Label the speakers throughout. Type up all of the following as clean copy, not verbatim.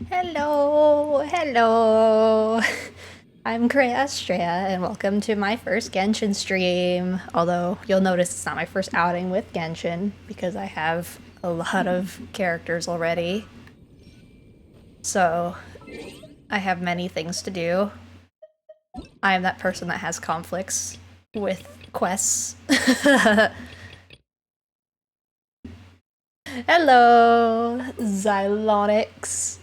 Speaker 1: Hello, hello. I'm Crayastria, and welcome to my first Genshin stream. Although you'll notice it's not my first outing with Genshin because I have a lot of characters already. So I have many things to do. I am that person that has conflicts with quests. Hello, Xylonix.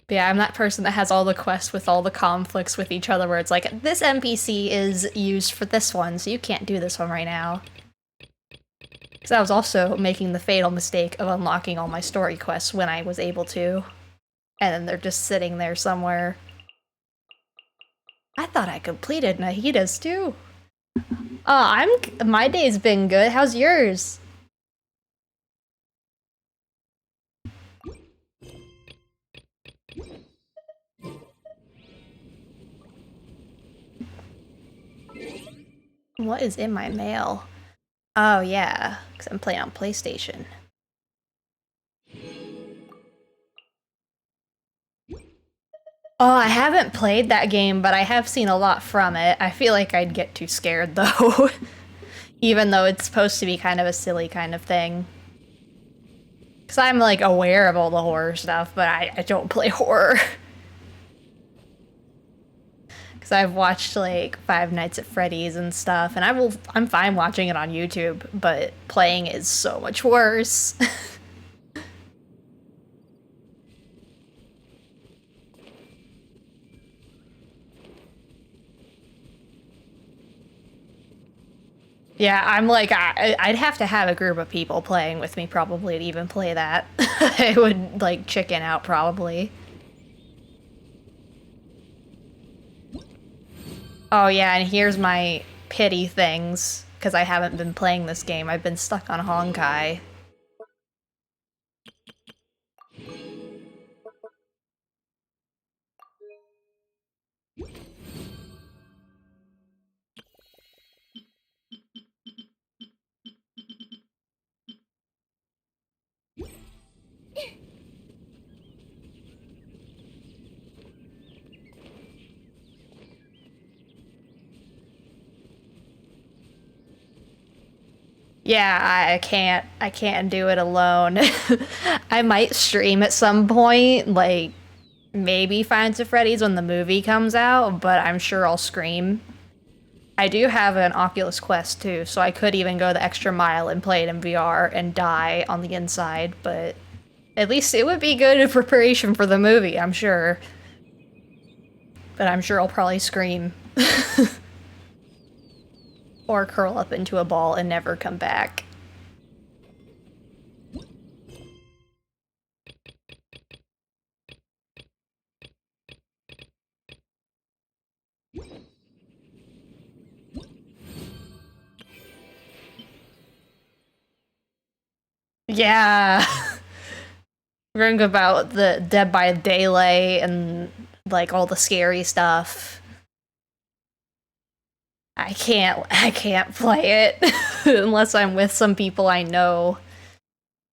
Speaker 1: But yeah, I'm that person that has all the quests with all the conflicts with each other where it's like, this NPC is used for this one, so you can't do this one right now. Because I was also making the fatal mistake of unlocking all my story quests when I was able to. And then they're just sitting there somewhere. I thought I completed Nahida's too. My day's been good. How's yours? What is in my mail? Oh yeah, because I'm playing on PlayStation. Oh, I haven't played that game, but I have seen a lot from it. I feel like I'd get too scared though. Even though it's supposed to be kind of a silly kind of thing. Because I'm like aware of all the horror stuff, but I don't play horror. Because I've watched like Five Nights at Freddy's and stuff, and I'm fine watching it on YouTube, but playing is so much worse. Yeah, I'm like, I'd have to have a group of people playing with me probably to even play that. I would like chicken out probably. Oh yeah, and here's my pity things, because I haven't been playing this game. I've been stuck on Honkai. Yeah, I can't do it alone. I might stream at some point, like maybe Five Nights at Freddy's when the movie comes out, but I'm sure I'll scream. I do have an Oculus Quest too, so I could even go the extra mile and play it in VR and die on the inside, but at least it would be good in preparation for the movie, I'm sure. But I'm sure I'll probably scream. Or curl up into a ball and never come back. Yeah. Learning about the Dead by Daylight and like all the scary stuff. I can't play it unless I'm with some people I know.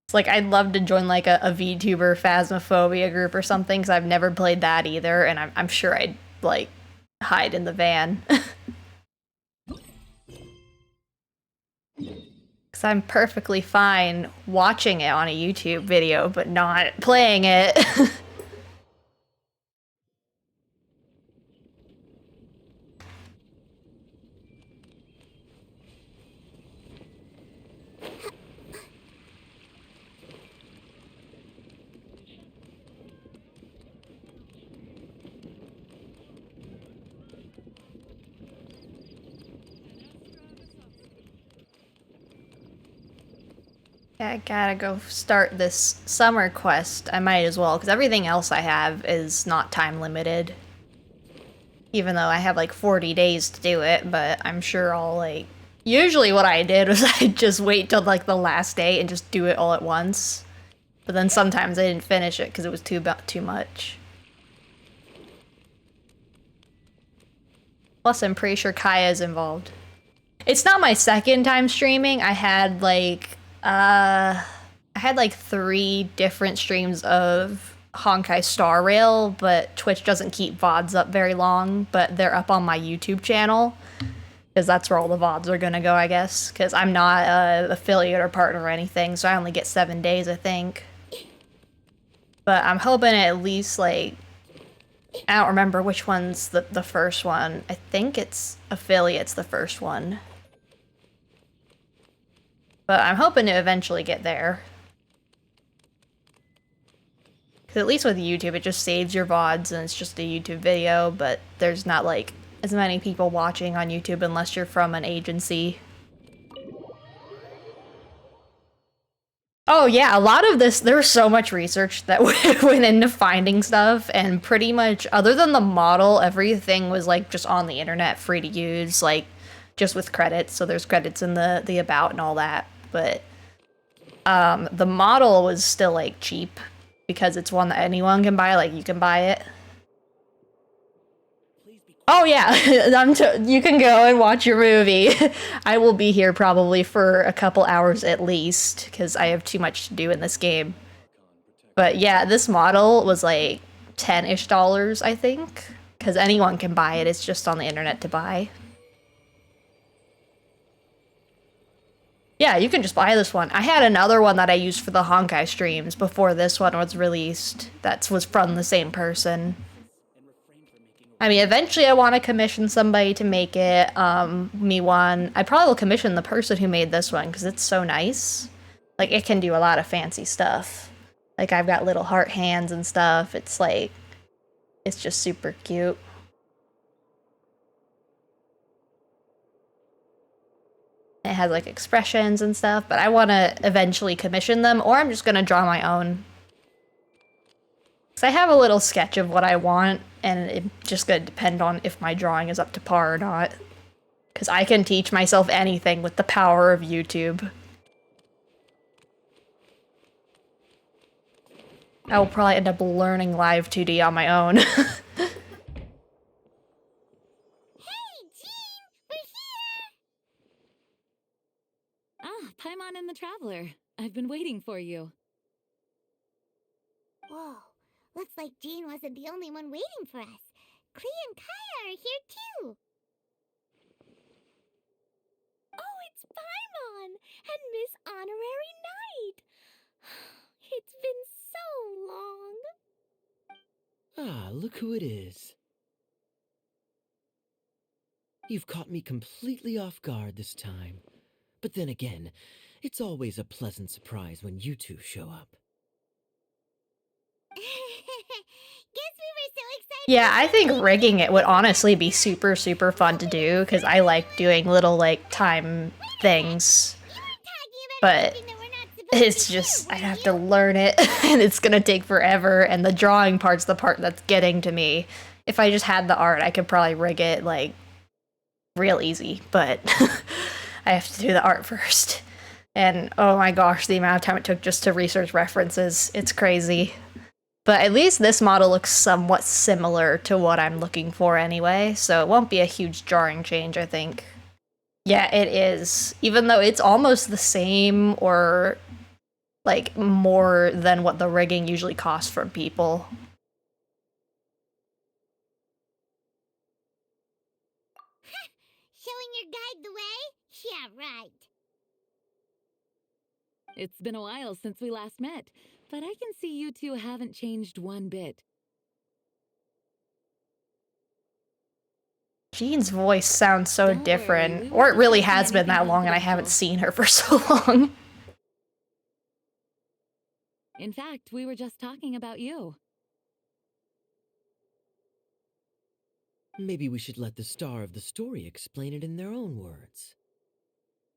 Speaker 1: It's like I'd love to join like a VTuber Phasmophobia group or something because I've never played that either, and I'm sure I'd like hide in the van. Because I'm perfectly fine watching it on a YouTube video, but not playing it. I gotta go start this summer quest. I might as well, because everything else I have is not time limited. Even though I have like 40 days to do it, but I'm sure I'll like. Usually, what I did was I'd just wait till like the last day and just do it all at once. But then sometimes I didn't finish it because it was too much. Plus, I'm pretty sure Kaya's involved. It's not my second time streaming. I I had like 3 different streams of Honkai Star Rail, but Twitch doesn't keep VODs up very long, but they're up on my YouTube channel. Because that's where all the VODs are gonna go, I guess. Because I'm not a affiliate or partner or anything, so I only get 7 days, I think. But I'm hoping at least, like, I don't remember which one's the first one. I think it's affiliates the first one. But I'm hoping to eventually get there. Because at least with YouTube, it just saves your VODs and it's just a YouTube video, but there's not, like, as many people watching on YouTube unless you're from an agency. Oh yeah, a lot of this, there was so much research that went into finding stuff, and pretty much, other than the model, everything was like just on the internet, free to use, like just with credits, so there's credits in the about and all that, but the model was still like cheap, because it's one that anyone can buy, like you can buy it. Oh yeah, you can go and watch your movie. I will be here probably for a couple hours at least, because I have too much to do in this game. But yeah, this model was like $10-ish, I think, because anyone can buy it, it's just on the internet to buy. Yeah, you can just buy this one. I had another one that I used for the Honkai streams before this one was released. That was from the same person. I mean, eventually I want to commission somebody to make it, me one. I probably will commission the person who made this one, because it's so nice. Like, it can do a lot of fancy stuff. Like, I've got little heart hands and stuff. It's like, it's just super cute. It has, like, expressions and stuff, but I want to eventually commission them, or I'm just going to draw my own. So I have a little sketch of what I want, and it's just gonna depend on if my drawing is up to par or not. Because I can teach myself anything with the power of YouTube. I will probably end up learning live 2D on my own.
Speaker 2: Hey, Jean! We're here!
Speaker 3: Ah, Paimon and the Traveler. I've been waiting for you.
Speaker 2: Whoa, looks like Jean wasn't the only one waiting for us. Klee and Kaya are here too. Oh, it's Paimon and Miss Honorary Knight. It's been so long.
Speaker 4: Ah, look who it is. You've caught me completely off guard this time. But then again, it's always a pleasant surprise when you two show up.
Speaker 2: Guess we were so excited.
Speaker 1: Yeah, I think rigging it would honestly be super, super fun to do, because I like doing little, like, time things. But it's just, I'd have to learn it, and it's gonna take forever, and the drawing part's the part that's getting to me. If I just had the art, I could probably rig it, like, real easy, but I have to do the art first. And oh my gosh, the amount of time it took just to research references, it's crazy. But at least this model looks somewhat similar to what I'm looking for anyway, so it won't be a huge jarring change, I think. Yeah, it is. Even though it's almost the same or, like, more than what the rigging usually costs from people.
Speaker 2: Showing your guide the way? Yeah, right.
Speaker 3: It's been a while since we last met, but I can see you two haven't changed one bit.
Speaker 1: Jean's voice sounds so
Speaker 3: Don't
Speaker 1: different,
Speaker 3: worry, we
Speaker 1: or it
Speaker 3: won't
Speaker 1: really
Speaker 3: mention
Speaker 1: has been that
Speaker 3: anything
Speaker 1: long and I haven't
Speaker 3: confidential.
Speaker 1: seen her for so long.
Speaker 3: In fact, we were just talking about you.
Speaker 4: Maybe we should let the star of the story explain it in their own words.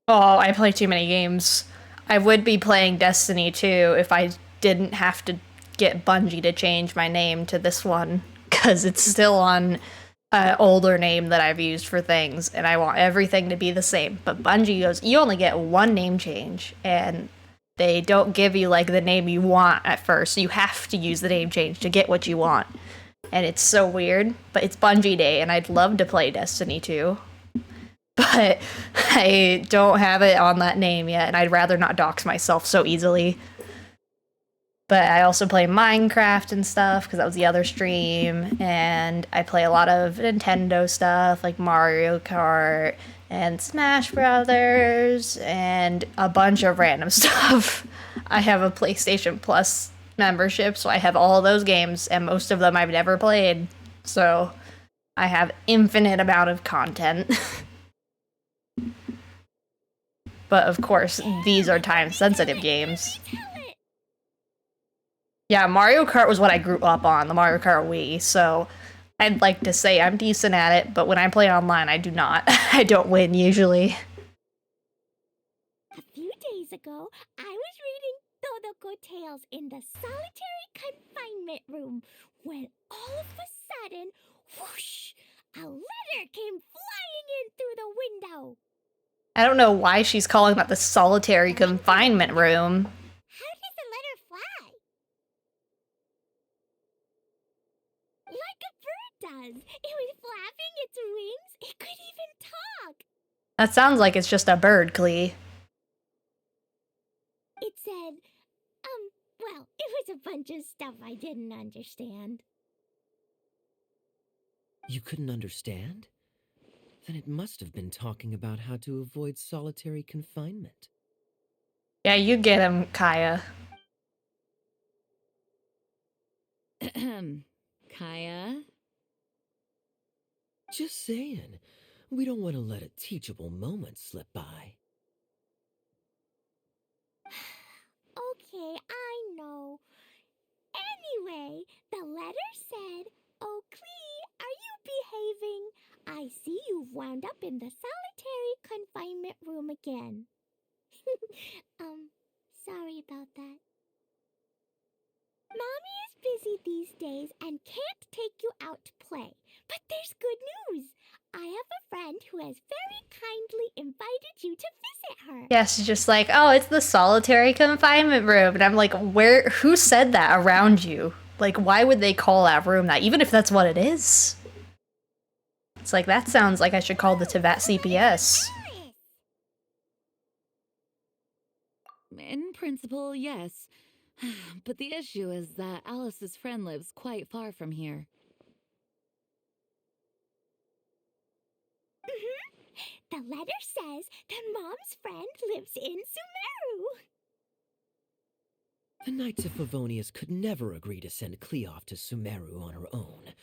Speaker 1: Oh, I play too many games. I would be playing Destiny 2 if I didn't have to get Bungie to change my name to this one, because it's still on an older name that I've used for things, and I want everything to be the same. But Bungie goes, you only get one name change, and they don't give you, like, the name you want at first, so you have to use the name change to get what you want. And it's so weird, but it's Bungie Day, and I'd love to play Destiny 2. But I don't have it on that name yet, and I'd rather not dox myself so easily. But I also play Minecraft and stuff because that was the other stream, and I play a lot of Nintendo stuff like Mario Kart and Smash Brothers and a bunch of random stuff. I have a PlayStation Plus membership, so I have all those games, and most of them I've never played. So I have infinite amount of content. But of course, these are time-sensitive games. Yeah, Mario Kart was what I grew up on, the Mario Kart Wii, so I'd like to say I'm decent at it, but when I play online, I do not. I don't win, usually.
Speaker 2: A few days ago, I was reading Todoko Tales in the solitary confinement room when all of a sudden, whoosh, a letter came flying in through the window.
Speaker 1: I don't know why she's calling that the solitary confinement room.
Speaker 2: How does the letter fly? Like a bird does. It was flapping its wings. It could even talk.
Speaker 1: That sounds like it's just a bird, Klee.
Speaker 2: It said, well, it was a bunch of stuff I didn't understand.
Speaker 4: You couldn't understand? Then it must have been talking about how to avoid solitary confinement.
Speaker 1: Yeah, you get him, Kaya.
Speaker 3: Kaya?
Speaker 4: Just saying. We don't want to let a teachable moment slip by.
Speaker 2: Okay, I know. Anyway, the letter said, "Oh, Klee, are you behaving? I see you've wound up in the solitary confinement room again." Sorry about that. Mommy is busy these days and can't take you out to play. But there's good news. I have a friend who has very kindly invited you to visit her.
Speaker 1: Yeah, she's just like, oh, it's the solitary confinement room. And I'm like, who said that around you? Like, why would they call that room that, even if that's what it is? It's like, that sounds like I should call the Tibet CPS.
Speaker 3: In principle, yes. But the issue is that Alice's friend lives quite far from here.
Speaker 2: The letter says that Mom's friend lives in Sumeru.
Speaker 4: The Knights of Favonius could never agree to send Klee off to Sumeru on her own,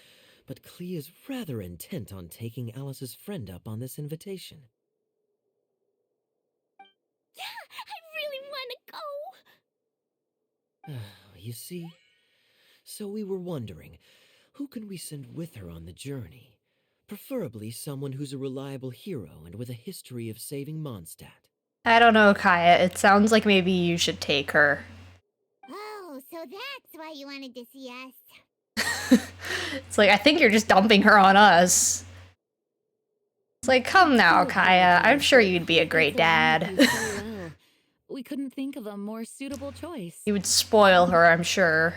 Speaker 4: but Klee is rather intent on taking Alice's friend up on this invitation.
Speaker 2: Yeah, I really want to go.
Speaker 4: You see? So we were wondering, who can we send with her on the journey? Preferably someone who's a reliable hero and with a history of saving Mondstadt.
Speaker 1: I don't know, Kaya. It sounds like maybe you should take her.
Speaker 2: Oh, so that's why you wanted to see us.
Speaker 1: It's like, I think you're just dumping her on us. It's like, come now, Kaya. I'm sure you'd be a great dad.
Speaker 3: Well, we couldn't think of a more suitable choice.
Speaker 1: You would spoil her, I'm sure.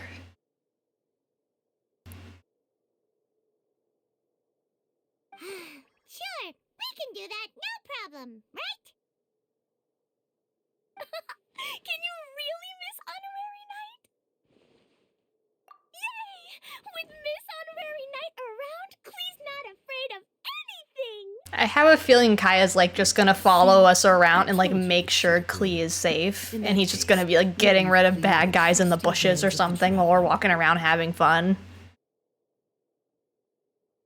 Speaker 2: Sure, we can do that, no problem, right? Can you really miss Honorary Night? Yay! With Miss Honorary Night around, Klee's not afraid of anything!
Speaker 1: I have a feeling Kaya's like just gonna follow us around and like make sure Klee is safe. And he's just gonna be like getting rid of bad guys in the bushes or something while we're walking around having fun.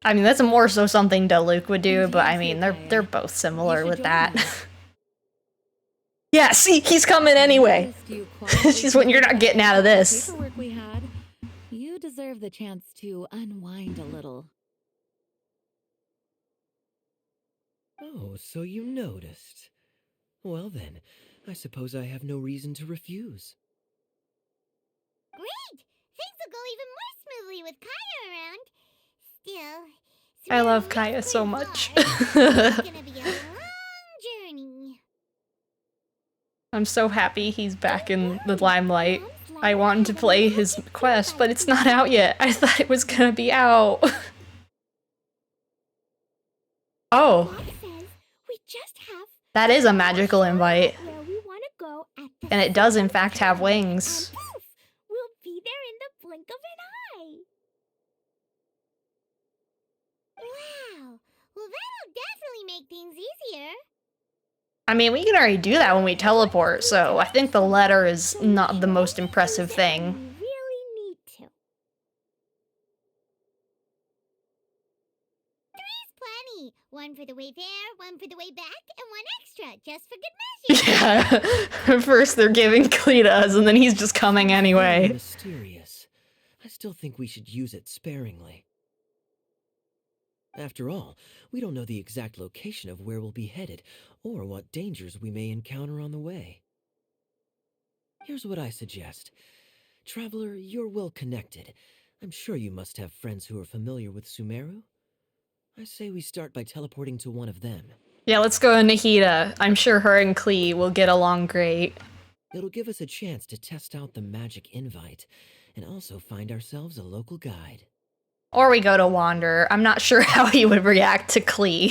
Speaker 1: I mean, that's more so something Luke would do, but I mean, they're both similar with that. Yeah, see, he's coming anyway. She's what you're not getting out of this.
Speaker 3: Paperwork we had. You deserve the chance to unwind a little.
Speaker 4: Oh, so you noticed. Well then, I suppose I have no reason to refuse.
Speaker 2: Great! Things will go even more smoothly with Kaya around. Still,
Speaker 1: I love
Speaker 2: Sumeru
Speaker 1: Kaya
Speaker 2: is
Speaker 1: so
Speaker 2: pretty
Speaker 1: much.
Speaker 2: far. It's gonna be a long journey.
Speaker 1: I'm so happy he's back in the limelight. I wanted to play his quest, but it's not out yet. I thought it was gonna be out. Oh,
Speaker 2: Mom says we just have
Speaker 1: that is a magical invite.
Speaker 2: where we want to go at the
Speaker 1: And it does in fact have wings.
Speaker 2: and poof, we'll Wow. Well, that'll definitely make things easier.
Speaker 1: I mean, we can already do that when we teleport, so I think the letter is not the most impressive
Speaker 2: Use it when
Speaker 1: thing.
Speaker 2: you really need to. Three's plenty. One for the way there, one for the way back, and one extra, just for good measure.
Speaker 1: Yeah. First they're giving Klee to us, and then he's just coming
Speaker 4: Very
Speaker 1: anyway.
Speaker 4: mysterious. I still think we should use it sparingly. After all, we don't know the exact location of where we'll be headed, or what dangers we may encounter on the way. Here's what I suggest. Traveler, you're well connected. I'm sure you must have friends who are familiar with Sumeru. I say we start by teleporting to one of them.
Speaker 1: Yeah, let's go to Nahida. I'm sure her and Klee will get along great.
Speaker 4: It'll give us a chance to test out the magic invite, and also find ourselves a local guide.
Speaker 1: Or we go to Wander. I'm not sure how he would react to Klee.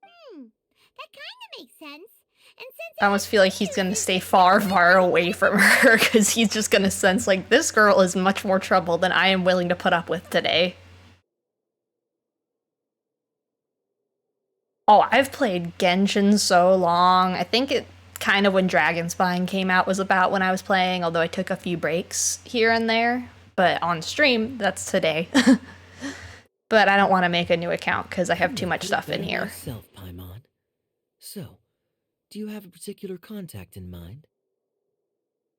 Speaker 2: That kind of makes sense. And since
Speaker 1: I almost feel like he's gonna stay far, far away from her, because he's just gonna sense, like, this girl is much more trouble than I am willing to put up with today. Oh, I've played Genshin so long. I think it kind of when Dragonspine came out was about when I was playing, although I took a few breaks here and there. But on stream, that's today. But I don't want to make a new account because I have too much stuff in here.
Speaker 4: Myself, Paimon. So, do you have a particular contact in mind?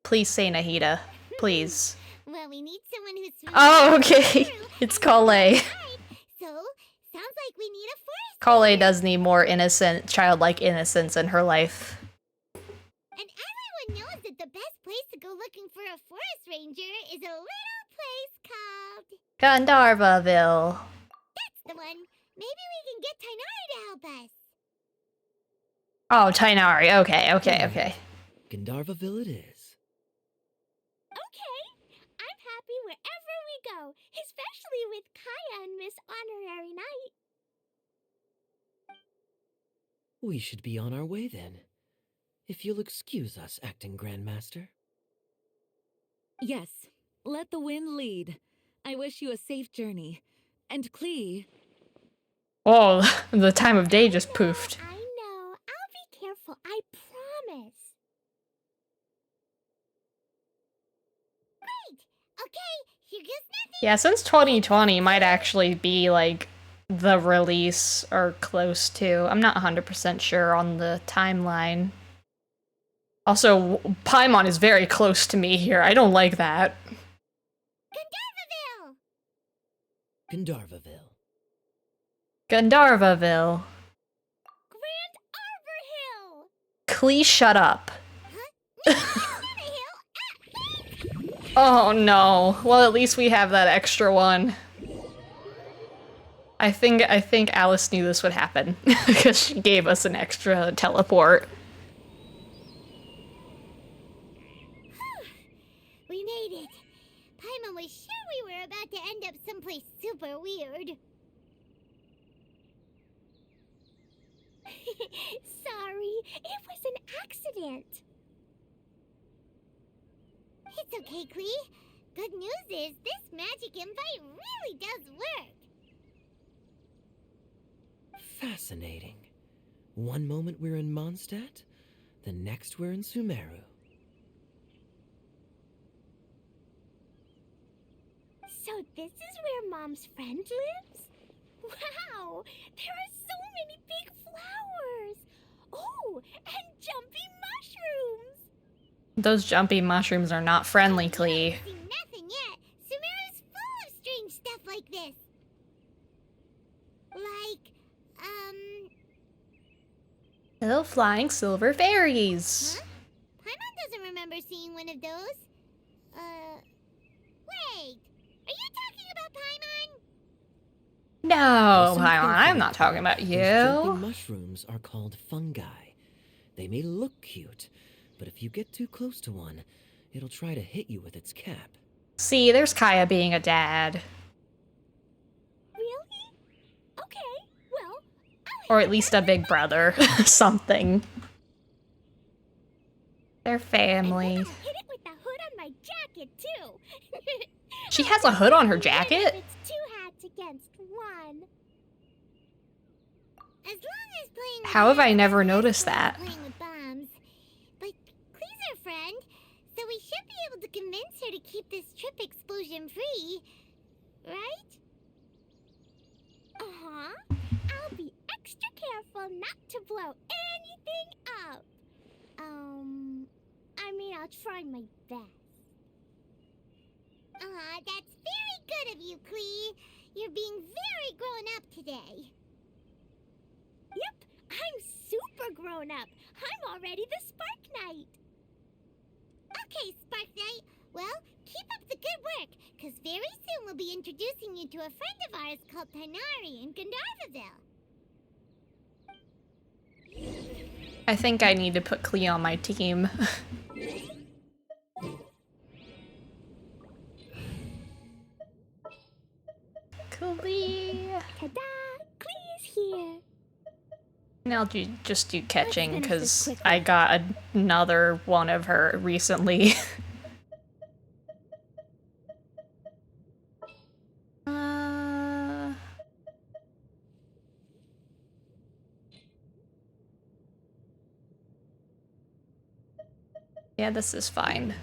Speaker 1: Please say Nahida. Please.
Speaker 2: well, we need someone who's
Speaker 1: Oh, okay. It's Kale.
Speaker 2: So, sounds like we need a forest
Speaker 1: Kale
Speaker 2: ranger.
Speaker 1: does need more innocent, childlike innocence in her life.
Speaker 2: And everyone knows that the best place to go looking for a forest ranger is a little place called...
Speaker 1: Gandharvaville.
Speaker 2: That's the one. Maybe we can get Tainari to help us.
Speaker 1: Oh, Tainari. Okay.
Speaker 4: Gandharvaville it is.
Speaker 2: Okay. I'm happy wherever we go, especially with Kaya and Miss Honorary Knight.
Speaker 4: We should be on our way then. If you'll excuse us, acting Grandmaster.
Speaker 3: Yes, let the wind lead. I wish you a safe journey. And Klee,
Speaker 1: Oh, the time of day just poofed.
Speaker 2: I know. I'll be careful. I promise. Great. Okay, here goes nothing.
Speaker 1: Yeah, since 2020 might actually be like the release or close to. I'm not 100% sure on the timeline. Also, Paimon is very close to me here. I don't like that.
Speaker 2: Gandharvaville.
Speaker 4: Gandharvaville.
Speaker 1: Gandharvaville.
Speaker 2: Grand Arbor Hill.
Speaker 1: Klee, shut up.
Speaker 2: Huh? It's not a hill.
Speaker 1: Oh no. Well, at least we have that extra one. I think Alice knew this would happen because she gave us an extra teleport.
Speaker 2: We made it. Paimon was sure we were about to end up someplace super weird. Sorry, it was an accident. It's okay, Klee. Good news is this magic invite really does work.
Speaker 4: Fascinating. One moment we're in Mondstadt, the next we're in Sumeru.
Speaker 2: So this is where Mom's friend lives? Wow! There are so many big flowers! Oh, and jumpy mushrooms!
Speaker 1: Those jumpy mushrooms are not friendly, Klee.
Speaker 2: I've seen nothing yet. Sumeru's full of strange stuff like this. Like,
Speaker 1: Little flying silver fairies.
Speaker 2: Huh? Paimon doesn't remember seeing one of those. Wait. Are you talking about Paimon?
Speaker 1: No,
Speaker 4: Listen
Speaker 1: Paimon, I'm
Speaker 4: carefully.
Speaker 1: not talking about
Speaker 4: These jumping
Speaker 1: you.
Speaker 4: mushrooms are called fungi. They may look cute, but if you get too close to one, it'll try to hit you with its cap.
Speaker 1: See, there's Kaya being a dad.
Speaker 2: Really? Okay, well,
Speaker 1: Or at least a big brother. Something. They're family.
Speaker 2: Hit it with the hood on my jacket, too.
Speaker 1: She has a hood on her
Speaker 2: If
Speaker 1: jacket?
Speaker 2: it's two hats against one.
Speaker 1: How have I never noticed that?
Speaker 2: Playing with bombs. But Klee's our friend, so we should be able to convince her to keep this trip explosion-free. Right? Uh-huh. I'll be extra careful not to blow anything up. I'll try my best. That's very good of you, Klee. You're being very grown up today. Yep, I'm super grown up. I'm already the Spark Knight. Okay, Spark Knight. Well, keep up the good work, because very soon we'll be introducing you to a friend of ours called Tanari in Gandharvaville.
Speaker 1: I think I need to put Klee on my team. Klee!
Speaker 2: Ta-da! Klee's here.
Speaker 1: And I'll just do catching,
Speaker 2: finish this
Speaker 1: because
Speaker 2: quickly.
Speaker 1: I got another one of her recently. Yeah, this is fine.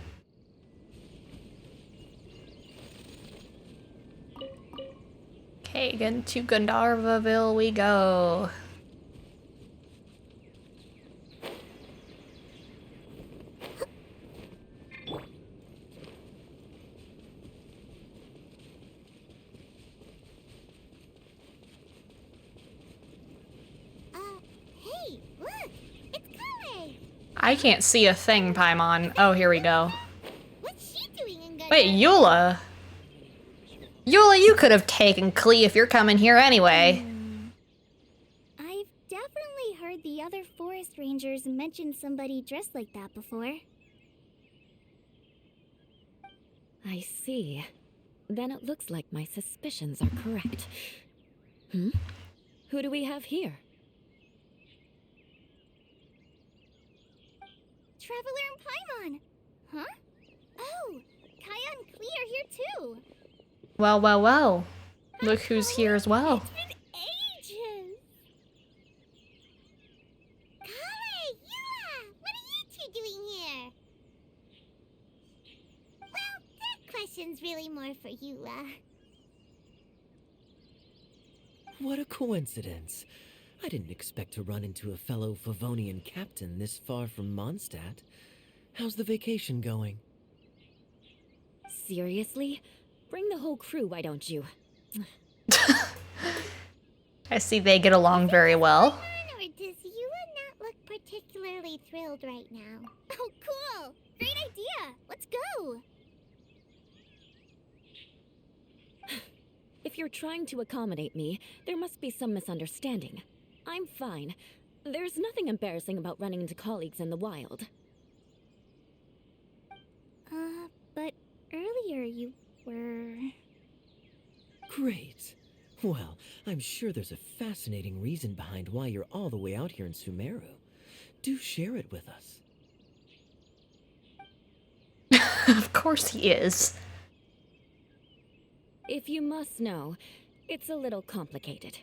Speaker 1: Okay, again, to Gandharvaville we go.
Speaker 2: Hey, look! It's Kale!
Speaker 1: I can't see a thing, Paimon. Oh, here we go.
Speaker 2: What's she doing in Gandharvaville?
Speaker 1: Wait, Eula! Eula, you could have taken Klee if you're coming here anyway.
Speaker 2: I've definitely heard the other forest rangers mention somebody dressed like that before.
Speaker 3: I see. Then it looks like my suspicions are correct. Who do we have here?
Speaker 2: Traveler and Paimon! Huh? Oh, Kaya and Klee are here too!
Speaker 1: Well, well, well. Look who's here as well.
Speaker 2: It's been ages! Kale! Eula! What are you two doing here? Well, that question's really more for Eula.
Speaker 4: What a coincidence. I didn't expect to run into a fellow Favonian captain this far from Mondstadt. How's the vacation going?
Speaker 3: Seriously? Bring the whole crew, why don't you?
Speaker 1: I see they get along very well.
Speaker 2: Or does Eula not look particularly thrilled right now? Oh, cool! Great idea! Let's go!
Speaker 3: If you're trying to accommodate me, there must be some misunderstanding. I'm fine. There's nothing embarrassing about running into colleagues in the wild.
Speaker 2: But earlier you were...
Speaker 4: Great. Well, I'm sure there's a fascinating reason behind why you're all the way out here in Sumeru. Do share it with us.
Speaker 1: Of course he is.
Speaker 3: If you must know, it's a little complicated.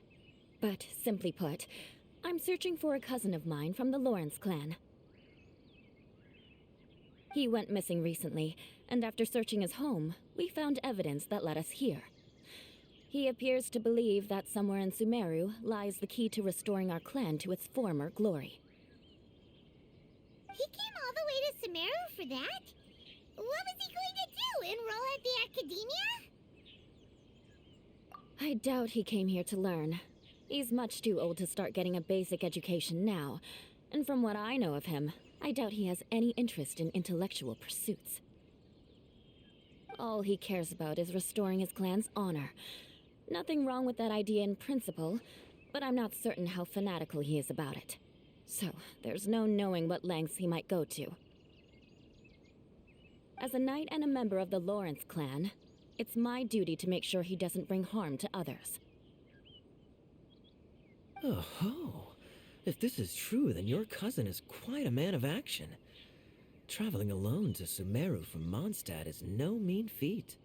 Speaker 3: But simply put, I'm searching for a cousin of mine from the Lawrence clan. He went missing recently, and after searching his home, we found evidence that led us here. He appears to believe that somewhere in Sumeru lies the key to restoring our clan to its former glory.
Speaker 2: He came all the way to Sumeru for that? What was he going to do? Enroll at the academia?
Speaker 3: I doubt he came here to learn. He's much too old to start getting a basic education now, and from what I know of him, I doubt he has any interest in intellectual pursuits. All he cares about is restoring his clan's honor. Nothing wrong with that idea in principle, but I'm not certain how fanatical he is about it. So, there's no knowing what lengths he might go to. As a knight and a member of the Lawrence clan, it's my duty to make sure he doesn't bring harm to others.
Speaker 4: Oh ho! If this is true, then your cousin is quite a man of action. Traveling alone to Sumeru from Mondstadt is no mean feat.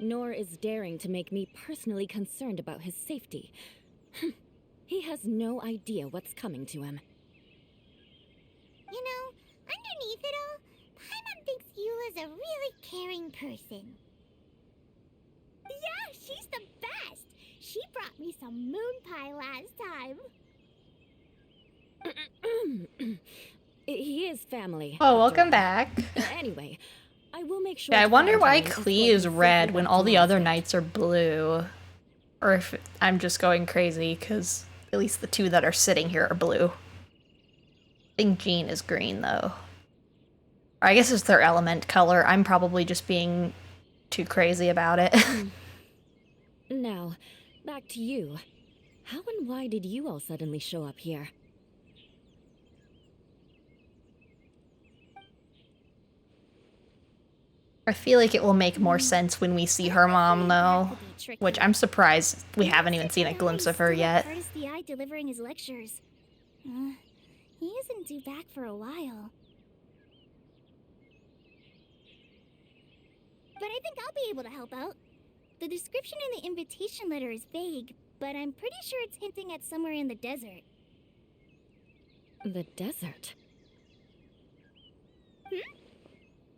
Speaker 3: Nor is daring to make me personally concerned about his safety. He has no idea what's coming to him.
Speaker 2: You know, underneath it all, Paimon thinks Eula's a really caring person. Yeah, she's the best! She brought me some moon pie last time.
Speaker 3: He is family.
Speaker 1: Oh,
Speaker 3: after
Speaker 1: welcome
Speaker 3: all.
Speaker 1: back.
Speaker 3: Anyway, I will make sure.
Speaker 1: Yeah, I
Speaker 3: to
Speaker 1: wonder
Speaker 3: find
Speaker 1: why
Speaker 3: him and
Speaker 1: Klee
Speaker 3: escort
Speaker 1: is
Speaker 3: him
Speaker 1: red
Speaker 3: safely
Speaker 1: when
Speaker 3: back
Speaker 1: all
Speaker 3: to
Speaker 1: the other
Speaker 3: Mondstadt.
Speaker 1: knights are blue. Or if I'm just going crazy, because at least the two that are sitting here are blue. I think Jean is green, though. Or I guess it's their element color. I'm probably just being too crazy about it.
Speaker 3: Now, back to you. How and why did you all suddenly show up here?
Speaker 1: I feel like it will make more sense when we see her mom, though. Which I'm surprised we haven't even seen a glimpse of her yet.
Speaker 2: The eye delivering his lectures. He isn't due back for a while. But I think I'll be able to help out. The description in the invitation letter is vague, but I'm pretty sure it's hinting at somewhere in the desert.
Speaker 3: The desert?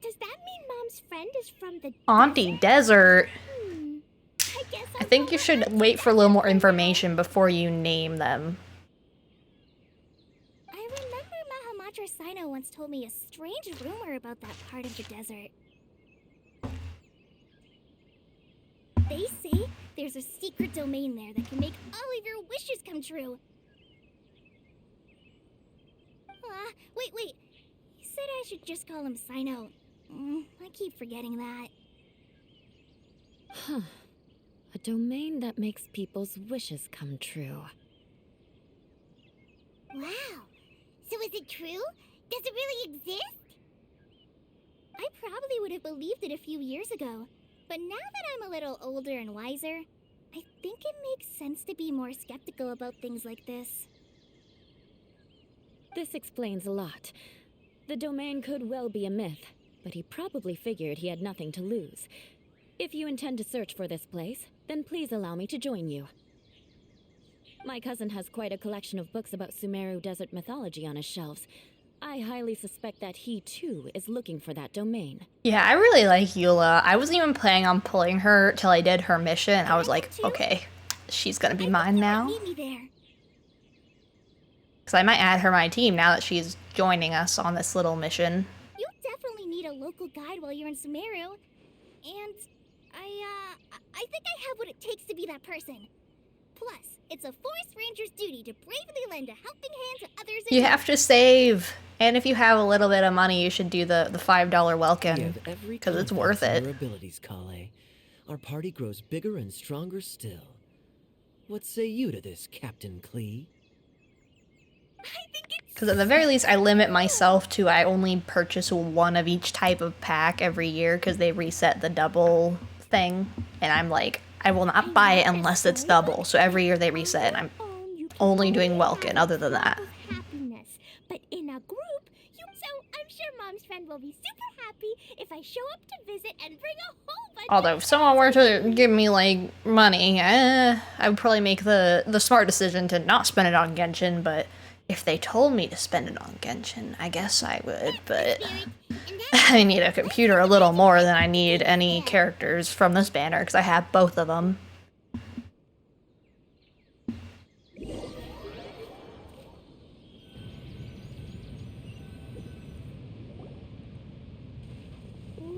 Speaker 2: Does that mean Mom's friend is from the
Speaker 1: Auntie Desert.
Speaker 2: I guess
Speaker 1: I think you should wait for a little more information before you name them.
Speaker 2: I remember Mahamatra Sino once told me a strange rumor about that part of the desert. They say there's a secret domain there that can make all of your wishes come true. Wait. He said I should just call him Sino. I keep forgetting that.
Speaker 3: Huh. A domain that makes people's wishes come true.
Speaker 2: Wow. So is it true? Does it really exist? I probably would have believed it a few years ago. But now that I'm a little older and wiser, I think it makes sense to be more skeptical about things like this.
Speaker 3: This explains a lot. The domain could well be a myth, but he probably figured he had nothing to lose. If you intend to search for this place, then please allow me to join you. My cousin has quite a collection of books about Sumeru desert mythology on his shelves. I highly suspect that he, too, is looking for that domain.
Speaker 1: Yeah, I really like Eula. I wasn't even planning on pulling her till I did her mission. I was like, okay, she's gonna be mine now.
Speaker 2: Meet me there.
Speaker 1: Because I might add her to my team now that she's joining us on this little mission.
Speaker 2: You definitely need a local guide while you're in Sumeru. And I think I have what it takes to be that person. Plus, it's a forest ranger's duty to bravely lend a helping hand to others in
Speaker 1: You
Speaker 2: need.
Speaker 1: have to save. And if you have a little bit of money, you should do the $5
Speaker 4: You
Speaker 1: welcome.
Speaker 4: have every
Speaker 1: 'Cause it's
Speaker 4: confidence
Speaker 1: worth
Speaker 4: in
Speaker 1: it.
Speaker 4: your abilities, Kale. Our party grows bigger and stronger still. What say you to this, Captain Klee?
Speaker 2: I think it's
Speaker 1: Because at the very least, I limit myself to I only purchase one of each type of pack every year because they reset the double thing. And I'm like, I will not buy it unless it's double. So every year they reset, and I'm only doing Welkin other than that.
Speaker 2: happiness. But in a group, I'm sure Mom's friend will be super happy if I show up to visit and bring a whole bunch
Speaker 1: Although if someone were to give me like money, I would probably make the smart decision to not spend it on Genshin. But if they told me to spend it on Genshin, I guess I would. But I need a computer a little more than I need any characters from this banner because I have both of them.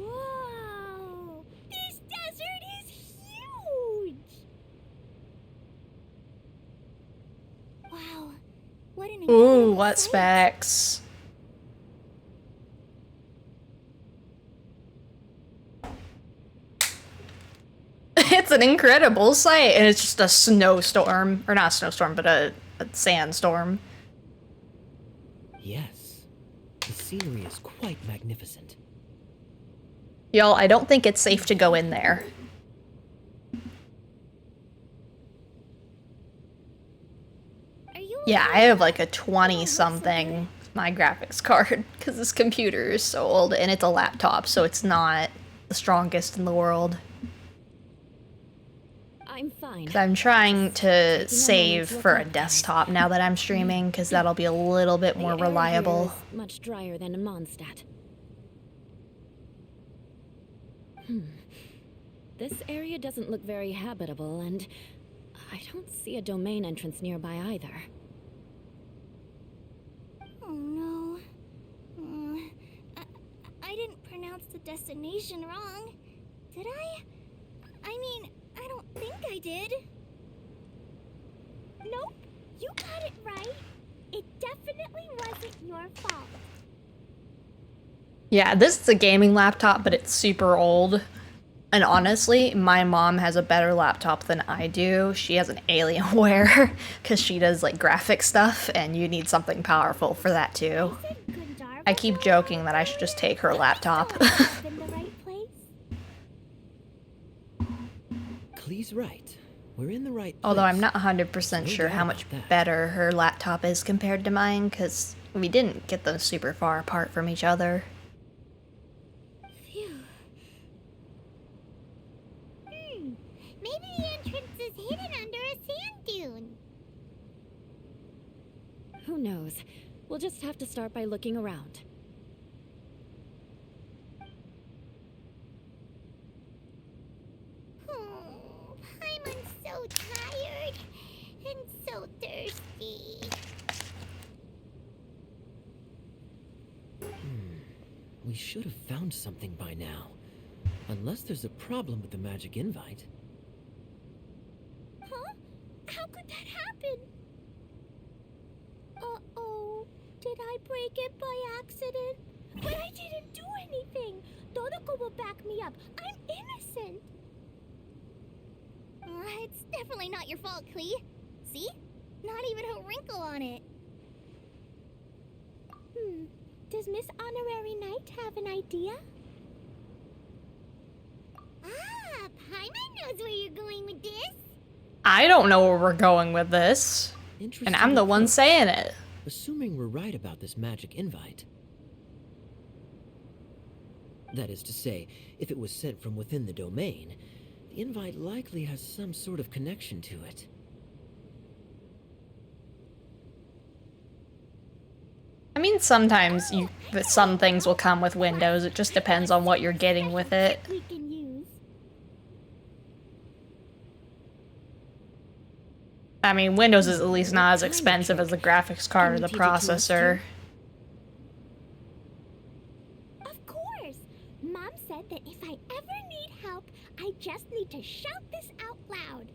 Speaker 2: Whoa! This desert is huge! Wow. What an
Speaker 1: Ooh,
Speaker 2: incredible
Speaker 1: what
Speaker 2: sight.
Speaker 1: specs? It's an incredible sight, and it's just a snowstorm. Or not a snowstorm, but a sandstorm.
Speaker 4: Yes, the scenery is quite magnificent.
Speaker 1: Y'all, I don't think it's safe to go in there.
Speaker 2: Are you
Speaker 1: Yeah, I have like a 20-something my graphics card because this computer is so old, and it's a laptop, so it's not the strongest in the world.
Speaker 3: I'm fine.
Speaker 1: Because I'm trying to
Speaker 3: Taking a
Speaker 1: save
Speaker 3: moment to
Speaker 1: for a
Speaker 3: acclimatize.
Speaker 1: desktop now that I'm streaming, because that'll be a little bit more
Speaker 3: The air
Speaker 1: reliable.
Speaker 3: here is much drier than in Mondstadt. This area doesn't look very habitable, and I don't see a domain entrance nearby either.
Speaker 2: Oh no. I didn't pronounce the destination wrong. Did I? I mean, I don't think I did. Nope, you got it right. It definitely wasn't your fault.
Speaker 1: Yeah, this is a gaming laptop, but it's super old. And honestly, my mom has a better laptop than I do. She has an Alienware, because she does, like, graphic stuff, and you need something powerful for that, too. I keep joking that I should just take her laptop.
Speaker 2: In the right place?
Speaker 4: Klee's right. We're in the right place.
Speaker 1: Although I'm not 100%
Speaker 4: No
Speaker 1: sure
Speaker 4: doubt
Speaker 1: how much
Speaker 4: about that.
Speaker 1: better her laptop is compared to mine, because we didn't get them super far apart from each other.
Speaker 2: Phew. Maybe the entrance is hidden under a sand dune.
Speaker 3: Who knows? We'll just have to start by looking around.
Speaker 2: Oh, Paimon's so tired and so thirsty.
Speaker 4: We should have found something by now. Unless there's a problem with the magic invite.
Speaker 2: Huh? How could that happen? Uh-oh. Did I break it by accident? But I didn't do anything. Todoko will back me up. I'm innocent. It's definitely not your fault, Klee. See? Not even a wrinkle on it. Does Miss Honorary Knight have an idea? Ah, Paimon knows where you're going with this.
Speaker 1: I don't know where we're going with this.
Speaker 4: Interesting.
Speaker 1: And I'm the one
Speaker 4: approach.
Speaker 1: saying it.
Speaker 4: Assuming we're right about this magic invite. That is to say, if it was sent from within the domain, the invite likely has some sort of connection to it.
Speaker 1: I mean, sometimes some things will come with Windows. It just depends on what you're getting with it.
Speaker 2: We can use.
Speaker 1: I mean, Windows is at least not as expensive as the graphics card or the processor.
Speaker 2: Of course. Mom said that if I ever need help, I just need to shout this out loud.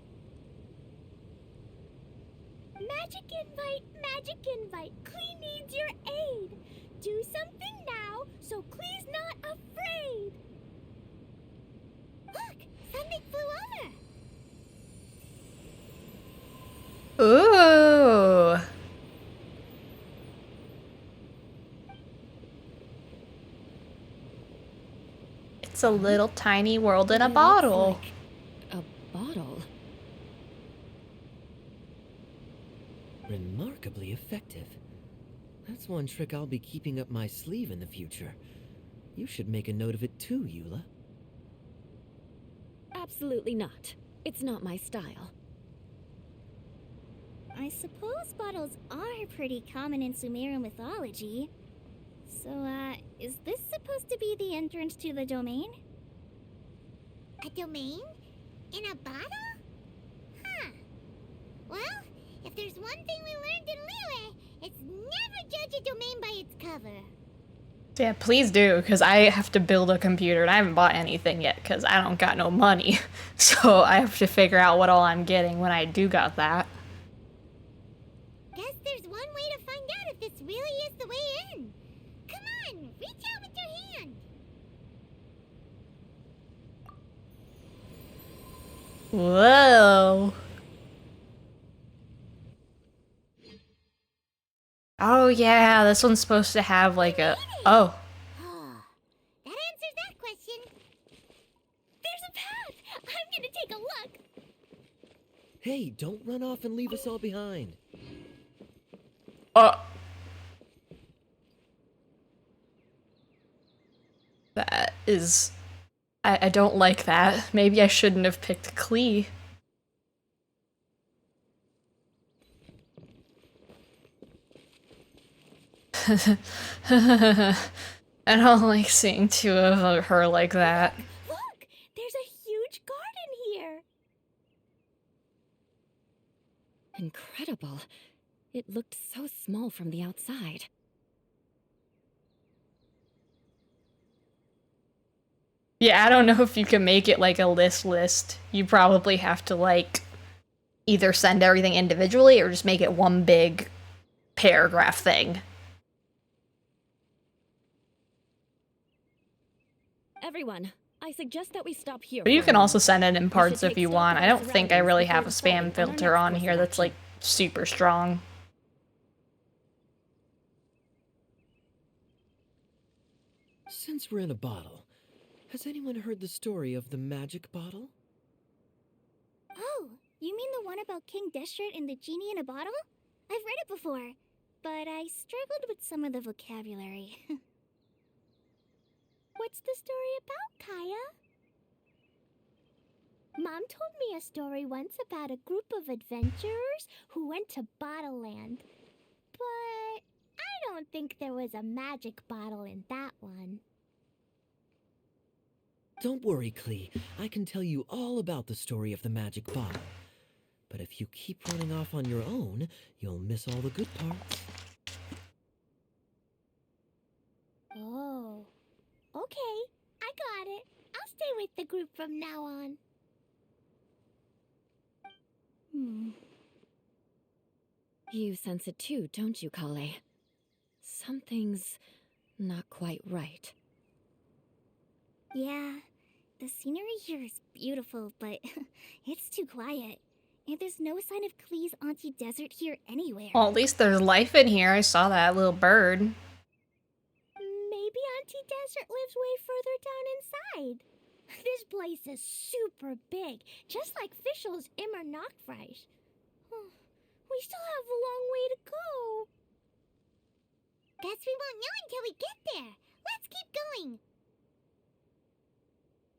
Speaker 2: Magic invite, magic invite. Klee needs your aid. Do something now so Klee's not afraid. Look, something flew over.
Speaker 1: Ooh. It's a little tiny world in a
Speaker 3: It looks
Speaker 1: bottle.
Speaker 3: like a bottle.
Speaker 4: Remarkably effective. That's one trick I'll be keeping up my sleeve in the future. You should make a note of it too, Eula.
Speaker 3: Absolutely not. It's not my style.
Speaker 2: I suppose bottles are pretty common in Sumerian mythology. So, is this supposed to be the entrance to the domain? A domain? In a bottle? Huh. Well, if there's one thing we learned in Liyue, it's never judge a domain by its cover.
Speaker 1: Yeah, please do, because I have to build a computer and I haven't bought anything yet because I don't got no money. So I have to figure out what all I'm getting when I do got that.
Speaker 2: Guess there's one way to find out if this really is the way in. Come on, reach out with your hand.
Speaker 1: Whoa. Oh yeah, this one's supposed to have like a... Oh.
Speaker 2: That answers that question. There's a path. I'm gonna take a look.
Speaker 4: Hey, don't run off and leave us all behind.
Speaker 1: That is... I don't like that. Maybe I shouldn't have picked Klee. I don't like seeing two of her like that.
Speaker 2: Look! There's a huge garden here!
Speaker 3: Incredible. It looked so small from the outside.
Speaker 1: Yeah, I don't know if you can make it like a list. You probably have to like either send everything individually or just make it one big paragraph thing.
Speaker 3: Everyone, I suggest that we stop here.
Speaker 1: But you
Speaker 3: for a
Speaker 1: can also
Speaker 3: moment.
Speaker 1: send it in
Speaker 3: We should
Speaker 1: parts if
Speaker 3: take
Speaker 1: you
Speaker 3: stock
Speaker 1: want.
Speaker 3: of
Speaker 1: I
Speaker 3: our
Speaker 1: don't think I
Speaker 3: surroundings
Speaker 1: really
Speaker 3: before
Speaker 1: have a
Speaker 3: deciding
Speaker 1: spam
Speaker 3: on our
Speaker 1: filter
Speaker 3: next
Speaker 1: on
Speaker 3: course
Speaker 1: here
Speaker 3: of
Speaker 1: that's like
Speaker 3: action.
Speaker 1: super strong.
Speaker 4: Since we're in a bottle, has anyone heard the story of the magic bottle?
Speaker 2: Oh, you mean the one about King Deshret and the genie in a bottle? I've read it before, but I struggled with some of the vocabulary. What's the story about, Kaya? Mom told me a story once about a group of adventurers who went to Bottle Land. But I don't think there was a magic bottle in that one.
Speaker 4: Don't worry, Klee. I can tell you all about the story of the magic bottle. But if you keep running off on your own, you'll miss all the good parts.
Speaker 2: Oh. Okay, I got it. I'll stay with the group from now on.
Speaker 3: You sense it too, don't you, Kale? Something's not quite right.
Speaker 2: Yeah, the scenery here is beautiful, but it's too quiet. And there's no sign of Klee's Auntie Desert here anywhere.
Speaker 1: Well, at least there's life in here. I saw that little bird.
Speaker 2: Maybe Auntie Desert lives way further down inside. This place is super big, just like Fischl's Immer Nachtreich. We still have a long way to go. Guess we won't know until we get there. Let's keep going.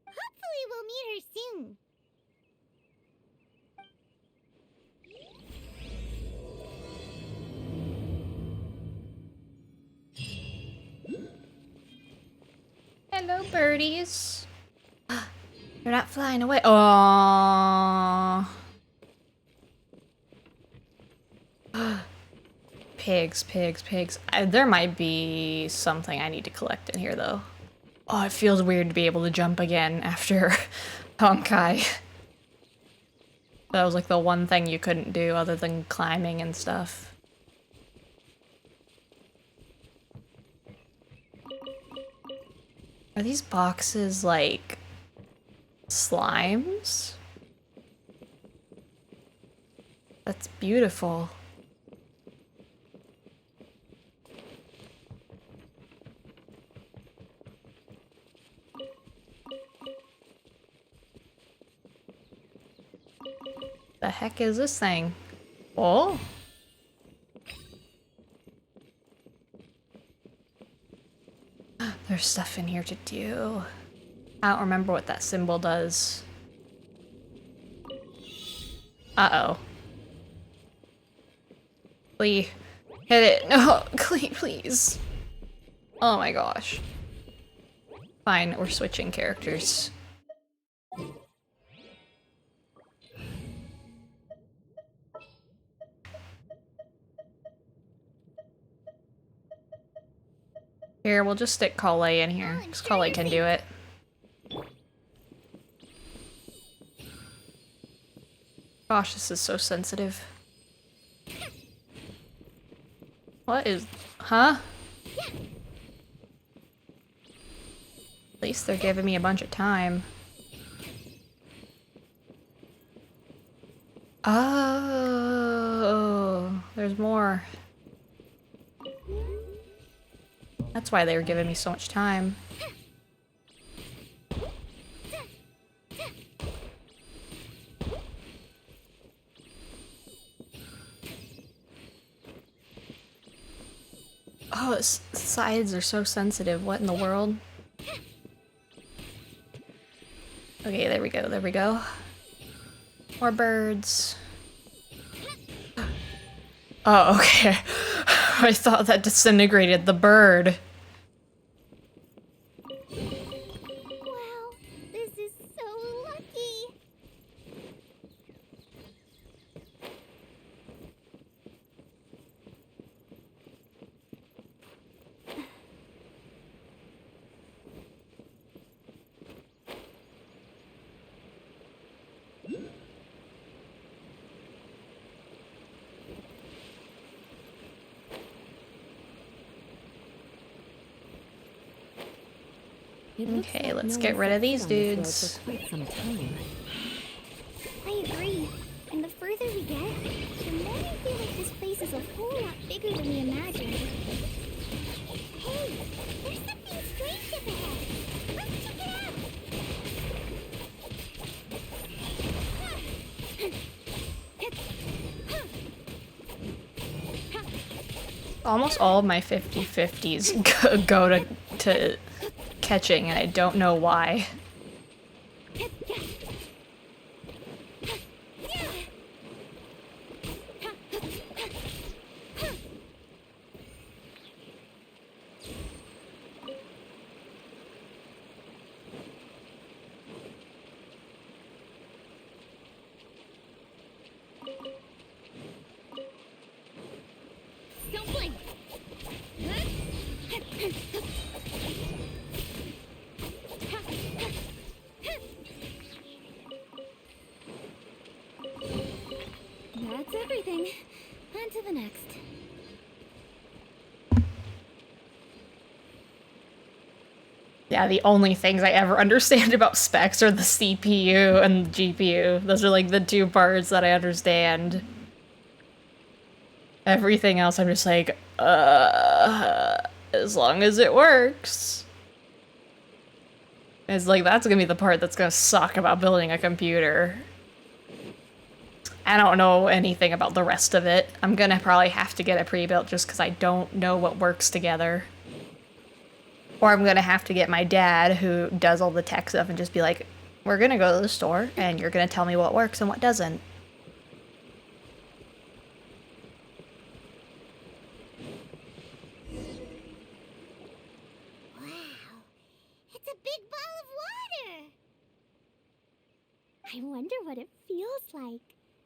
Speaker 2: Hopefully we'll meet her soon.
Speaker 1: Hello, birdies. They're not flying away. Aww. Pigs, pigs, pigs. There might be something I need to collect in here, though. Oh, it feels weird to be able to jump again after Honkai. That was like the one thing you couldn't do other than climbing and stuff. Are these boxes like slimes? That's beautiful. The heck is this thing? Oh. There's stuff in here to do. I don't remember what that symbol does. Uh-oh. Klee, hit it. No, Klee, please. Oh my gosh. Fine, we're switching characters. Here, we'll just stick Kale in here, because Kale can do it. Gosh, this is so sensitive. What is... Huh? At least they're giving me a bunch of time. Oh, there's more. That's why they were giving me so much time. Oh, its sides are so sensitive. What in the world? Okay, there we go, there we go. More birds. Oh, okay. I thought that disintegrated the bird.
Speaker 2: Wow, this is so lucky.
Speaker 3: It looks
Speaker 1: Okay,
Speaker 3: like
Speaker 1: let's
Speaker 3: no
Speaker 1: get
Speaker 3: one
Speaker 1: rid of
Speaker 3: set
Speaker 1: these
Speaker 3: foot on this road
Speaker 1: dudes.
Speaker 3: for quite some time.
Speaker 2: I agree. And the further we get, the more I feel like this place is a whole lot bigger than we imagined. Hey, there's something strange up ahead. Let's check it out.
Speaker 1: Almost all of my 50/50s go to catching, and I don't know why.
Speaker 2: Don't blink.
Speaker 3: That's everything. On to the next.
Speaker 1: Yeah, the only things I ever understand about specs are the CPU and the GPU. Those are like the two parts that I understand. Everything else I'm just like, as long as it works. It's like, that's gonna be the part that's gonna suck about building a computer. I don't know anything about the rest of it. I'm gonna probably have to get it pre-built just because I don't know what works together. Or I'm gonna have to get my dad, who does all the tech stuff, and just be like, we're gonna go to the store, and you're gonna tell me what works and what doesn't.
Speaker 2: Wow, it's a big ball of water. I wonder what it feels like.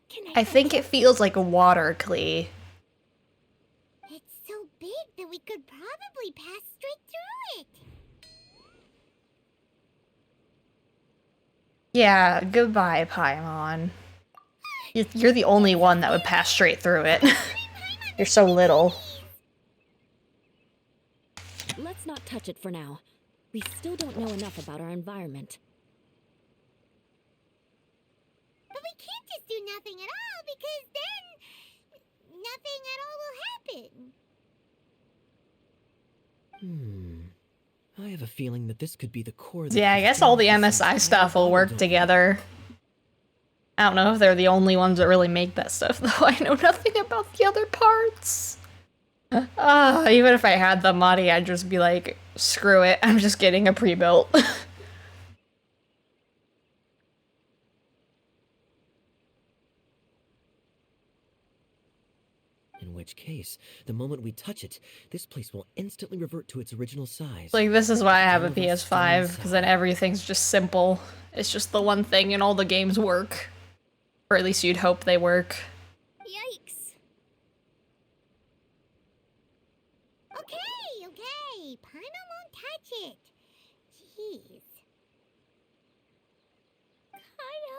Speaker 2: Can
Speaker 1: I think it feels like water, Klee.
Speaker 2: It's so big that we could probably pass straight through it.
Speaker 1: Yeah, goodbye, Paimon. You're the only one that would pass straight through it. You're so little.
Speaker 3: Let's not touch it for now. We still don't know enough about our environment.
Speaker 2: But we can't just do nothing at all because then nothing at all will happen.
Speaker 4: I have a feeling that this could be the core.
Speaker 1: Yeah, I guess all the MSI stuff will work together. I don't know if they're the only ones that really make that stuff, though. I know nothing about the other parts. Even if I had the money, I'd just be like, screw it, I'm just getting a pre-built.
Speaker 4: In which case, the moment we touch it, this place will instantly revert to its original size.
Speaker 1: Like, this is why I have a PS5, because then everything's just simple. It's just the one thing and all the games work. Or at least you'd hope they work.
Speaker 2: Yikes. Okay. Paimon won't touch it. Jeez. Kaya,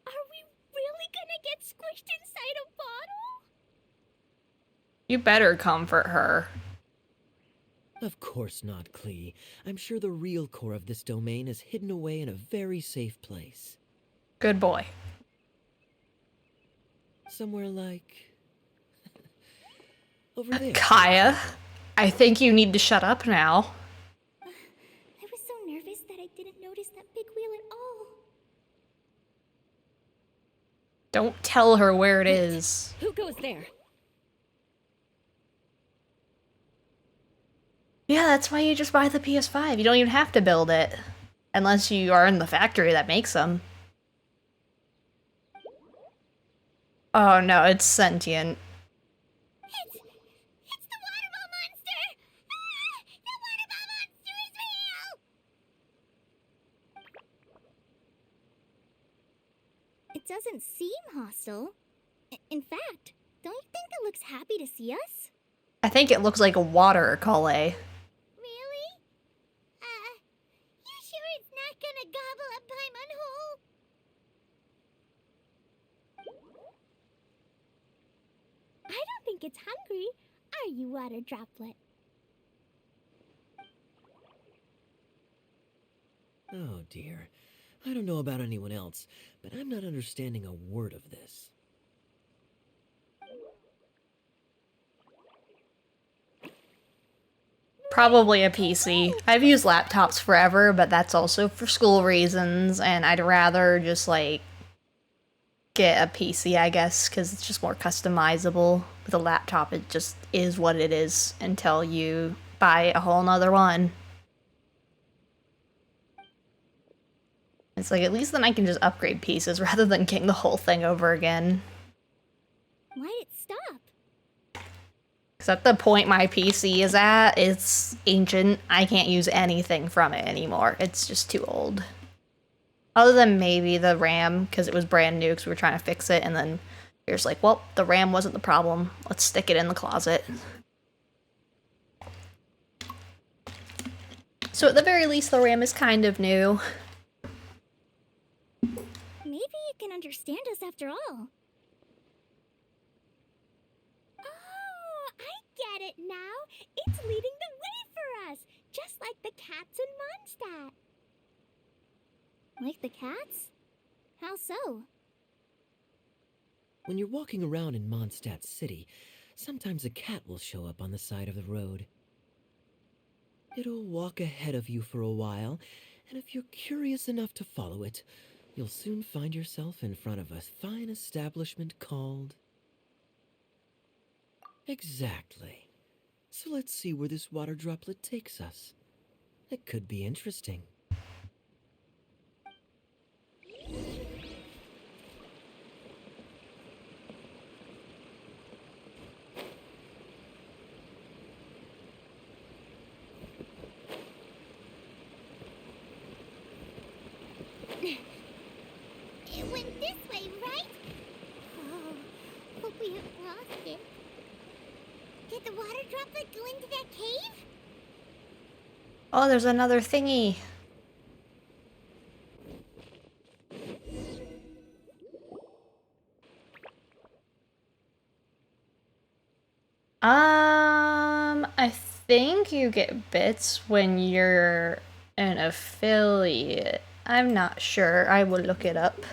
Speaker 2: are we really gonna get squished inside a bottle?
Speaker 1: You better comfort her.
Speaker 4: Of course not, Klee. I'm sure the real core of this domain is hidden away in a very safe place.
Speaker 1: Good boy.
Speaker 4: Somewhere like... over there.
Speaker 1: Kaya, I think you need to shut up now.
Speaker 2: I was so nervous that I didn't notice that big wheel at all.
Speaker 1: Don't tell her where it is.
Speaker 3: Who goes there?
Speaker 1: Yeah, that's why you just buy the PS5. You don't even have to build it. Unless you are in the factory that makes them. Oh no, it's sentient.
Speaker 2: It's the It doesn't seem hostile. In fact, don't you think it looks happy to see us?
Speaker 1: I think it looks like a water Recoyale.
Speaker 2: Really? You sure it's not gonna gobble up Paimon whole? I don't think it's hungry. Are you, Water Droplet?
Speaker 4: Oh dear. I don't know about anyone else, but I'm not understanding a word of this.
Speaker 1: Probably a PC. I've used laptops forever, but that's also for school reasons, and I'd rather just, like, get a PC, I guess, because it's just more customizable. With a laptop, it just is what it is until you buy a whole nother one. It's like, at least then I can just upgrade pieces rather than getting the whole thing over again.
Speaker 2: Why'd it stop?
Speaker 1: Because at the point my PC is at, it's ancient. I can't use anything from it anymore. It's just too old. Other than maybe the RAM, because it was brand new, because we were trying to fix it, and then you're just like, well, the RAM wasn't the problem. Let's stick it in the closet. So at the very least, the RAM is kind of new.
Speaker 2: Maybe you can understand us after all. Oh, I get it now. It's leading the way for us, just like the cats in Mondstadt. Like the cats? How so?
Speaker 4: When you're walking around in Mondstadt City, sometimes a cat will show up on the side of the road. It'll walk ahead of you for a while, and if you're curious enough to follow it, you'll soon find yourself in front of a fine establishment called... Exactly. So let's see where this water droplet takes us. It could be interesting.
Speaker 2: It went this way, right? Oh, hope we haven't lost it. Did the water droplet go into that cave?
Speaker 1: Oh, there's another thingy. I think you get bits when you're an affiliate. I'm not sure. I will look it up.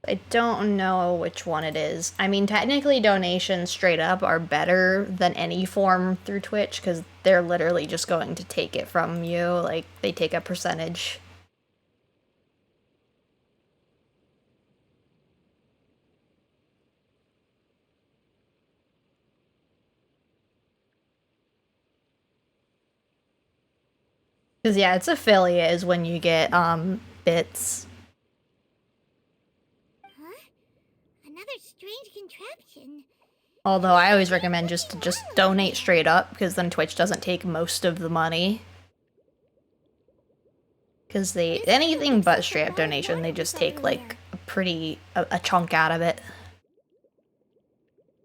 Speaker 1: I don't know which one it is. I mean, technically donations straight up are better than any form through Twitch because they're literally just going to take it from you. Like, they take a percentage. Because, yeah, it's affiliate is when you get, bits.
Speaker 2: Huh? Another strange contraption.
Speaker 1: Although I always recommend just donate straight up, because then Twitch doesn't take most of the money. Because they, anything but straight up donation, they just take, like, a chunk out of it.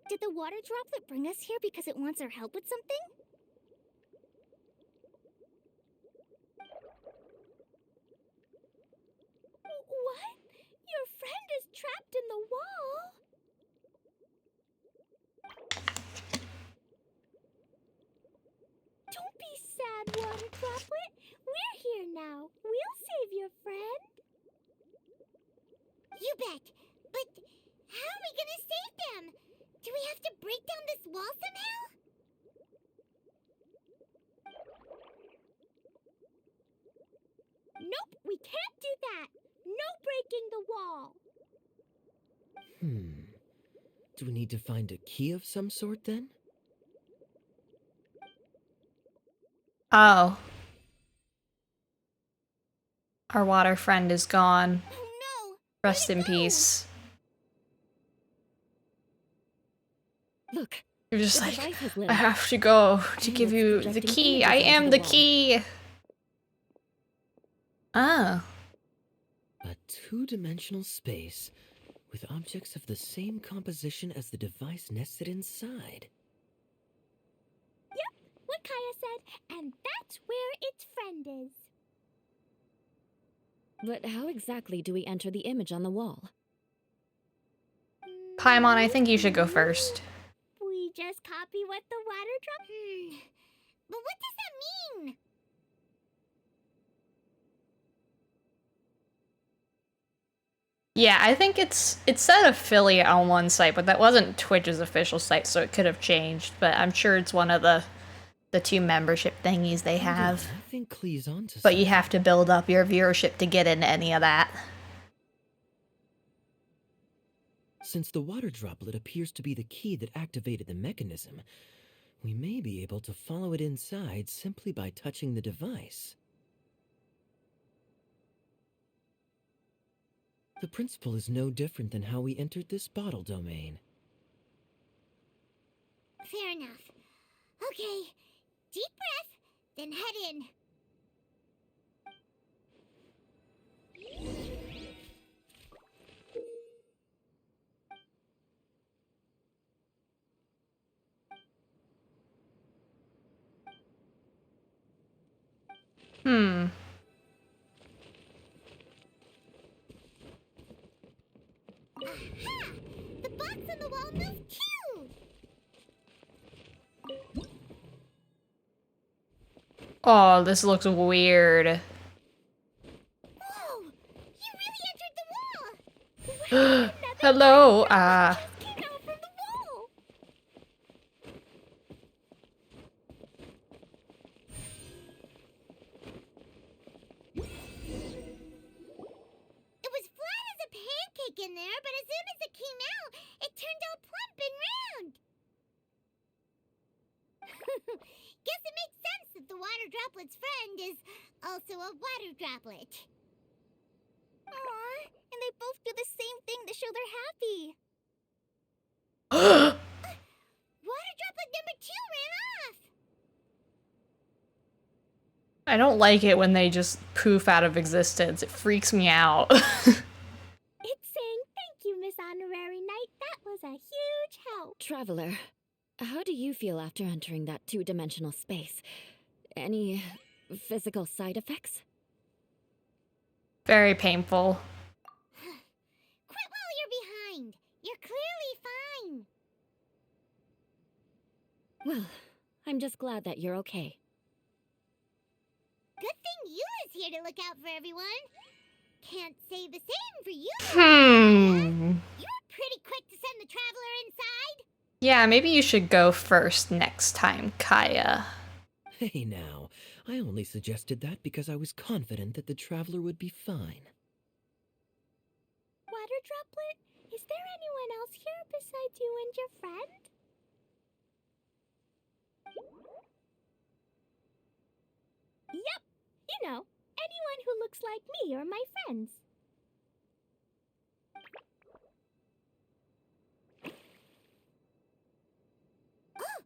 Speaker 2: Did the water droplet bring us here because it wants our help with something? What? Your friend is trapped in the wall? Don't be sad, water droplet. We're here now. We'll save your friend. You bet. But how are we gonna save them? Do we have to break down this wall somehow? Nope, we can't do that. No breaking the wall.
Speaker 4: Do we need to find a key of some sort then?
Speaker 1: Oh. Our water friend is gone.
Speaker 2: Oh no!
Speaker 1: Rest in peace.
Speaker 3: Look,
Speaker 1: You're just
Speaker 3: The
Speaker 1: like,
Speaker 3: device has lit
Speaker 1: I
Speaker 3: up.
Speaker 1: have to go to
Speaker 3: And
Speaker 1: give
Speaker 3: it's
Speaker 1: you the
Speaker 3: projecting
Speaker 1: key.
Speaker 3: images
Speaker 1: I
Speaker 3: onto
Speaker 1: am
Speaker 3: the
Speaker 1: the
Speaker 3: wall.
Speaker 1: key. Ah.
Speaker 4: A two-dimensional space with objects of the same composition as the device nested inside.
Speaker 2: Yep, what Kaya said, and that's where its friend is.
Speaker 3: But how exactly do we enter the image on the wall?
Speaker 1: Paimon, I think you should go first.
Speaker 2: We just copy what the water drop. But what does that mean?
Speaker 1: Yeah, I think it said affiliate on one site, but that wasn't Twitch's official site, so it could have changed. But I'm sure it's one of the two membership thingies they
Speaker 4: Hold
Speaker 1: have.
Speaker 4: on, I think Klee's onto
Speaker 1: But you
Speaker 4: something.
Speaker 1: have to build up your viewership to get into any of that.
Speaker 4: Since the water droplet appears to be the key that activated the mechanism, we may be able to follow it inside simply by touching the device. The principle is no different than how we entered this bottle domain.
Speaker 2: Fair enough. Okay, deep breath, then head in.
Speaker 1: Hmm.
Speaker 2: Aha! The box on the wall moved too!
Speaker 1: Oh, this looks weird.
Speaker 2: Whoa! You really entered the wall! Wow, another
Speaker 1: Hello,
Speaker 2: water droplet just came out from the wall! It was flat as a pancake in there, but as soon as it came out, it turned all plump and round. Guess it makes sense that the water droplet's friend is also a water droplet. Aww, and they both do the same thing to show they're happy. Water droplet number 2 ran off.
Speaker 1: I don't like it when they just poof out of existence. It freaks me out.
Speaker 2: It's saying thank you, Miss Honorary Knight. That was a huge help.
Speaker 3: Traveler, how do you feel after entering that two-dimensional space? Any physical side effects?
Speaker 1: Very painful.
Speaker 2: Quit while you're behind. You're clearly fine.
Speaker 3: Well, I'm just glad that you're okay.
Speaker 2: Good thing Yuna's here to look out for everyone. Can't say the same for you. You were pretty quick to send the traveler inside.
Speaker 1: Yeah, maybe you should go first next time, Kaya.
Speaker 4: Hey now, I only suggested that because I was confident that the traveler would be fine.
Speaker 2: Water droplet, is there anyone else here besides you and your friend? Yep, you know, anyone who looks like me or my friends. Oh,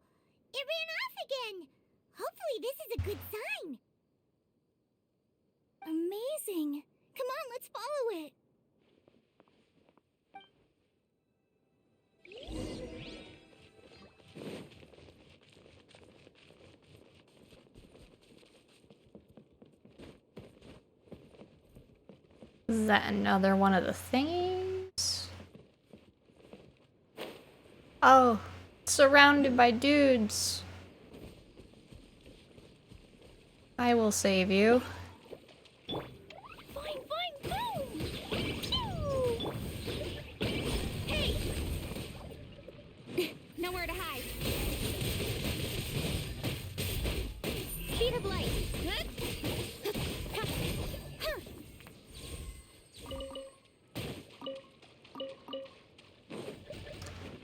Speaker 2: it ran off again. Hopefully this is a good sign. Amazing. Come on, let's follow it.
Speaker 1: Is that another one of the things? Oh, surrounded by dudes. I will save you.
Speaker 2: Fine, boom! Pew! Hey! Nowhere to hide. Speed of light.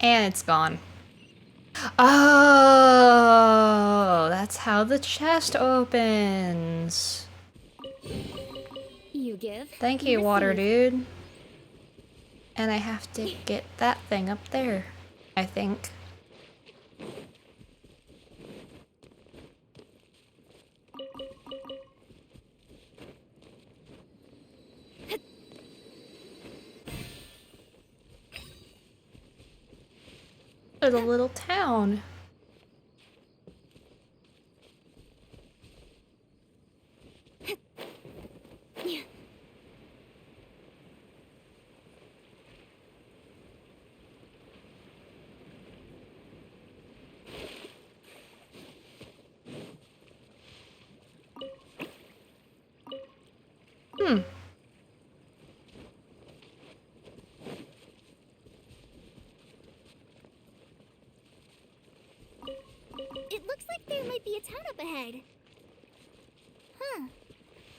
Speaker 1: And it's gone. Oh, that's how the chest opens.
Speaker 3: You give.
Speaker 1: Thank you, water dude. And I have to get that thing up there, I think. There's a little town. Hmm.
Speaker 2: It looks like there might be a town up ahead. Huh.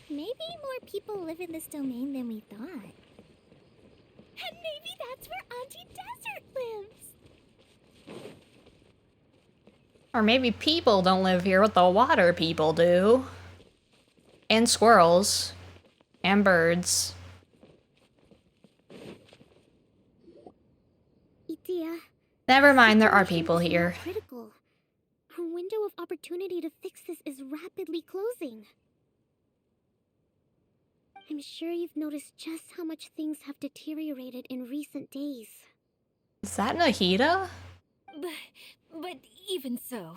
Speaker 2: Maybe more people live in this domain than we thought. And maybe that's where Auntie Desert lives.
Speaker 1: Or maybe people don't live here, but the water people do. And squirrels. And birds.
Speaker 2: Itia.
Speaker 1: Never mind, there are
Speaker 2: Situation
Speaker 1: people
Speaker 2: is now
Speaker 1: here.
Speaker 2: Critical. Our window of opportunity to fix this is rapidly closing. I'm sure you've noticed just how much things have deteriorated in recent days.
Speaker 1: Is that Nahida?
Speaker 3: But even so...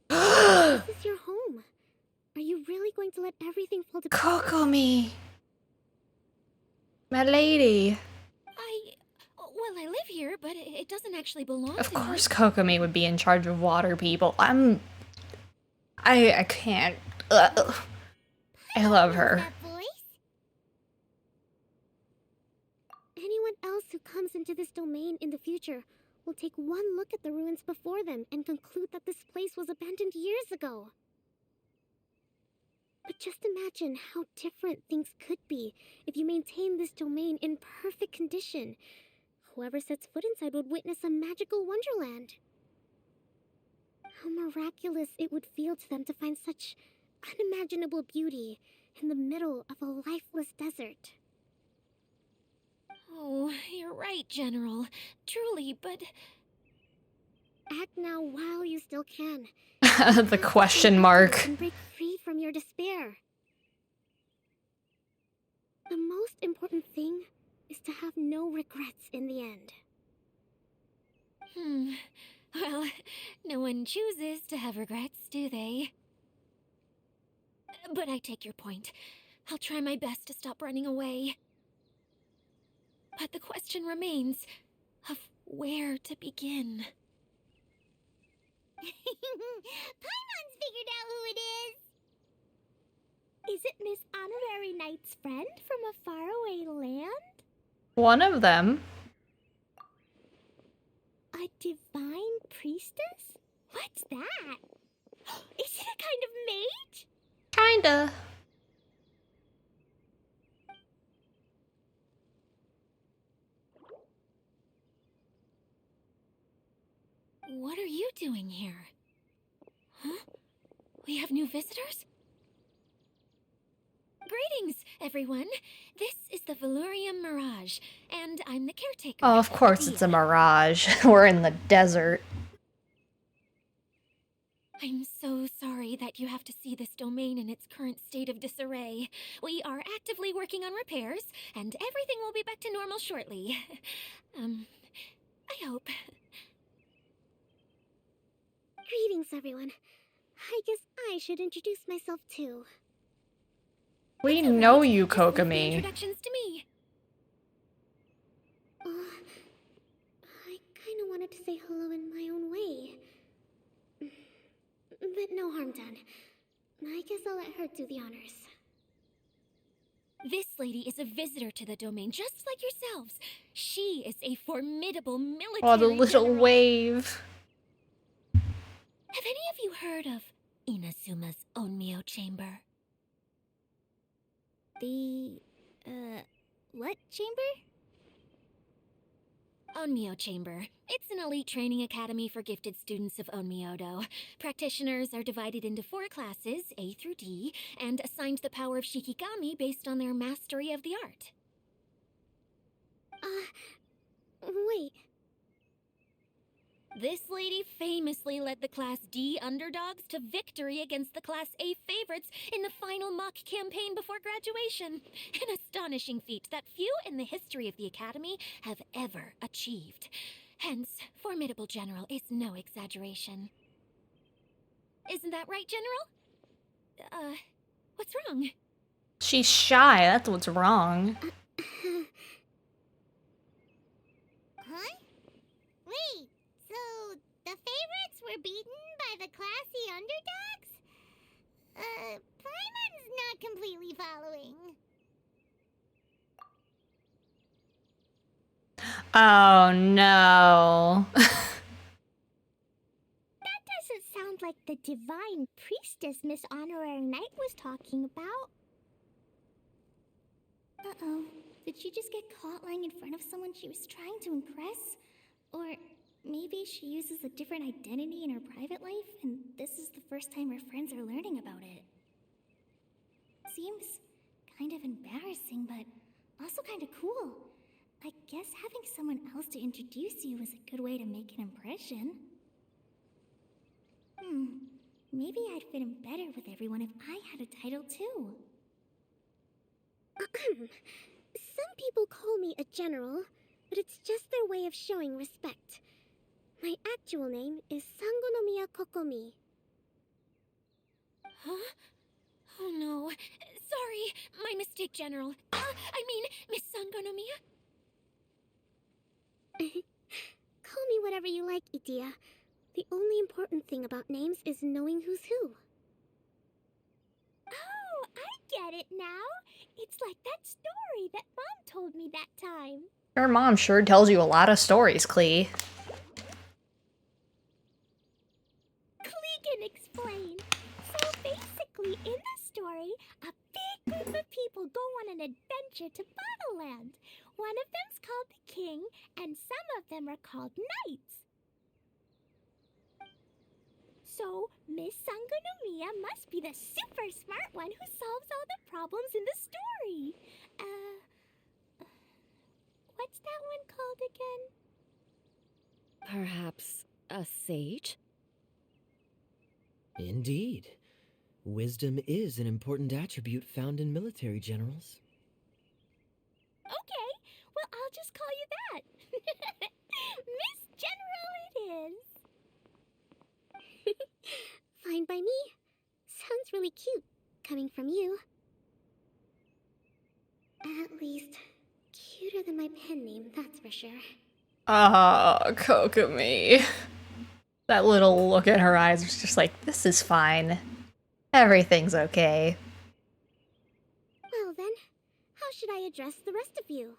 Speaker 2: This is your home. Are you really going to let everything fall to pieces?
Speaker 1: Kokomi! My lady.
Speaker 3: Well, I live here, but it doesn't actually belong
Speaker 1: Of
Speaker 3: to me.
Speaker 1: course Kokomi would be in charge of water people. I can't. Ugh. I love her.
Speaker 2: That voice? Anyone else who comes into this domain in the future will take one look at the ruins before them and conclude that this place was abandoned years ago. But just imagine how different things could be if you maintain this domain in perfect condition. Whoever sets foot inside would witness a magical wonderland. How miraculous it would feel to them to find such unimaginable beauty in the middle of a lifeless desert.
Speaker 3: Oh, you're right, General. Truly, but...
Speaker 2: Act now while you still can.
Speaker 1: The question mark.
Speaker 2: And break free from your despair. The most important thing is to have no regrets in the end.
Speaker 3: Well, no one chooses to have regrets, do they? But I take your point. I'll try my best to stop running away. But the question remains of where to begin.
Speaker 2: Paimon's figured out who it is! Is it Miss Honorary Knight's friend from a faraway land?
Speaker 1: One of them.
Speaker 2: A divine priestess? What's that? Is it a kind of mage?
Speaker 1: Kinda.
Speaker 3: What are you doing here? Huh? We have new visitors? Greetings, everyone. This is the Valurium Mirage, and I'm the caretaker.
Speaker 1: Oh, of course it's a mirage. We're in the desert.
Speaker 3: I'm so sorry that you have to see this domain in its current state of disarray. We are actively working on repairs, and everything will be back to normal shortly. I hope.
Speaker 2: Greetings, everyone. I guess I should introduce myself too.
Speaker 1: We
Speaker 3: It's all
Speaker 1: know
Speaker 3: right.
Speaker 1: you,
Speaker 3: Just leave the
Speaker 1: Kokomi.
Speaker 3: introductions to me.
Speaker 2: I kind of wanted to say hello in my own way. But no harm done. I guess I'll let her do the honors.
Speaker 3: This lady is a visitor to the domain, just like yourselves. She is a formidable military
Speaker 1: Oh, the little
Speaker 3: general.
Speaker 1: wave.
Speaker 3: Have any of you heard of Inazuma's Onmyo Chamber?
Speaker 2: The, what chamber?
Speaker 3: Onmyo Chamber. It's an elite training academy for gifted students of Onmyodo. Practitioners are divided into 4 classes, A through D, and assigned the power of Shikigami based on their mastery of the art.
Speaker 2: Wait.
Speaker 3: This lady famously led the Class D underdogs to victory against the Class A favorites in the final mock campaign before graduation. An astonishing feat that few in the history of the Academy have ever achieved. Hence, formidable general is no exaggeration. Isn't that right, General? What's wrong?
Speaker 1: She's shy, that's what's wrong.
Speaker 2: Huh? Wait, so the favorites were beaten by the classy underdogs? Paimon's not completely following.
Speaker 1: Oh no.
Speaker 2: That doesn't sound like the divine priestess Miss Honorary Knight was talking about. Uh-oh. Did she just get caught lying in front of someone she was trying to impress? Or maybe she uses a different identity in her private life, and this is the first time her friends are learning about it. Seems kind of embarrassing, but also kind of cool. I guess having someone else to introduce you is a good way to make an impression. Maybe I'd fit in better with everyone if I had a title too. Some people call me a general, but it's just their way of showing respect. My actual name is Sangonomiya Kokomi.
Speaker 3: Huh? Oh no. Sorry, my mistake, General. I mean, Miss Sangonomiya?
Speaker 2: Call me whatever you like, Itia. The only important thing about names is knowing who's who. Oh, I get it now. It's like that story that Mom told me that time.
Speaker 1: Your mom sure tells you a lot of stories, Klee.
Speaker 2: Klee can explain. So basically, in the story, a big group of people go on an adventure to Bottleland. One of them's called the King, and some of them are called Knights. So, Miss Sangonomiya must be the super smart one who solves all the problems in the story. What's that one called again?
Speaker 3: Perhaps a sage?
Speaker 4: Indeed. Wisdom is an important attribute found in military generals.
Speaker 2: Okay, well, I'll just call you that. Miss General it is. Fine by me. Sounds really cute, coming from you. At least, cuter than my pen name, that's for sure.
Speaker 1: Oh, Kokomi. That little look in her eyes was just like, this is fine. Everything's okay.
Speaker 2: Well then, how should I address the rest of you?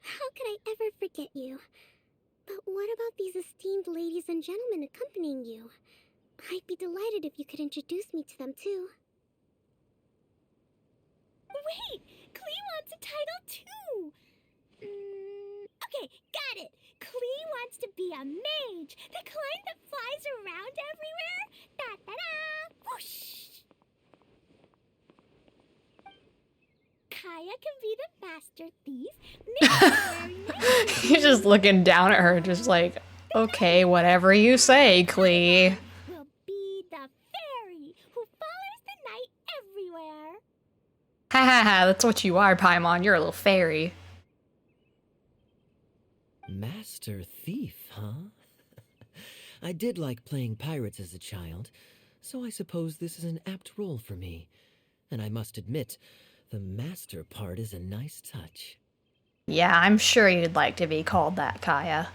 Speaker 2: How could I ever forget you? But what about these esteemed ladies and gentlemen accompanying you? I'd be delighted if you could introduce me to them too. Wait! Klee wants a title too! Okay, got it! Klee wants to be a mage! The kind that flies around everywhere! Da-da-da! Whoosh! Kaya can be the master thief.
Speaker 1: He's just looking down at her, just like, okay, whatever you say, Klee.
Speaker 2: Will be the fairy who follows the knight everywhere.
Speaker 1: Ha ha ha, that's what you are, Paimon. You're a little fairy.
Speaker 4: Master thief, huh? I did like playing pirates as a child, so I suppose this is an apt role for me. And I must admit, the master part is a nice touch.
Speaker 1: Yeah, I'm sure you'd like to be called that, Kaya.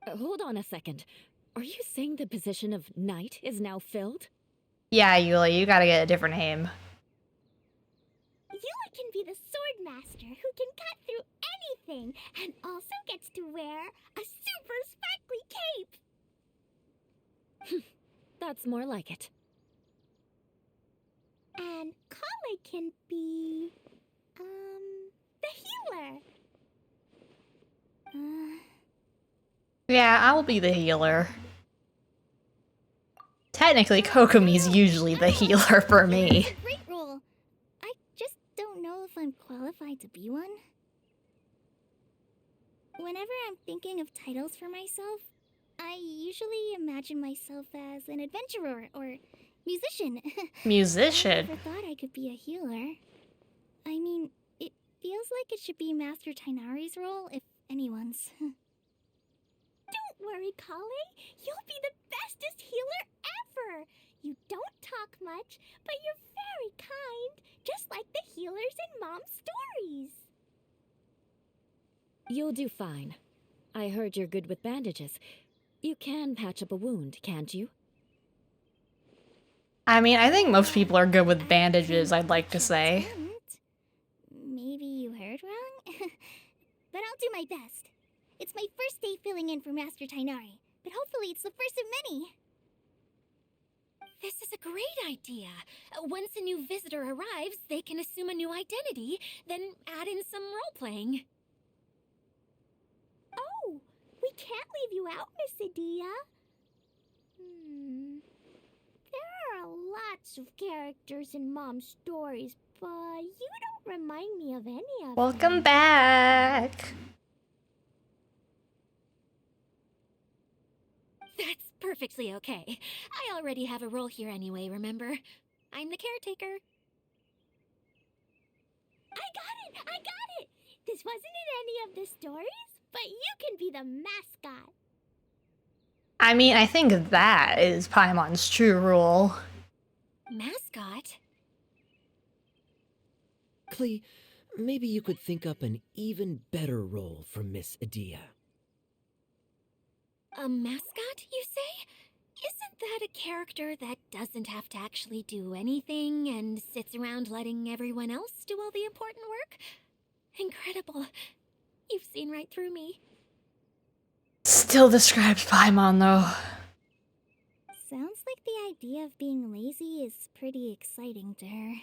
Speaker 3: Hold on a second. Are you saying the position of knight is now filled?
Speaker 1: Yeah, Yuli, you gotta get a different name.
Speaker 2: Yula can be the sword master who can cut through anything and also gets to wear a super sparkly cape.
Speaker 3: That's more like it.
Speaker 2: And Kale can be, the healer.
Speaker 1: Yeah, I'll be the healer. Technically, Kokomi's usually the healer for me.
Speaker 2: It's a great role. I just don't know if I'm qualified to be one. Whenever I'm thinking of titles for myself, I usually imagine myself as an adventurer or musician. I
Speaker 1: Musician?
Speaker 2: never thought I could be a healer. like it should be Master Tainari's role, if anyone's. Don't worry, Kale. You'll be the bestest healer ever. You don't talk much, but you're very kind, just like the healers in Mom's stories.
Speaker 3: You'll do fine. I heard you're good with bandages. You can patch up a wound, can't you?
Speaker 1: I mean, I think most people are good with bandages, I'd like to say.
Speaker 2: Maybe you heard wrong? But I'll do my best. It's my first day filling in for Master Tainari, but hopefully it's the first of many.
Speaker 5: This is a great idea. Once a new visitor arrives, they can assume a new identity, then add in some role-playing.
Speaker 2: Oh, we can't leave you out, Miss Adia. There are lots of characters in Mom's stories, but you don't remind me of any of them.
Speaker 1: Welcome back!
Speaker 5: That's perfectly okay. I already have a role here anyway, remember? I'm the caretaker.
Speaker 2: I got it! This wasn't in any of the stories, but you can be the mascot.
Speaker 1: I mean, I think that is Paimon's true rule.
Speaker 5: Mascot?
Speaker 4: Klee, maybe you could think up an even better role for Miss Adia.
Speaker 5: A mascot, you say? Isn't that a character that doesn't have to actually do anything and sits around letting everyone else do all the important work? Incredible. You've seen right through me.
Speaker 1: Still describes Paimon, though.
Speaker 2: Sounds like the idea of being lazy is pretty exciting to her.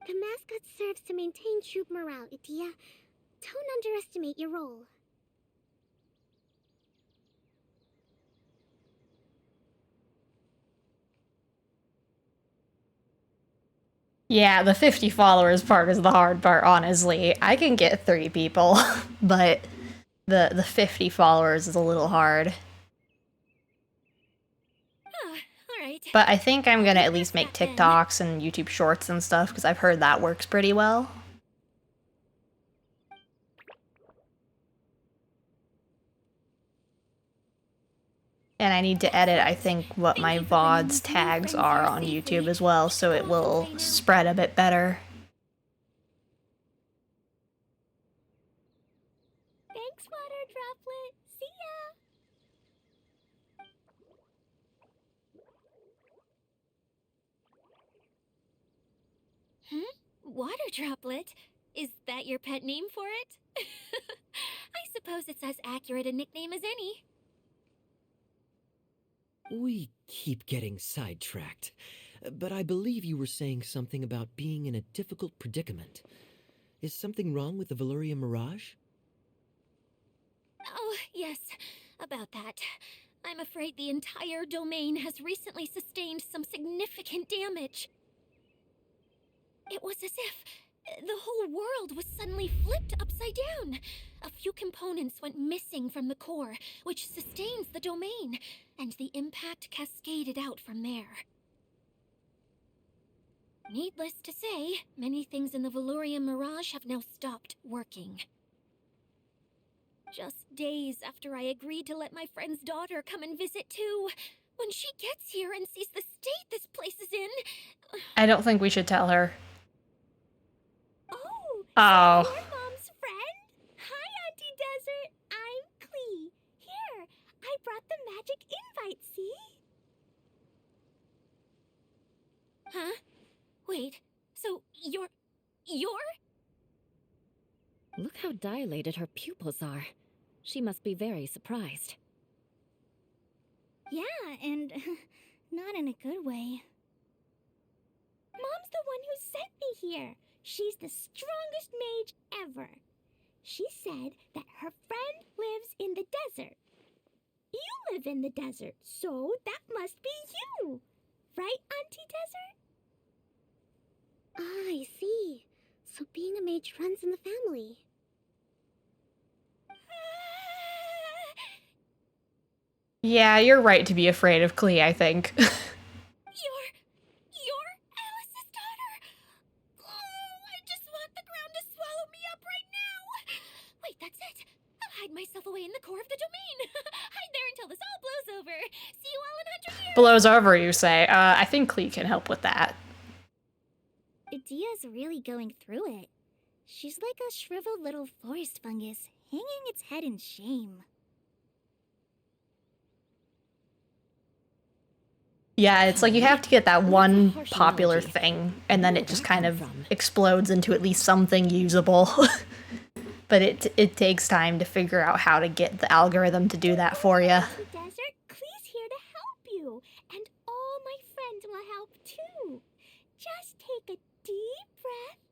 Speaker 2: The mascot serves to maintain troop morale, Adia. Don't underestimate your role.
Speaker 1: Yeah, the 50 followers part is the hard part, honestly. I can get 3 people, but the 50 followers is a little hard.
Speaker 5: Alright.
Speaker 1: But I think I'm gonna at least make TikToks and YouTube Shorts and stuff, because I've heard that works pretty well. And I need to edit, I think, what my VOD's tags are on YouTube as well, so it will spread a bit better.
Speaker 2: Thanks, Water Droplet. See ya!
Speaker 5: Water Droplet? Is that your pet name for it? I suppose it's as accurate a nickname as any.
Speaker 4: We keep getting sidetracked, but I believe you were saying something about being in a difficult predicament. Is something wrong with the Valyria Mirage?
Speaker 5: Oh, yes, about that. I'm afraid the entire domain has recently sustained some significant damage. It was as if the whole world was suddenly flipped upside down. A few components went missing from the core, which sustains the domain, and the impact cascaded out from there. Needless to say, many things in the Valyria Mirage have now stopped working. Just days after I agreed to let my friend's daughter come and visit too. When she gets here and sees the state this place is in...
Speaker 1: I don't think we should tell her.
Speaker 2: Oh,
Speaker 1: Oh.
Speaker 2: your mom's friend? Hi, Auntie Desert. I'm Klee. Here, I brought the magic invite, see?
Speaker 5: Huh? Wait, so you're...
Speaker 3: Look how dilated her pupils are. She must be very surprised.
Speaker 2: Yeah, and not in a good way. Mom's the one who sent me here. She's the strongest mage ever. She said that her friend lives in the desert. You live in the desert, so that must be you. Right, Auntie Desert? Ah, I see. So being a mage runs in the family.
Speaker 1: Yeah, you're right to be afraid of Klee, I think.
Speaker 5: You're Alice's daughter! Oh, I just want the myself away in the core of the domain. Hide there until this all blows over. See you all in 100 years.
Speaker 1: Blows over, you say. I think Klee can help with that.
Speaker 2: Dia's really going through it. She's like a shriveled little forest fungus, hanging its head in shame.
Speaker 1: Yeah, it's like you have to get that one
Speaker 3: harsh
Speaker 1: popular
Speaker 3: analogy.
Speaker 1: thing, and then
Speaker 3: Where
Speaker 1: it just
Speaker 3: did that
Speaker 1: kind
Speaker 3: come
Speaker 1: of
Speaker 3: from?
Speaker 1: explodes into at least something usable. But it takes time to figure out how to get the algorithm to do that for you.
Speaker 2: The desert, Klee's here to help you, and all my friends will help too. Just take a deep breath,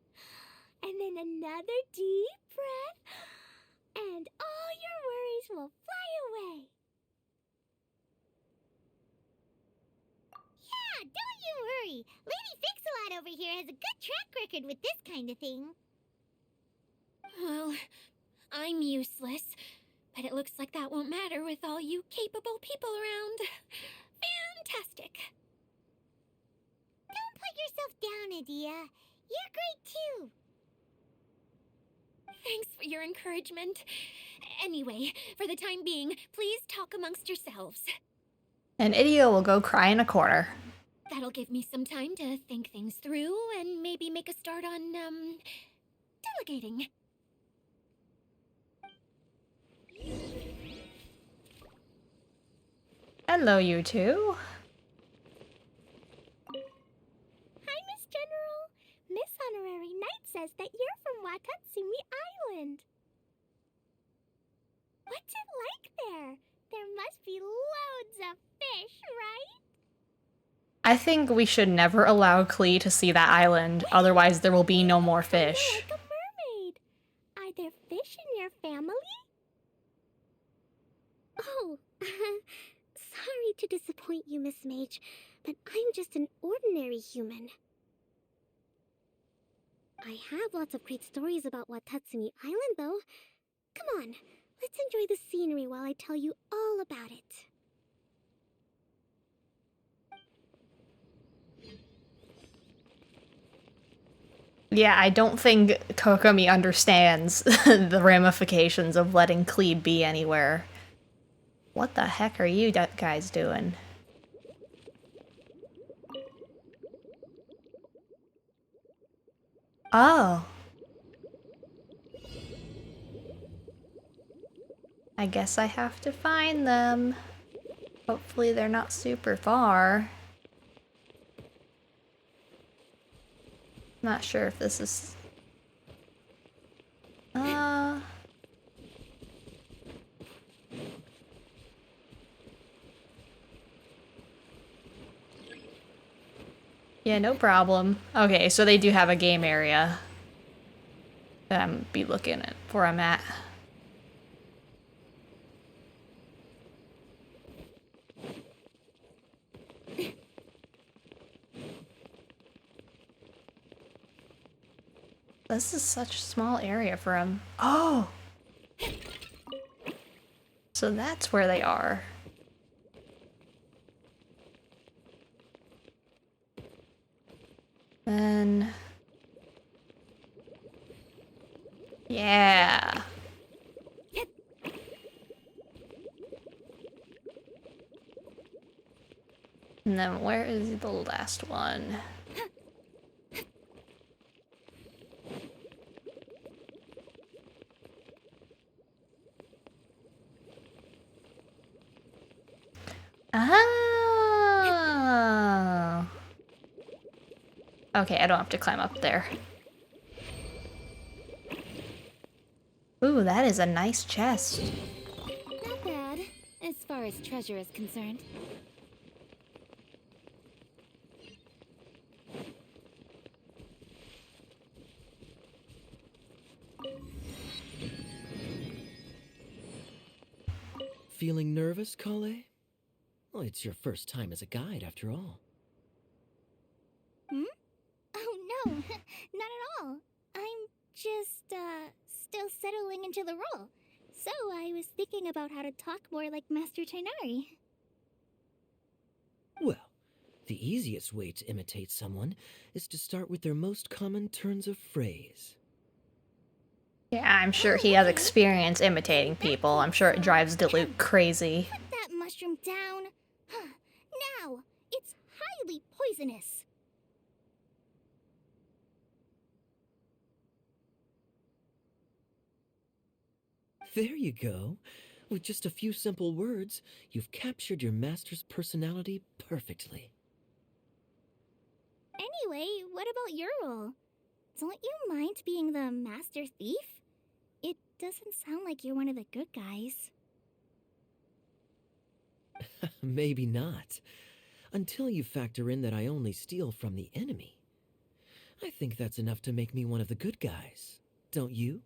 Speaker 2: and then another deep breath, and all your worries will fly away. Yeah, don't you worry. Lady Fix-a-Lot over here has a good track record with this kind of thing.
Speaker 5: Well, I'm useless, but it looks like that won't matter with all you capable people around. Fantastic.
Speaker 2: Don't put yourself down, Adia. You're great too.
Speaker 5: Thanks for your encouragement. Anyway, for the time being, please talk amongst yourselves.
Speaker 1: And Idio will go cry in a corner.
Speaker 5: That'll give me some time to think things through and maybe make a start on, delegating.
Speaker 1: Hello, you two.
Speaker 2: Hi, Miss General. Miss Honorary Knight says that you're from Watatsumi Island. What's it like there? There must be loads of fish, right?
Speaker 1: I think we should never allow Klee to see that island, otherwise there will be no more fish.
Speaker 2: Like a mermaid. Are there fish in your family? Oh, sorry to disappoint you, Miss Mage, but I'm just an ordinary human. I have lots of great stories about Watatsumi Island, though. Come on, let's enjoy the scenery while I tell you all about it.
Speaker 1: Yeah, I don't think Kokomi understands the ramifications of letting Klee be anywhere. What the heck are you guys doing? Oh. I guess I have to find them. Hopefully they're not super far. Not sure if this is... Yeah, no problem. Okay, so they do have a game area that I'm be looking at where I'm at. This is such a small area for them. Oh! So that's where they are. Then... Yeah! And then where is the last one? Oh. Okay, I don't have to climb up there. Ooh, that is a nice chest.
Speaker 3: Not bad, as far as treasure is concerned.
Speaker 4: Feeling nervous, Kale? Well, it's your first time as a guide, after all.
Speaker 2: Oh no, not at all. I'm just, still settling into the role. So I was thinking about how to talk more like Master Tainari.
Speaker 4: Well, the easiest way to imitate someone is to start with their most common turns of phrase.
Speaker 1: Yeah, I'm sure he has experience imitating people. I'm sure it drives Diluc crazy.
Speaker 2: Put that mushroom down. Now, it's highly poisonous.
Speaker 4: There you go. With just a few simple words, you've captured your master's personality perfectly.
Speaker 2: Anyway, what about your role? Don't you mind being the master thief? It doesn't sound like you're one of the good guys.
Speaker 4: Maybe not. Until you factor in that I only steal from the enemy. I think that's enough to make me one of the good guys. Don't you?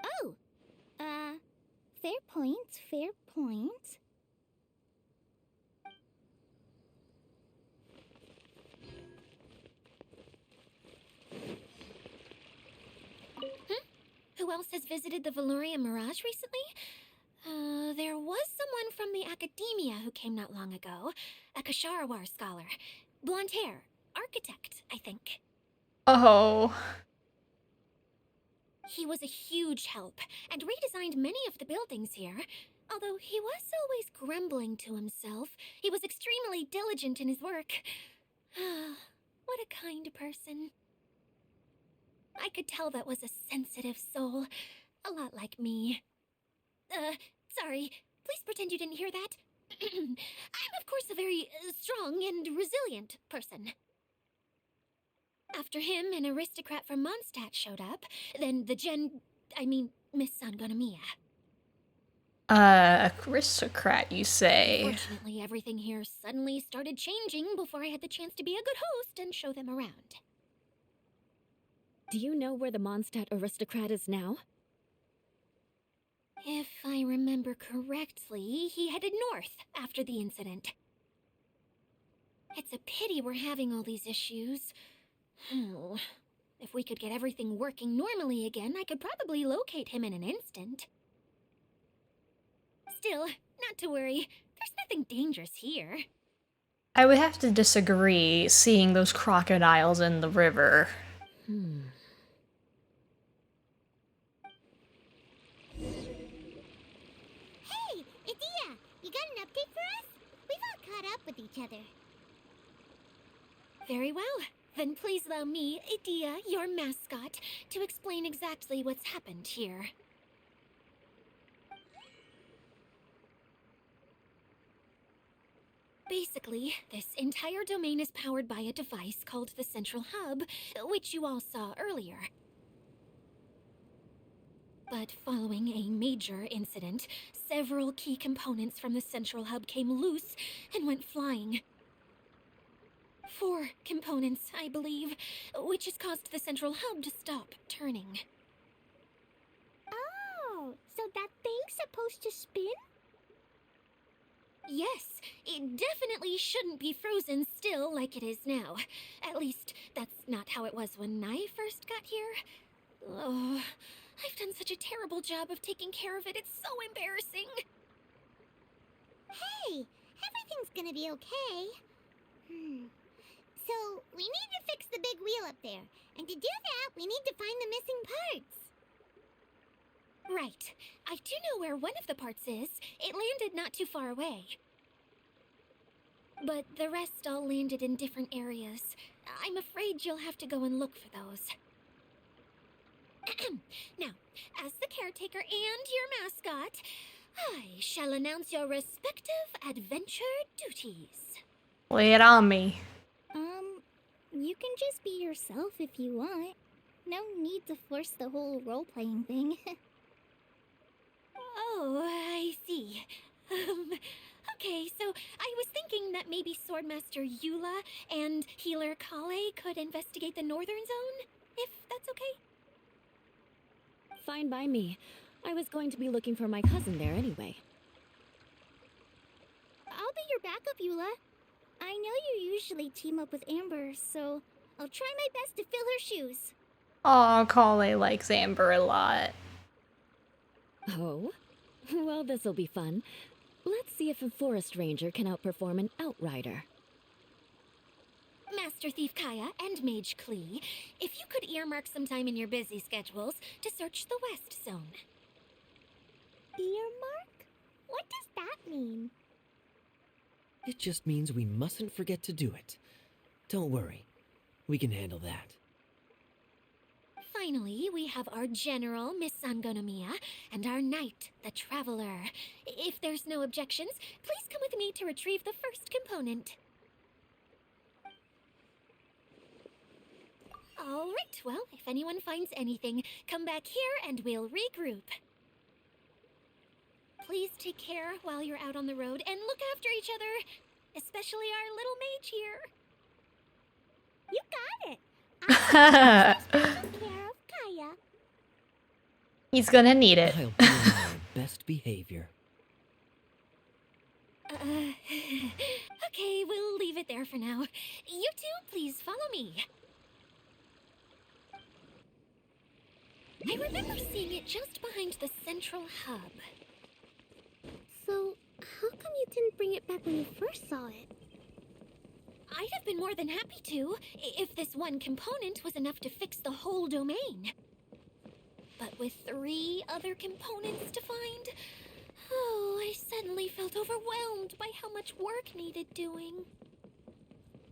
Speaker 2: Oh, fair point, fair point.
Speaker 5: Who else has visited the Valoria Mirage recently? There was someone from the academia who came not long ago. A Kasharawar scholar. Blonde hair. Architect, I think.
Speaker 1: Oh.
Speaker 5: He was a huge help, and redesigned many of the buildings here. Although he was always grumbling to himself, he was extremely diligent in his work. What a kind person. I could tell that was a sensitive soul. A lot like me. Sorry. Please pretend you didn't hear that. I'm, of course, a very strong and resilient person. After him, an aristocrat from Mondstadt showed up. Then Miss Sangonomiya.
Speaker 1: Aristocrat, you say?
Speaker 5: Unfortunately, everything here suddenly started changing before I had the chance to be a good host and show them around.
Speaker 3: Do you know where the Mondstadt aristocrat is now?
Speaker 5: If I remember correctly, he headed north after the incident. It's a pity we're having all these issues. If we could get everything working normally again, I could probably locate him in an instant. Still, not to worry. There's nothing dangerous here.
Speaker 1: I would have to disagree seeing those crocodiles in the river.
Speaker 2: Hey, Idia, you got an update for us? We've all caught up with each other.
Speaker 5: Very well. Then please allow me, Idia, your mascot, to explain exactly what's happened here. Basically, this entire domain is powered by a device called the Central Hub, which you all saw earlier. But following a major incident, several key components from the Central Hub came loose and went flying. 4 components, I believe, which has caused the Central Hub to stop turning.
Speaker 2: Oh, so that thing's supposed to spin?
Speaker 5: Yes, it definitely shouldn't be frozen still like it is now. At least, that's not how it was when I first got here. Oh, I've done such a terrible job of taking care of it, it's so embarrassing.
Speaker 2: Hey, everything's gonna be okay. So, we need to fix the big wheel up there. And to do that, we need to find the missing parts.
Speaker 5: Right. I do know where one of the parts is. It landed not too far away. But the rest all landed in different areas. I'm afraid you'll have to go and look for those. Now, as the caretaker and your mascot, I shall announce your respective adventure duties.
Speaker 1: Lay it on me.
Speaker 2: You can just be yourself if you want. No need to force the whole role-playing thing.
Speaker 5: Oh, I see. Okay, so I was thinking that maybe Swordmaster Eula and Healer Kale could investigate the Northern Zone, if that's okay?
Speaker 3: Fine by me. I was going to be looking for my cousin there anyway.
Speaker 2: I'll be your backup, Eula. I know you usually team up with Amber, so I'll try my best to fill her shoes.
Speaker 1: Aw, Kale likes Amber a lot.
Speaker 3: Oh? Well, this'll be fun. Let's see if a forest ranger can outperform an outrider.
Speaker 5: Master Thief Kaya and Mage Klee, if you could earmark some time in your busy schedules to search the West Zone.
Speaker 2: Earmark? What does that mean?
Speaker 4: It just means we mustn't forget to do it. Don't worry. We can handle that.
Speaker 5: Finally, we have our General, Miss Sangonomiya, and our Knight, the Traveler. If there's no objections, please come with me to retrieve the first component. All right, well, if anyone finds anything, come back here and we'll regroup. Please take care while you're out on the road and look after each other, especially our little mage here.
Speaker 2: You got it. I'll take special care of Kaya.
Speaker 1: He's gonna need it.
Speaker 4: I'll be on my best behavior.
Speaker 5: Okay, we'll leave it there for now. You two, please follow me. I remember seeing it just behind the central hub.
Speaker 2: So, how come you didn't bring it back when you first saw it?
Speaker 5: I'd have been more than happy to, if this one component was enough to fix the whole domain. But with 3 other components to find, I suddenly felt overwhelmed by how much work needed doing.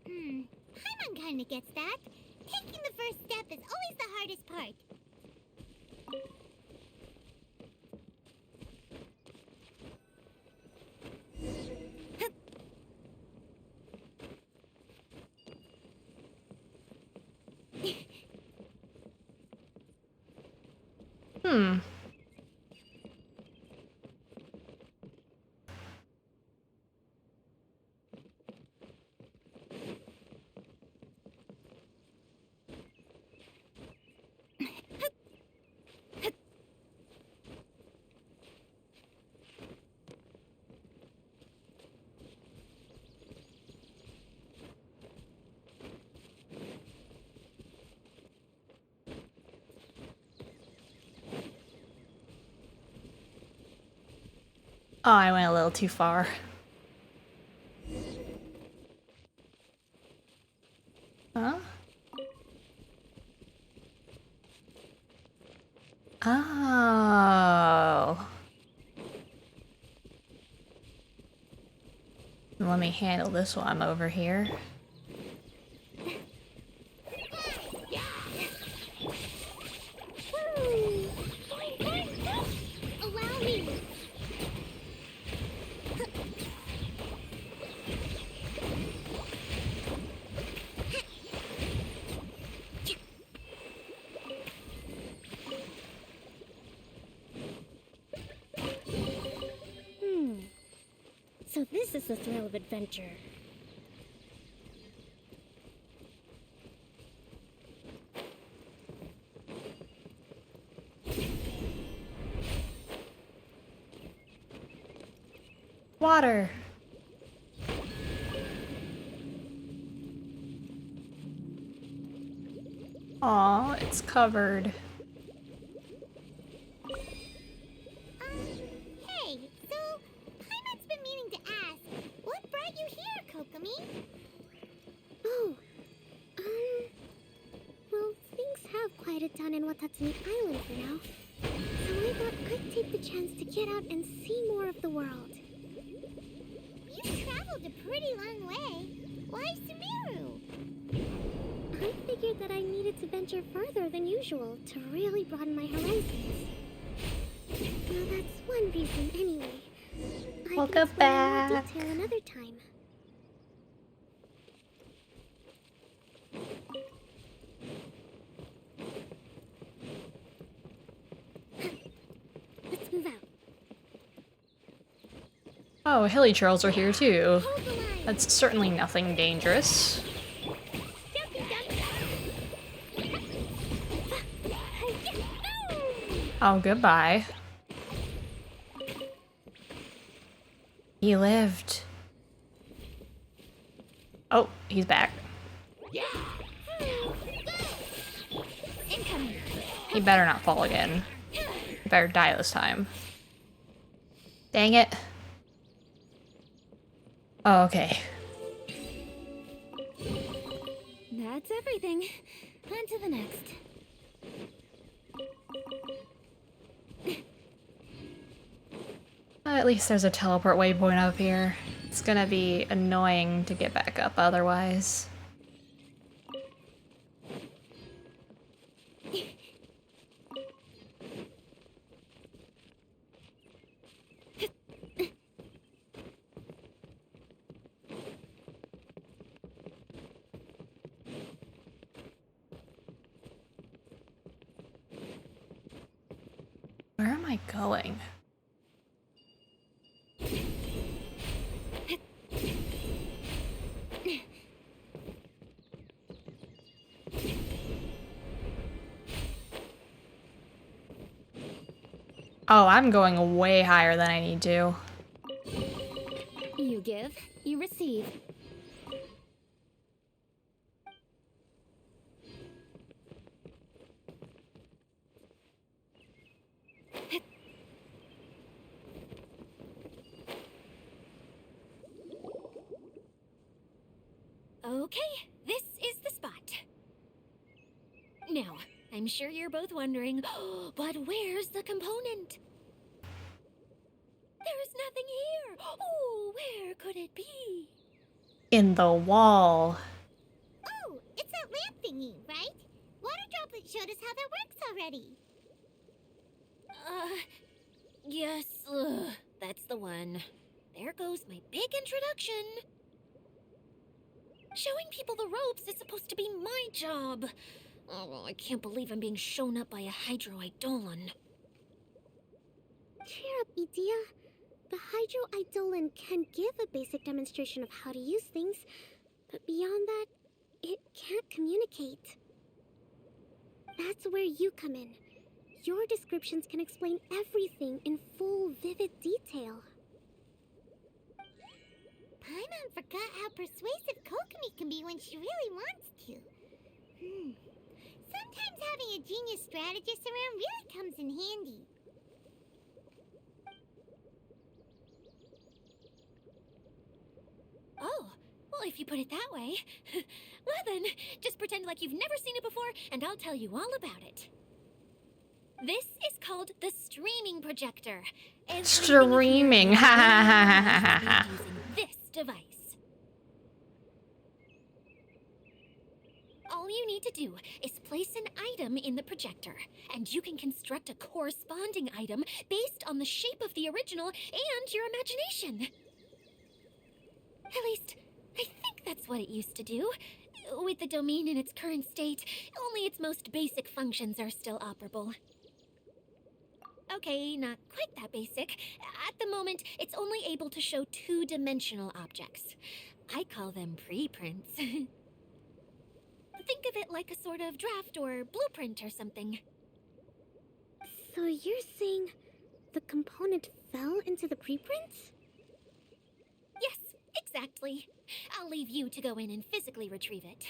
Speaker 2: Paimon kinda gets that. Taking the first step is always the hardest part.
Speaker 1: Hmm. Oh, I went a little too far. Huh? Oh. Let me handle this while I'm over here.
Speaker 2: Allow me. So this is the thrill of adventure.
Speaker 1: Water. Aw, it's covered.
Speaker 2: Hey, so Paimon's been meaning to ask, what brought you here, Kokomi? Oh, well, things have quieted down in Watatsumi Island for now. So I thought I'd take the chance to get out and see more of the world. You traveled a pretty long way. Why Sumeru? I figured that I needed to venture further than usual to really broaden my horizons. Well, that's one reason anyway. I
Speaker 1: Welcome
Speaker 2: can explain in more
Speaker 1: back.
Speaker 2: detail another time. Let's move out.
Speaker 1: Oh, hilly trolls are here too.
Speaker 2: Hold the line.
Speaker 1: That's certainly nothing dangerous.
Speaker 2: Jumpy, jumpy.
Speaker 1: Oh, goodbye. He lived. Oh, he's back.
Speaker 5: Incoming.
Speaker 1: He better not fall again. He better die this time. Dang it. Oh, okay.
Speaker 3: That's everything. On to the next.
Speaker 1: At least there's a teleport waypoint up here. It's gonna be annoying to get back up otherwise. Where am I going? Oh, I'm going way higher than I need to.
Speaker 3: You give, you receive.
Speaker 5: Okay, this is the spot. Now, I'm sure you're both wondering, but where's the component? There's nothing here. Oh, where could it be?
Speaker 1: In the wall.
Speaker 2: Oh, it's that lamp thingy, right? Water Droplet showed us how that works already.
Speaker 5: Yes, that's the one. There goes my big introduction. Showing people the ropes is supposed to be my job. Oh, I can't believe I'm being shown up by a Hydro Eidolon.
Speaker 2: Cheer up, Edea. The Hydro Eidolon can give a basic demonstration of how to use things, but beyond that, it can't communicate. That's where you come in. Your descriptions can explain everything in full, vivid detail. Paimon forgot how persuasive Kokomi can be when she really wants to. Sometimes having a genius strategist around really comes in handy.
Speaker 5: Oh, well, if you put it that way. Well then, just pretend like you've never seen it before, and I'll tell you all about it. This is called the streaming projector.
Speaker 1: Streaming, ha ha ha ha ha ha.
Speaker 5: Using this device. All you need to do is place an item in the projector, and you can construct a corresponding item based on the shape of the original and your imagination. At least, I think that's what it used to do. With the domain in its current state, only its most basic functions are still operable. Okay, not quite that basic. At the moment, it's only able to show two-dimensional objects. I call them preprints. Think of it like a sort of draft or blueprint or something.
Speaker 2: So you're saying the component fell into the preprints?
Speaker 5: Yes, exactly. I'll leave you to go in and physically retrieve it.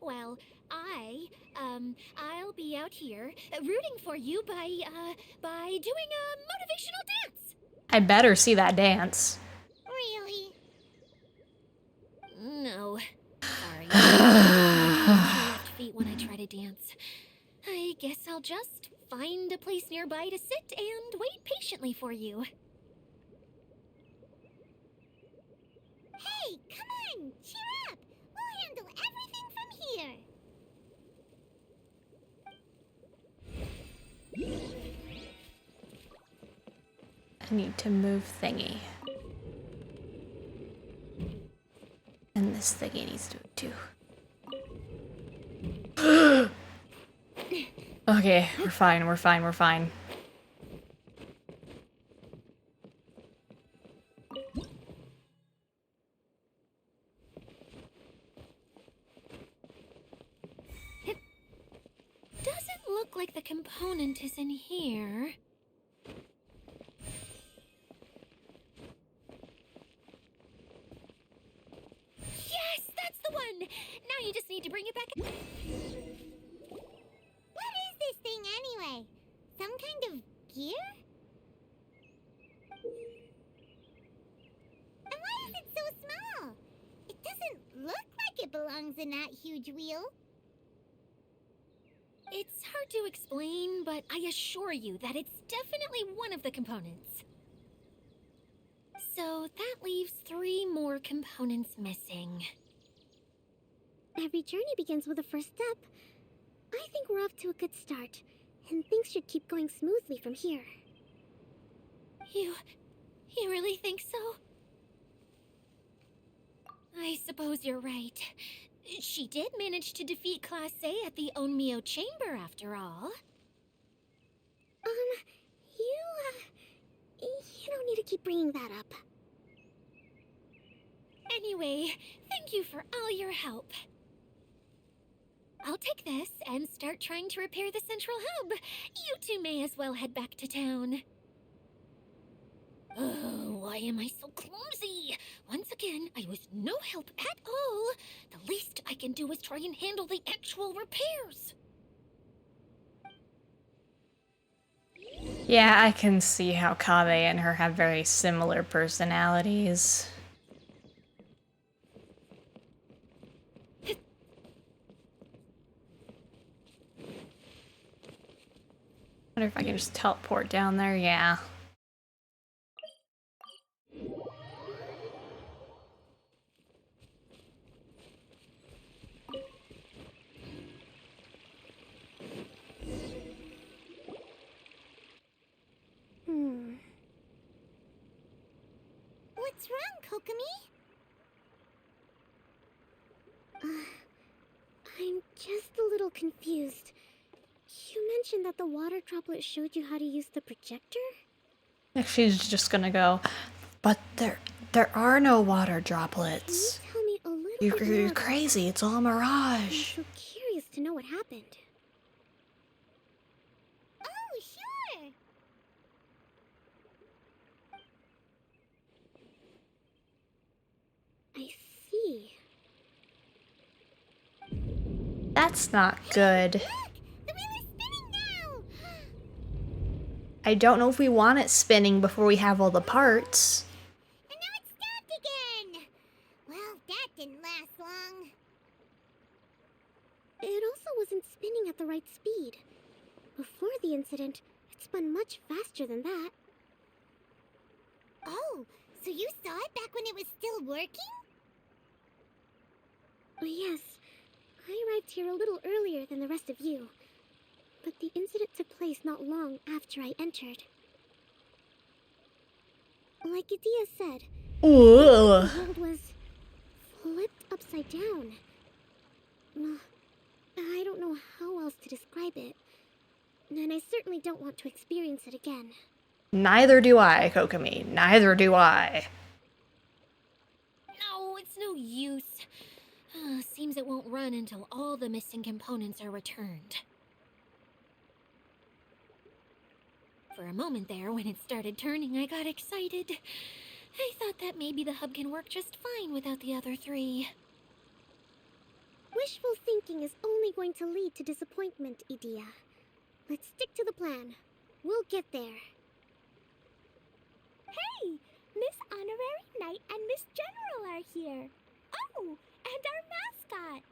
Speaker 5: Well, I'll be out here rooting for you by doing a motivational dance.
Speaker 1: I better see that dance.
Speaker 2: Really?
Speaker 5: No. Sorry. I left feet when I try to dance. I guess I'll just find a place nearby to sit and wait patiently for you.
Speaker 2: Hey, come on! Cheer up! We'll handle everything from here!
Speaker 1: I need to move thingy. And this thingy needs to too. Okay, we're fine, we're fine, we're fine.
Speaker 5: Doesn't look like the component is in here. Yes, that's the one! Now you just need to bring it back.
Speaker 2: What is this thing anyway? Some kind of gear? And why is it so small? It doesn't look like it belongs in that huge wheel.
Speaker 5: It's hard to explain, but I assure you that it's definitely one of the components. So that leaves 3 more components missing.
Speaker 2: Every journey begins with a first step. I think we're off to a good start, and things should keep going smoothly from here.
Speaker 5: You really think so? I suppose you're right. She did manage to defeat Class A at the Onmyo Chamber, after all.
Speaker 2: You don't need to keep bringing that up.
Speaker 5: Anyway, thank you for all your help. I'll take this and start trying to repair the central hub. You two may as well head back to town. Oh, why am I so clumsy? Once again, I was no help at all. The least I can do is try and handle the actual repairs.
Speaker 1: Yeah, I can see how Kave and her have very similar personalities. Wonder if I can just teleport down there. Yeah.
Speaker 2: What's wrong, Kokomi? I'm just a little confused. You mentioned that the water droplet showed you how to use the projector?
Speaker 1: If she's just gonna go, but there are no water
Speaker 2: Can you
Speaker 1: droplets.
Speaker 2: tell me a little
Speaker 1: You're,
Speaker 2: bit more
Speaker 1: you're
Speaker 2: about
Speaker 1: crazy. It's all a
Speaker 2: I'm
Speaker 1: mirage.
Speaker 2: so curious to know what happened. Oh, sure! I see.
Speaker 1: That's not good.
Speaker 2: Look! The wheel is spinning now!
Speaker 1: I don't know if we want it spinning before we have all the parts.
Speaker 2: And now it's stopped again! Well, that didn't last long. It also wasn't spinning at the right speed. Before the incident, it spun much faster than that. Oh, so you saw it back when it was still working? Yes. I arrived here a little earlier than the rest of you. But the incident took place not long after I entered. Like Adia said,
Speaker 1: Ugh.
Speaker 2: the world was flipped upside down. I don't know how else to describe it. And I certainly don't want to experience it again.
Speaker 1: Neither do I, Kokomi. Neither do I.
Speaker 5: No, it's no use. Seems it won't run until all the missing components are returned. For a moment there, when it started turning, I got excited. I thought that maybe the hub can work just fine without the other 3.
Speaker 2: Wishful thinking is only going to lead to disappointment, Idia. Let's stick to the plan. We'll get there. Hey! Miss Honorary Knight and Miss General are here. Oh, and our mascot.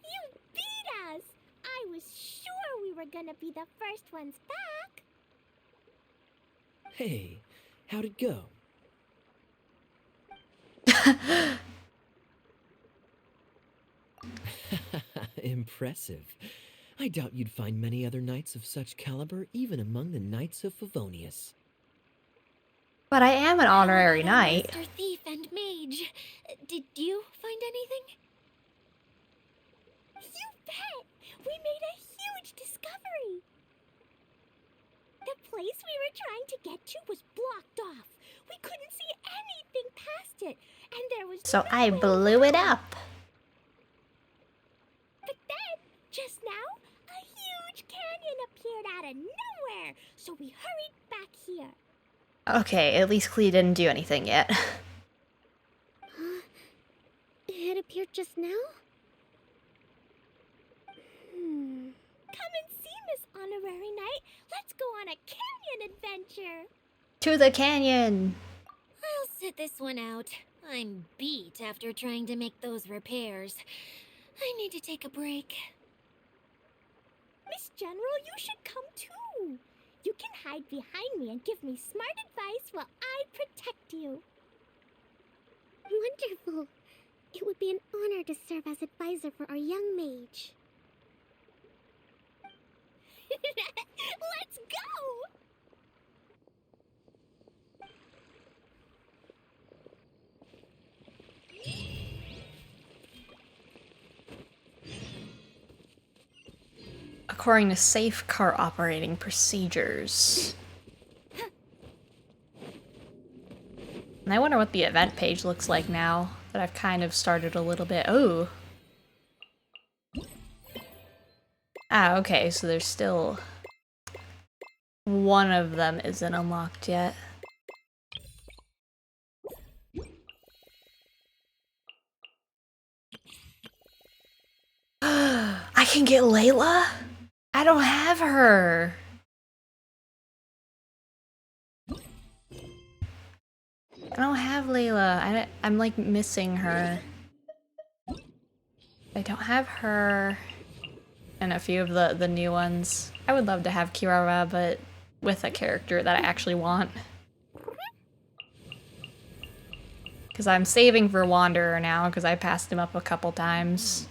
Speaker 2: You beat us! I was sure we were gonna be the first ones back.
Speaker 4: Hey, how'd it go? Impressive. I doubt you'd find many other knights of such caliber even among the Knights of Favonius.
Speaker 1: But I am an honorary
Speaker 5: How about our
Speaker 1: knight.
Speaker 5: Master Thief and Mage? Did you find anything?
Speaker 2: You bet! We made a huge discovery! The place we were trying to get to was blocked off. We couldn't see anything past it, and there was
Speaker 1: So
Speaker 2: no
Speaker 1: I
Speaker 2: way
Speaker 1: blew it
Speaker 2: around.
Speaker 1: up.
Speaker 2: But then, just now, a huge canyon appeared out of nowhere, so we hurried back here.
Speaker 1: Okay, at least Klee didn't do anything yet.
Speaker 2: It appeared just now? Come and see, Miss Honorary Knight. Let's go on a canyon adventure.
Speaker 1: To the canyon!
Speaker 5: I'll sit this one out. I'm beat after trying to make those repairs. I need to take a break.
Speaker 2: Miss General, you should come too. You can hide behind me and give me smart advice while I protect you.
Speaker 6: Wonderful. It would be an honor to serve as advisor for our young mage.
Speaker 2: Let's go!
Speaker 1: According to safe car operating procedures. And I wonder what the event page looks like now that I've kind of started a little bit. Oh. Ah, okay, so there's still... one of them isn't unlocked yet. I can get Layla? I don't have her. I don't have Layla. I'm like missing her. I don't have her. And a few of the new ones. I would love to have Kirara, but with a character that I actually want. Because I'm saving for Wanderer now, because I passed him up a couple times.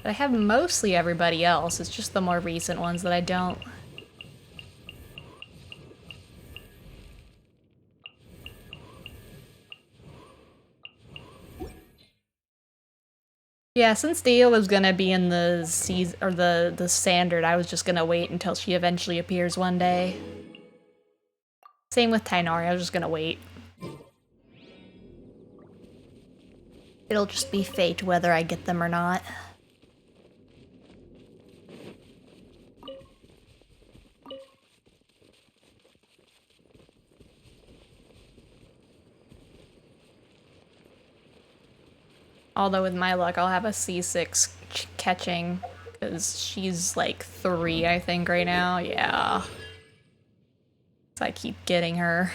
Speaker 1: But I have mostly everybody else, it's just the more recent ones that I don't. Yeah, since Dio was gonna be in the season or the standard, I was just gonna wait until she eventually appears one day. Same with Tainari, I was just gonna wait. It'll just be fate whether I get them or not. Although with my luck, I'll have a C6 catching, because she's like 3, I think, right now. Yeah. So I keep getting her.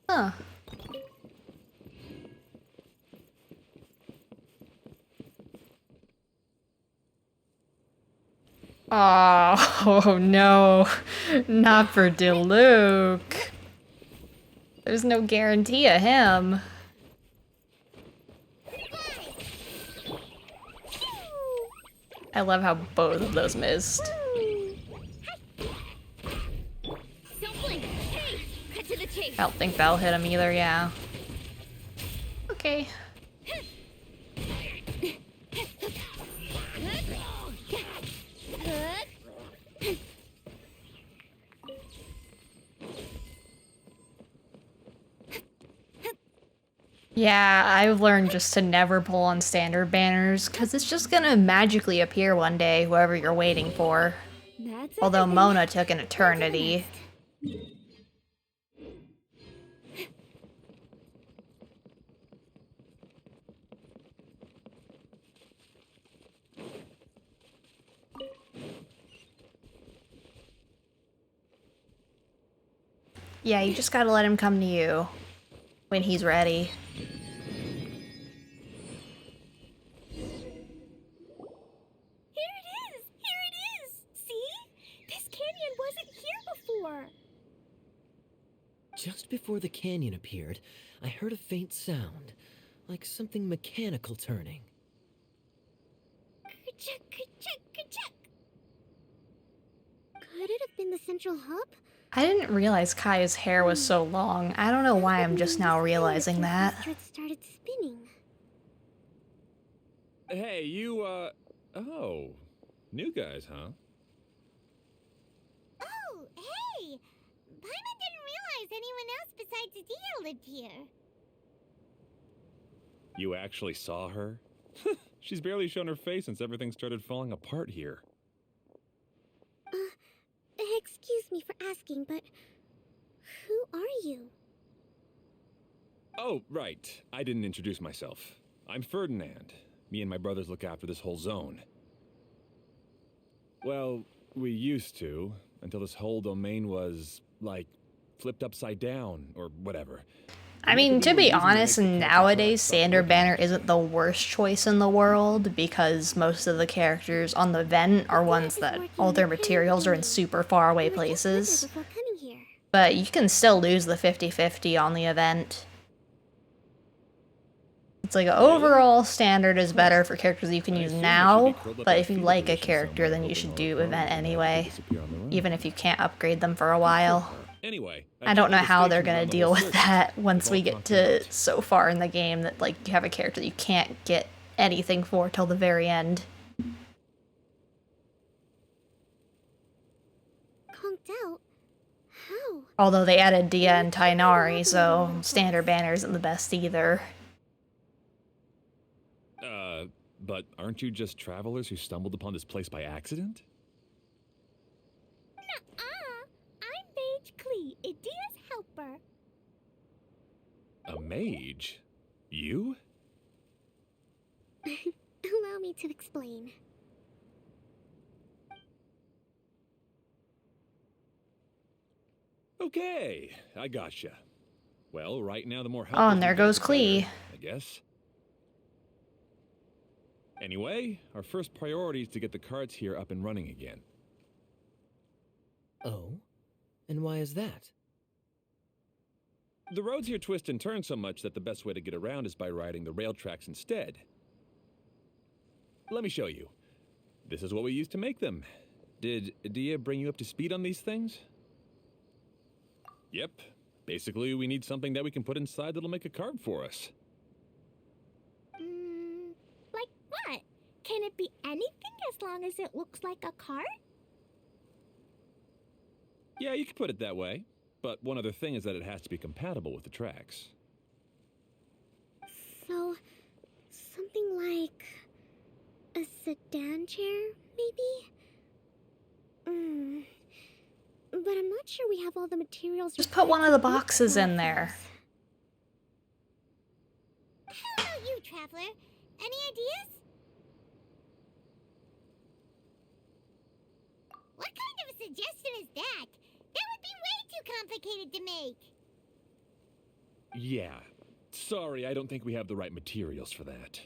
Speaker 1: Huh. Oh no, not for Diluc. There's no guarantee of him. I love how both of those missed. I don't think that'll hit him either, yeah. Okay. Yeah, I've learned just to never pull on standard banners, because it's just gonna magically appear one day, whoever you're waiting for.
Speaker 6: That's
Speaker 1: Although
Speaker 6: everything.
Speaker 1: Mona took an eternity. Yeah, you just gotta let him come to you when he's ready.
Speaker 2: Here it is! Here it is! See? This canyon wasn't here before.
Speaker 4: Just before the canyon appeared, I heard a faint sound, like something mechanical turning.
Speaker 2: Ka-chuck, ka-chuck, ka-chuck.
Speaker 6: Could it have been the central hub?
Speaker 1: I didn't realize Kai's hair was so long. I don't know why I'm just now realizing that.
Speaker 6: After it started spinning.
Speaker 7: Hey, you, oh. New guys, huh?
Speaker 2: Oh, hey! Paimon didn't realize anyone else besides Adia lived here.
Speaker 7: You actually saw her? She's barely shown her face since everything started falling apart here.
Speaker 6: Excuse me for asking, but who are you?
Speaker 7: Oh, right. I didn't introduce myself. I'm Ferdinand. Me and my brothers look after this whole zone. Well, we used to, until this whole domain was, like, flipped upside down, or whatever.
Speaker 1: I mean, to be honest, nowadays Standard Banner isn't the worst choice in the world because most of the characters on the Vent are ones that all their materials are in super far away places. But you can still lose the 50-50 on the event. It's like overall Standard is better for characters you can use now, but if you like a character then you should do event anyway, even if you can't upgrade them for a while.
Speaker 7: Anyway,
Speaker 1: I don't know how they're gonna deal with that once we get to so far in the game that, like, you have a character that you can't get anything for till the very end.
Speaker 6: Conked out? How?
Speaker 1: Although they added Dia and Tainari, so Standard Banner isn't the best either.
Speaker 7: But aren't you just travelers who stumbled upon this place by accident?
Speaker 2: Nuh-uh. I'm Mage Klee, Idia's helper.
Speaker 7: A mage? You?
Speaker 6: Allow me to explain.
Speaker 7: Okay, I gotcha. Well, right now the more help.
Speaker 1: Oh, and there goes Klee.
Speaker 7: I guess. Anyway, our first priority is to get the carts here up and running again.
Speaker 4: Oh? And why is that?
Speaker 7: The roads here twist and turn so much that the best way to get around is by riding the rail tracks instead. Let me show you. This is what we used to make them. Did Dia bring you up to speed on these things? Yep. Basically, we need something that we can put inside that'll make a cart for us.
Speaker 2: Like what? Can it be anything as long as it looks like a cart?
Speaker 7: Yeah, you could put it that way. But one other thing is that it has to be compatible with the tracks.
Speaker 6: So, something like a sedan chair, maybe? But I'm not sure we have all the materials.
Speaker 1: Just put one of the boxes in there.
Speaker 2: How about you, Traveler? Any ideas? What kind of a suggestion is that? That would be way too complicated to make.
Speaker 7: Yeah. Sorry, I don't think we have the right materials for that.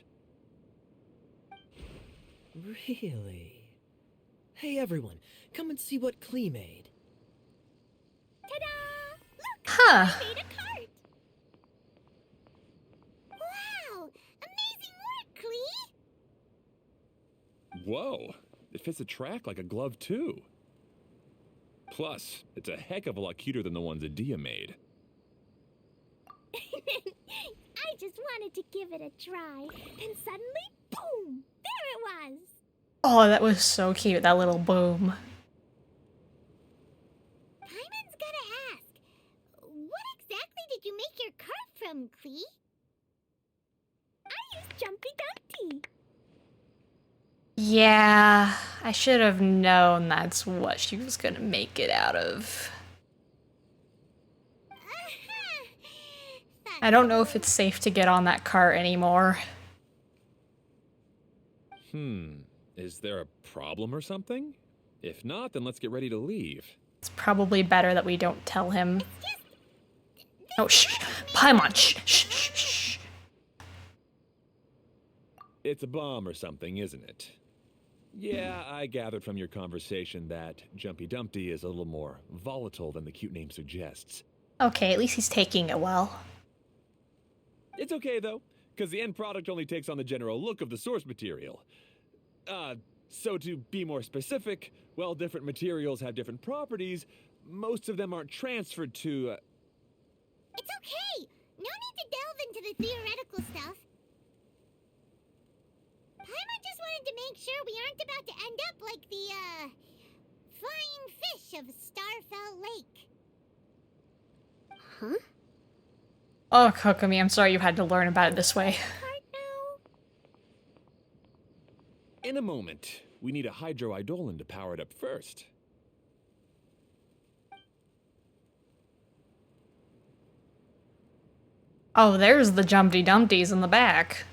Speaker 4: Really? Hey everyone, come and see what Klee made.
Speaker 2: Ta-da! Look!
Speaker 1: Huh.
Speaker 2: I made a cart! Wow! Amazing work, Klee!
Speaker 7: Whoa! It fits the track like a glove, too. Plus, it's a heck of a lot cuter than the ones that Dia made.
Speaker 2: I just wanted to give it a try, and suddenly, boom! There it was!
Speaker 1: Oh, that was so cute, that little boom.
Speaker 2: Paimon's gotta ask, what exactly did you make your cart from, Klee? I used Jumpy Dumpty.
Speaker 1: Yeah, I should have known that's what she was gonna make it out of. I don't know if it's safe to get on that cart anymore.
Speaker 7: Is there a problem or something? If not, then let's get ready to leave.
Speaker 1: It's probably better that we don't tell him. Oh, shh! Paimon, shh, shh, shh, shh.
Speaker 7: It's a bomb or something, isn't it? Yeah, I gathered from your conversation that Jumpy Dumpty is a little more volatile than the cute name suggests.
Speaker 1: Okay, at least he's taking it well.
Speaker 7: It's okay, though, because the end product only takes on the general look of the source material. So to be more specific, while different materials have different properties, most of them aren't transferred to,
Speaker 2: It's okay! No need to delve into the theoretical stuff. Paimon just wanted to make sure we aren't about to end up like the, flying fish of Starfell Lake.
Speaker 6: Huh?
Speaker 1: Oh, Kokomi, I'm sorry you had to learn about it this way.
Speaker 2: Cart
Speaker 7: In a moment. We need a hydroidolin to power it up first.
Speaker 1: Oh, there's the Jumpty Dumpties in the back.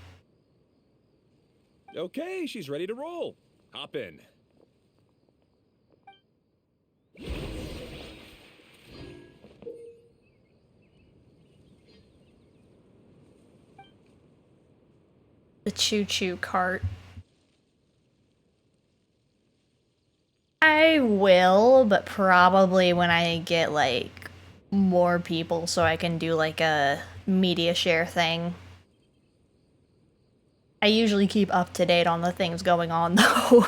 Speaker 7: Okay, she's ready to roll. Hop in.
Speaker 1: The choo-choo cart. I will, but probably when I get, like, more people so I can do, like, a media share thing. I usually keep up to date on the things going on, though.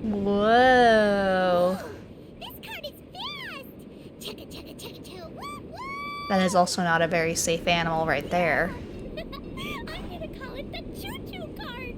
Speaker 1: Whoa.
Speaker 2: This cart is fast! Chugga chugga chugga choo! Woo woo!
Speaker 1: That is also not a very safe animal right there.
Speaker 2: I'm gonna call it the choo-choo cart!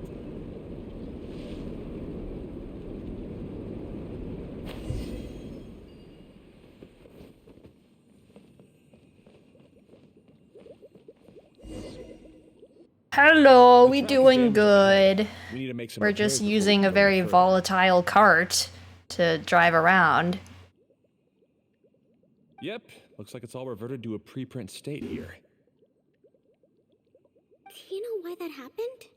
Speaker 1: Hello,
Speaker 7: The
Speaker 1: we
Speaker 7: track is
Speaker 1: doing
Speaker 7: damaged.
Speaker 1: good.
Speaker 7: We need to make some
Speaker 1: We're
Speaker 7: repairs
Speaker 1: just
Speaker 7: before we
Speaker 1: using
Speaker 7: go
Speaker 1: a very
Speaker 7: any further.
Speaker 1: volatile cart to drive around.
Speaker 7: Yep, looks like it's all reverted to a preprint state here.
Speaker 6: Do you know why that happened?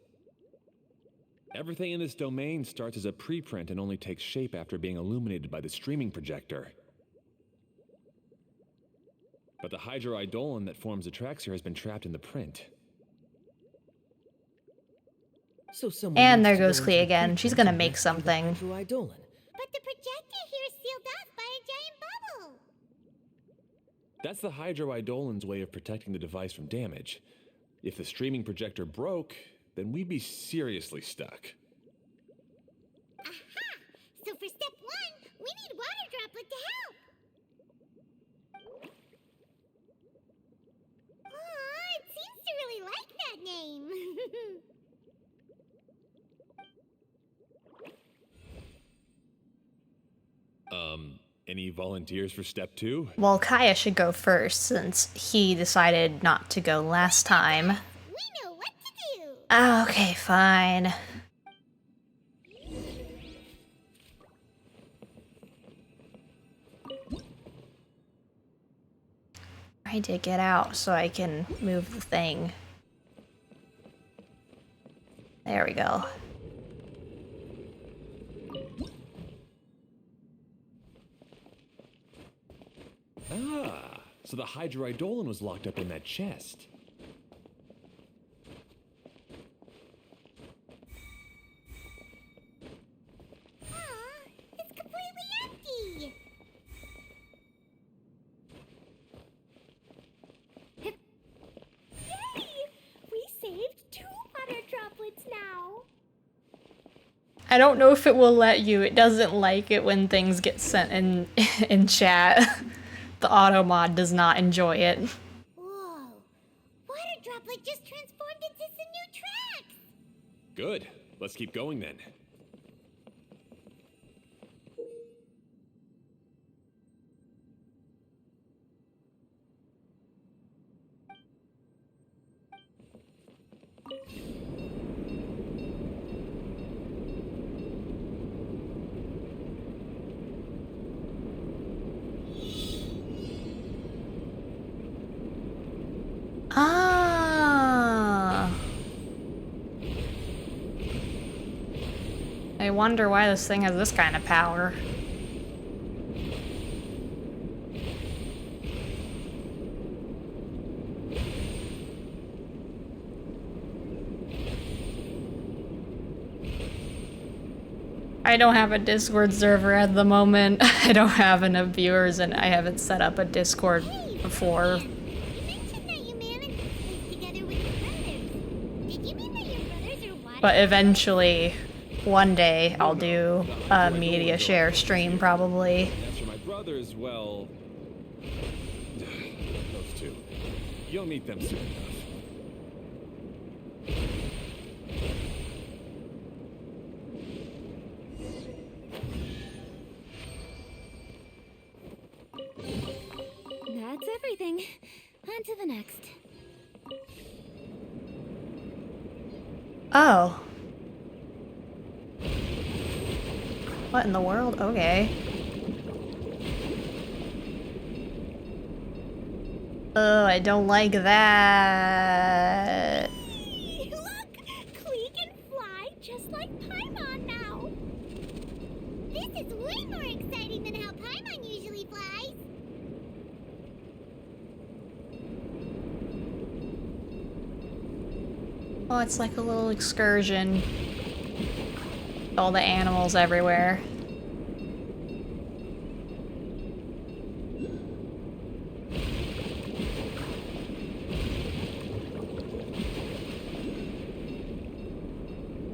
Speaker 7: Everything in this domain starts as a preprint and only takes shape after being illuminated by the streaming projector. But the hydroidolin that forms the tracks here has been trapped in the print.
Speaker 4: So someone
Speaker 1: And
Speaker 4: needs
Speaker 1: there
Speaker 4: to
Speaker 1: goes
Speaker 4: go
Speaker 1: Klee
Speaker 4: into the
Speaker 1: again. She's
Speaker 4: preprint
Speaker 1: gonna
Speaker 4: and
Speaker 1: make
Speaker 4: rescue the
Speaker 1: something.
Speaker 4: hydroidolin.
Speaker 2: But the projector here is sealed off by a giant bubble!
Speaker 7: That's the hydroidolin's way of protecting the device from damage. If the streaming projector broke, then we'd be seriously stuck.
Speaker 2: Aha! So for step 1, we need water droplet to help! Aw, it seems to really like that name!
Speaker 7: Any volunteers for step 2?
Speaker 1: Well, Kaya should go first since he decided not to go last time.
Speaker 2: We know what to do!
Speaker 1: Okay, fine. I did get out so I can move the thing. There we go.
Speaker 7: Ah, so the hydroidolin was locked up in that chest.
Speaker 2: Aw, it's completely empty! Yay! We saved 2 water droplets now!
Speaker 1: I don't know if it will let you. It doesn't like it when things get sent in in chat. The auto mod does not enjoy it.
Speaker 2: Whoa! Water droplet just transformed into some new tracks!
Speaker 7: Good. Let's keep going then.
Speaker 1: Ah. I wonder why this thing has this kind of power. I don't have a Discord server at the moment. I don't have enough viewers and I haven't set up a Discord before.
Speaker 2: You mentioned that you managed to stay together with your brothers. Did you mean that your brothers are water?
Speaker 1: But eventually, one day, I'll do a media share stream probably.
Speaker 7: As for my brothers, well... those two. You'll meet them soon enough.
Speaker 5: That's everything. On to the next.
Speaker 1: Oh. What in the world? Okay. Oh, I don't like that.
Speaker 2: Look! Klee can fly just like Paimon now!
Speaker 6: This is way more exciting than how Paimon usually flies.
Speaker 1: Oh, it's like a little excursion. All the animals everywhere.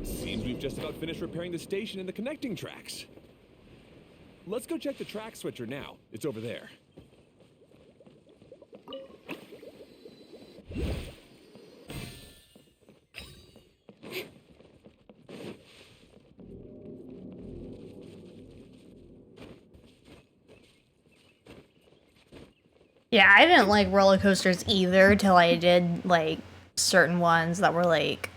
Speaker 7: Seems we've just about finished repairing the station and the connecting tracks. Let's go check the track switcher now. It's over there.
Speaker 1: Yeah, I didn't like roller coasters either till I did like certain ones that were like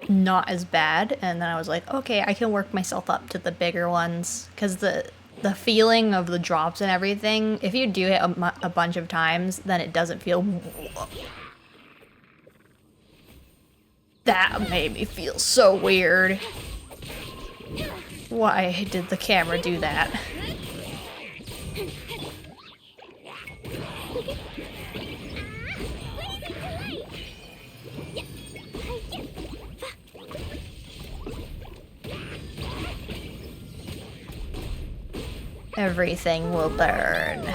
Speaker 1: not as bad, and then I was like, okay, I can work myself up to the bigger ones because the feeling of the drops and everything, if you do it a bunch of times, then it doesn't feel. That made me feel so weird. Why did the camera do that? Everything will burn.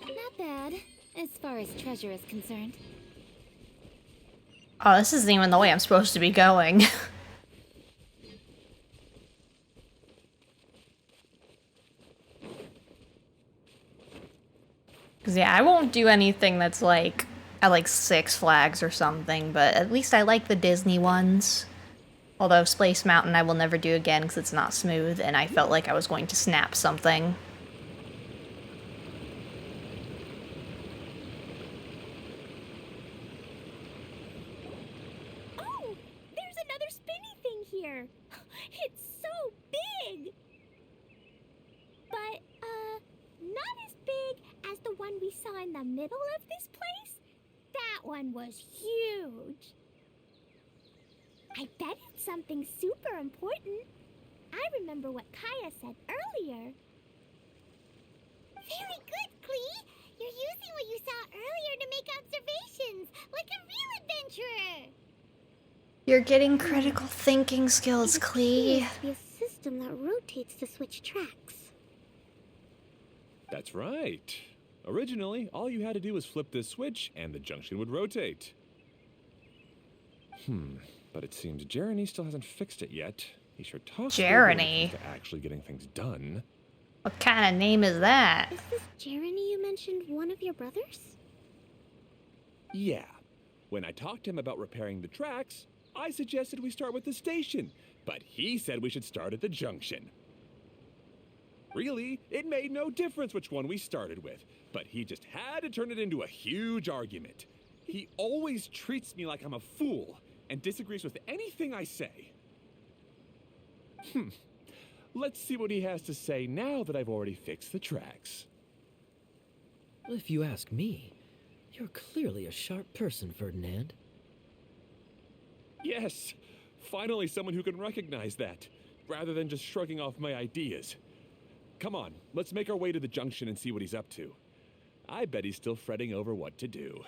Speaker 5: Not bad, as far as treasure is concerned.
Speaker 1: Oh, this isn't even the way I'm supposed to be going. Cause yeah, I won't do anything that's like at like Six Flags or something, but at least I like the Disney ones. Although Space Mountain I will never do again because it's not smooth and I felt like I was going to snap something.
Speaker 2: Oh! There's another spinny thing here! It's so big! But, not as big as the one we saw in the middle of this place. That one was huge. I bet it's something super important. I remember what Kaya said earlier.
Speaker 6: Very good, Klee. You're using what you saw earlier to make observations, like a real adventurer.
Speaker 1: You're getting critical thinking skills,
Speaker 6: It
Speaker 1: Klee.
Speaker 6: appears to be a system that rotates to switch tracks.
Speaker 7: That's right. Originally, all you had to do was flip this switch and the junction would rotate. But it seems Jeremy still hasn't fixed it yet. He sure talks
Speaker 1: Jeremy?
Speaker 7: to actually getting things done.
Speaker 1: What kind of name is that?
Speaker 6: Is this Jeremy you mentioned one of your brothers?
Speaker 7: Yeah. When I talked to him about repairing the tracks, I suggested we start with the station, but he said we should start at the junction. Really, it made no difference which one we started with, but he just had to turn it into a huge argument. He always treats me like I'm a fool and disagrees with anything I say. Let's see what he has to say now that I've already fixed the tracks.
Speaker 4: If you ask me, you're clearly a sharp person, Ferdinand.
Speaker 7: Yes, finally someone who can recognize that, rather than just shrugging off my ideas. Come on, let's make our way to the junction and see what he's up to. I bet he's still fretting over what to do.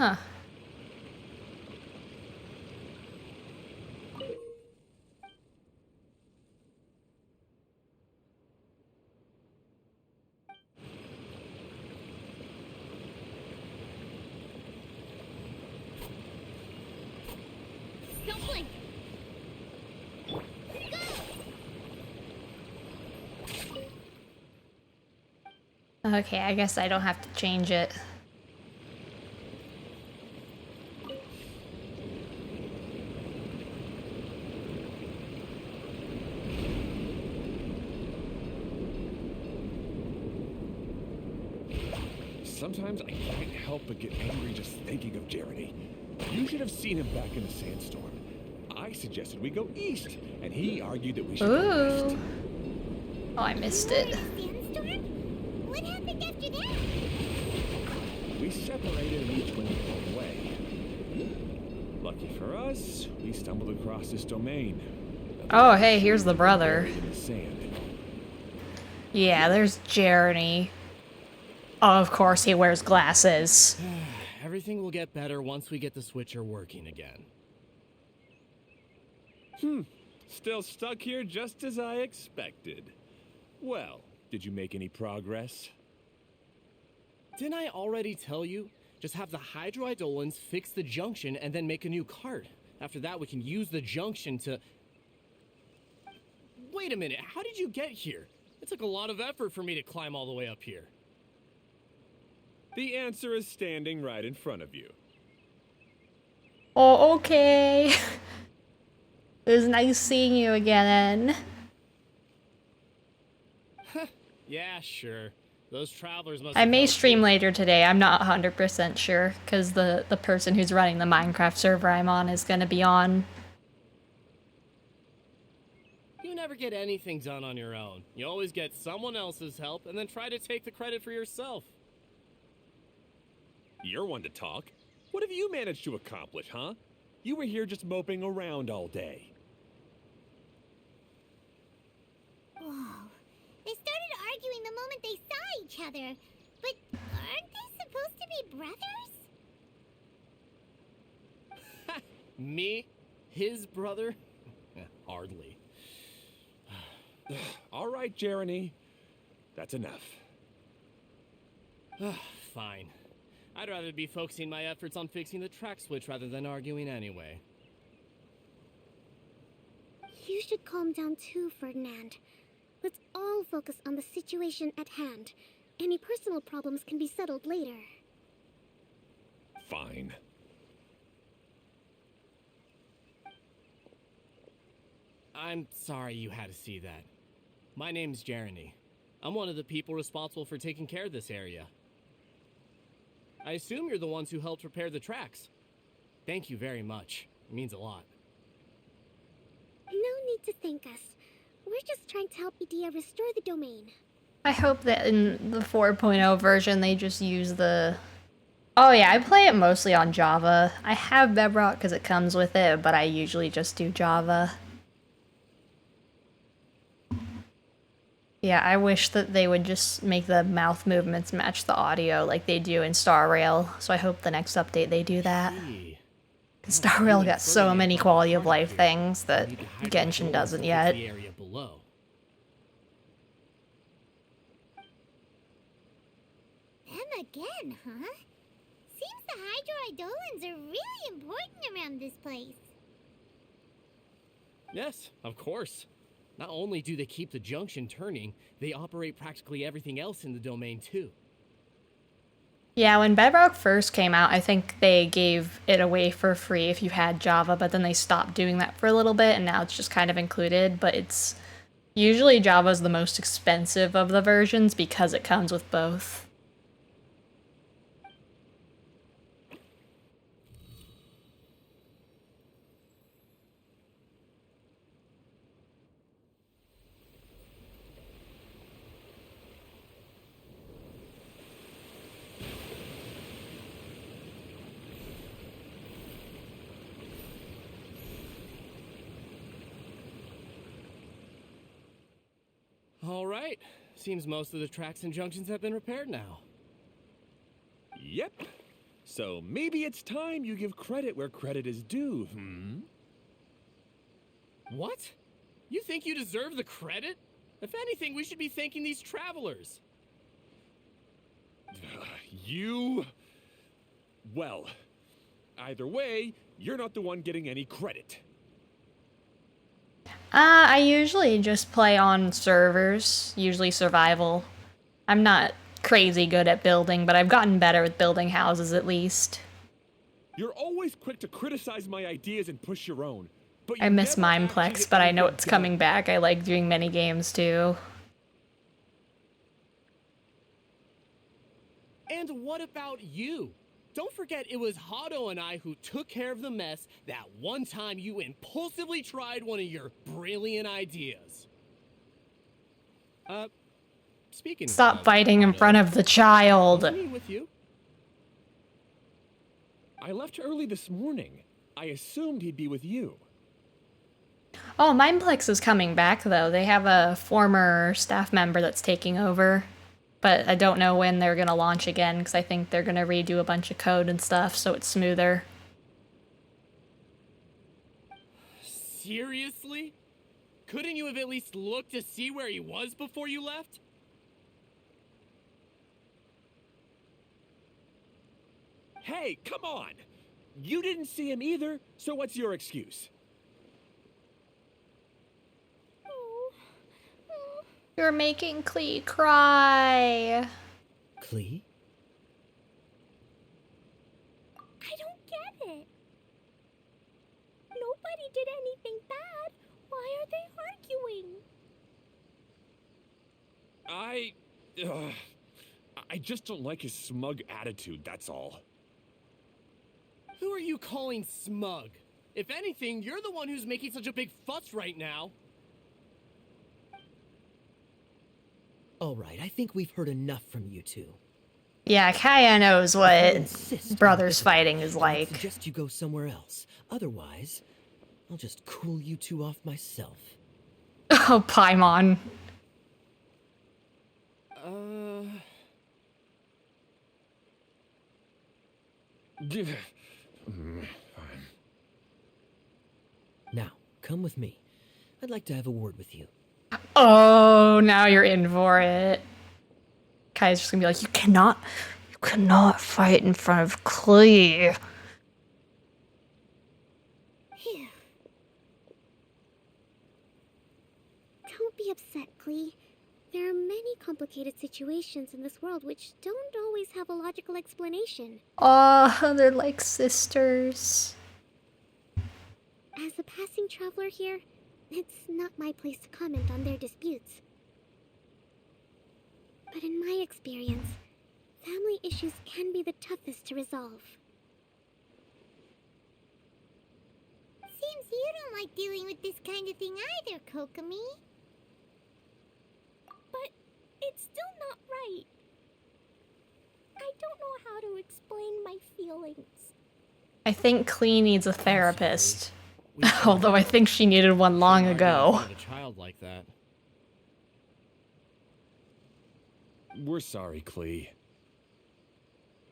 Speaker 1: Huh.
Speaker 5: Don't blink.
Speaker 1: Okay, I guess I don't have to change it.
Speaker 7: Sometimes I can't help but get angry just thinking of Jeremy. You should have seen him back in the sandstorm. I suggested we go east, and he argued that we should go west.
Speaker 1: Ooh. Oh, I missed
Speaker 2: More
Speaker 1: it.
Speaker 2: in a sandstorm? What happened after that?
Speaker 7: We separated and each went our own way. Lucky for us, we stumbled across this domain.
Speaker 1: Oh, hey, here's the brother.
Speaker 7: Buried in the sand.
Speaker 1: Yeah, there's Jeremy. Oh, of course he wears glasses.
Speaker 8: Everything will get better once we get the switcher working again.
Speaker 7: Still stuck here just as I expected. Well, did you make any progress?
Speaker 8: Didn't I already tell you? Just have the hydroidolins fix the junction and then make a new cart. After that, we can use the junction to... Wait a minute, how did you get here? It took a lot of effort for me to climb all the way up here.
Speaker 7: The answer is standing right in front of you.
Speaker 1: Oh, okay. It was nice seeing you again.
Speaker 8: Yeah, sure. Those travelers must
Speaker 1: I
Speaker 8: have
Speaker 1: may
Speaker 8: helped
Speaker 1: stream
Speaker 8: you.
Speaker 1: later today. I'm not 100% sure, because the person who's running the Minecraft server I'm on is going to be on.
Speaker 8: You never get anything done on your own. You always get someone else's help and then try to take the credit for yourself.
Speaker 7: You're one to talk. What have you managed to accomplish, huh? You were here just moping around all day.
Speaker 2: Whoa. They started arguing the moment they saw each other. But aren't they supposed to be brothers?
Speaker 8: Me? His brother? Hardly.
Speaker 7: All right, Jeremy. That's enough.
Speaker 8: Fine. I'd rather be focusing my efforts on fixing the track switch rather than arguing anyway.
Speaker 2: You should calm down too, Ferdinand. Let's all focus on the situation at hand. Any personal problems can be settled later.
Speaker 7: Fine.
Speaker 8: I'm sorry you had to see that. My name's Jeremy. I'm one of the people responsible for taking care of this area. I assume you're the ones who helped repair the tracks. Thank you very much. It means a lot.
Speaker 2: No need to thank us. We're just trying to help Idea restore the domain.
Speaker 1: I hope that in the 4.0 version they just use the... Oh yeah, I play it mostly on Java. I have Bedrock because it comes with it, but I usually just do Java. Yeah, I wish that they would just make the mouth movements match the audio like they do in Star Rail, so I hope the next update they do that.
Speaker 8: Gee.
Speaker 1: 'Cause Star Rail got so many quality of life things that
Speaker 8: We need to hide
Speaker 1: Genshin
Speaker 8: our
Speaker 1: doesn't
Speaker 8: doors
Speaker 1: yet.
Speaker 8: to fix the area below.
Speaker 2: Them again, huh? Seems the hydroidolins are really important around this place.
Speaker 8: Yes, of course. Not only do they keep the junction turning, they operate practically everything else in the domain too.
Speaker 1: Yeah, when Bedrock first came out, I think they gave it away for free if you had Java, but then they stopped doing that for a little bit, and now it's just kind of included, but it's... Usually Java's the most expensive of the versions because it comes with both.
Speaker 8: All right. Seems most of the tracks and junctions have been repaired now.
Speaker 7: Yep. So maybe it's time you give credit where credit is due,
Speaker 8: What? You think you deserve the credit? If anything, we should be thanking these travelers.
Speaker 7: You... Well, either way, you're not the one getting any credit.
Speaker 1: I usually just play on servers, usually survival. I'm not crazy good at building, but I've gotten better with building houses at least.
Speaker 7: You're always quick to criticize my ideas and push your own. But you
Speaker 1: I miss
Speaker 7: never actually
Speaker 1: Mineplex,
Speaker 7: get
Speaker 1: but I know
Speaker 7: anything
Speaker 1: it's
Speaker 7: done.
Speaker 1: coming back. I like doing mini games too.
Speaker 8: And what about you? Don't forget it was Hado and I who took care of the mess that one time you impulsively tried one of your brilliant ideas. Speaking
Speaker 1: Stop
Speaker 8: of
Speaker 1: fighting in
Speaker 8: Hado,
Speaker 1: front of the child.
Speaker 8: wasn't he with you?
Speaker 7: I left early this morning. I assumed he'd be with you.
Speaker 1: Oh, Mineplex is coming back though. They have a former staff member that's taking over. But I don't know when they're gonna launch again, because I think they're gonna redo a bunch of code and stuff so it's smoother.
Speaker 8: Seriously? Couldn't you have at least looked to see where he was before you left?
Speaker 7: Hey, come on! You didn't see him either, so what's your excuse?
Speaker 1: You're making Klee cry.
Speaker 4: Klee?
Speaker 2: I don't get it. Nobody did anything bad. Why are they arguing?
Speaker 7: I just don't like his smug attitude, that's all.
Speaker 8: Who are you calling smug? If anything, you're the one who's making such a big fuss right now.
Speaker 4: All right, I think we've heard enough from you two.
Speaker 1: Yeah, Kaya knows
Speaker 4: If you
Speaker 1: what
Speaker 4: insist on
Speaker 1: brothers
Speaker 4: this,
Speaker 1: fighting is
Speaker 4: I
Speaker 1: like.
Speaker 4: suggest you go somewhere else. Otherwise, I'll just cool you two off myself.
Speaker 1: Oh, Paimon.
Speaker 7: Fine.
Speaker 4: Now, come with me. I'd like to have a word with you.
Speaker 1: Oh, now you're in for it. Kaya's just gonna be like, you cannot fight in front of Klee.
Speaker 2: Phew. Don't be upset, Klee. There are many complicated situations in this world which don't always have a logical explanation.
Speaker 1: Oh, they're like sisters.
Speaker 2: As a passing traveler here, it's not my place to comment on their disputes. But in my experience, family issues can be the toughest to resolve.
Speaker 6: Seems you don't like dealing with this kind of thing either, Kokomi.
Speaker 2: But it's still not right. I don't know how to explain my feelings.
Speaker 1: I think Klee needs a therapist.
Speaker 8: We
Speaker 1: Although I think she needed one long
Speaker 8: shouldn't argue in
Speaker 1: ago.
Speaker 8: front of a child like that.
Speaker 7: We're sorry, Klee.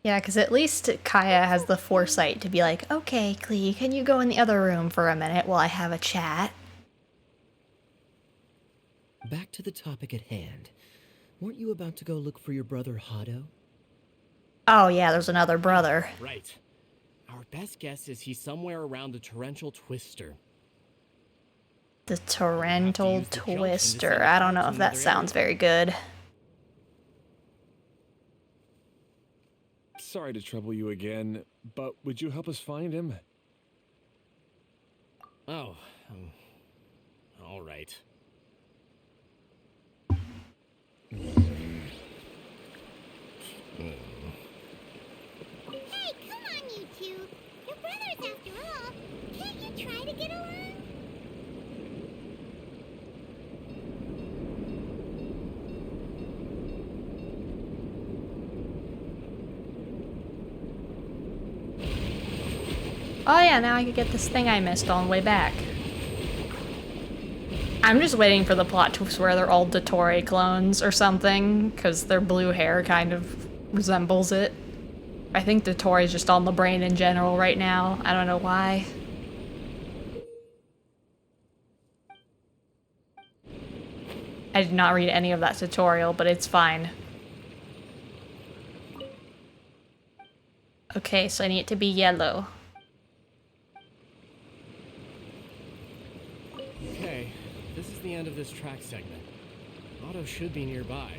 Speaker 1: Yeah, because at least Kaya has the foresight to be like, okay, Klee, can you go in the other room for a minute while I have a chat?
Speaker 4: Back to the topic at hand. Weren't you about to go look for your brother Hado?
Speaker 1: Oh yeah, there's another brother.
Speaker 8: Right. Our best guess is he's somewhere around the torrential twister.
Speaker 1: The torrential
Speaker 8: use the junction to
Speaker 1: twister.
Speaker 8: send
Speaker 1: I don't know
Speaker 8: to
Speaker 1: if that
Speaker 8: another
Speaker 1: sounds
Speaker 8: area.
Speaker 1: very good.
Speaker 7: Sorry to trouble you again, but would you help us find him?
Speaker 8: Oh, all right.
Speaker 6: Hey, come on, you two. You're brothers after all. Can't you try to get along?
Speaker 1: Oh yeah, now I could get this thing I missed on the way back. I'm just waiting for the plot twist where they're all Dottore clones or something, because their blue hair kind of resembles it. I think the Tori's just on the brain in general right now. I don't know why. I did not read any of that tutorial, but it's fine. Okay, so I need it to be yellow.
Speaker 8: Okay, this is the end of this track segment. Otto should be nearby.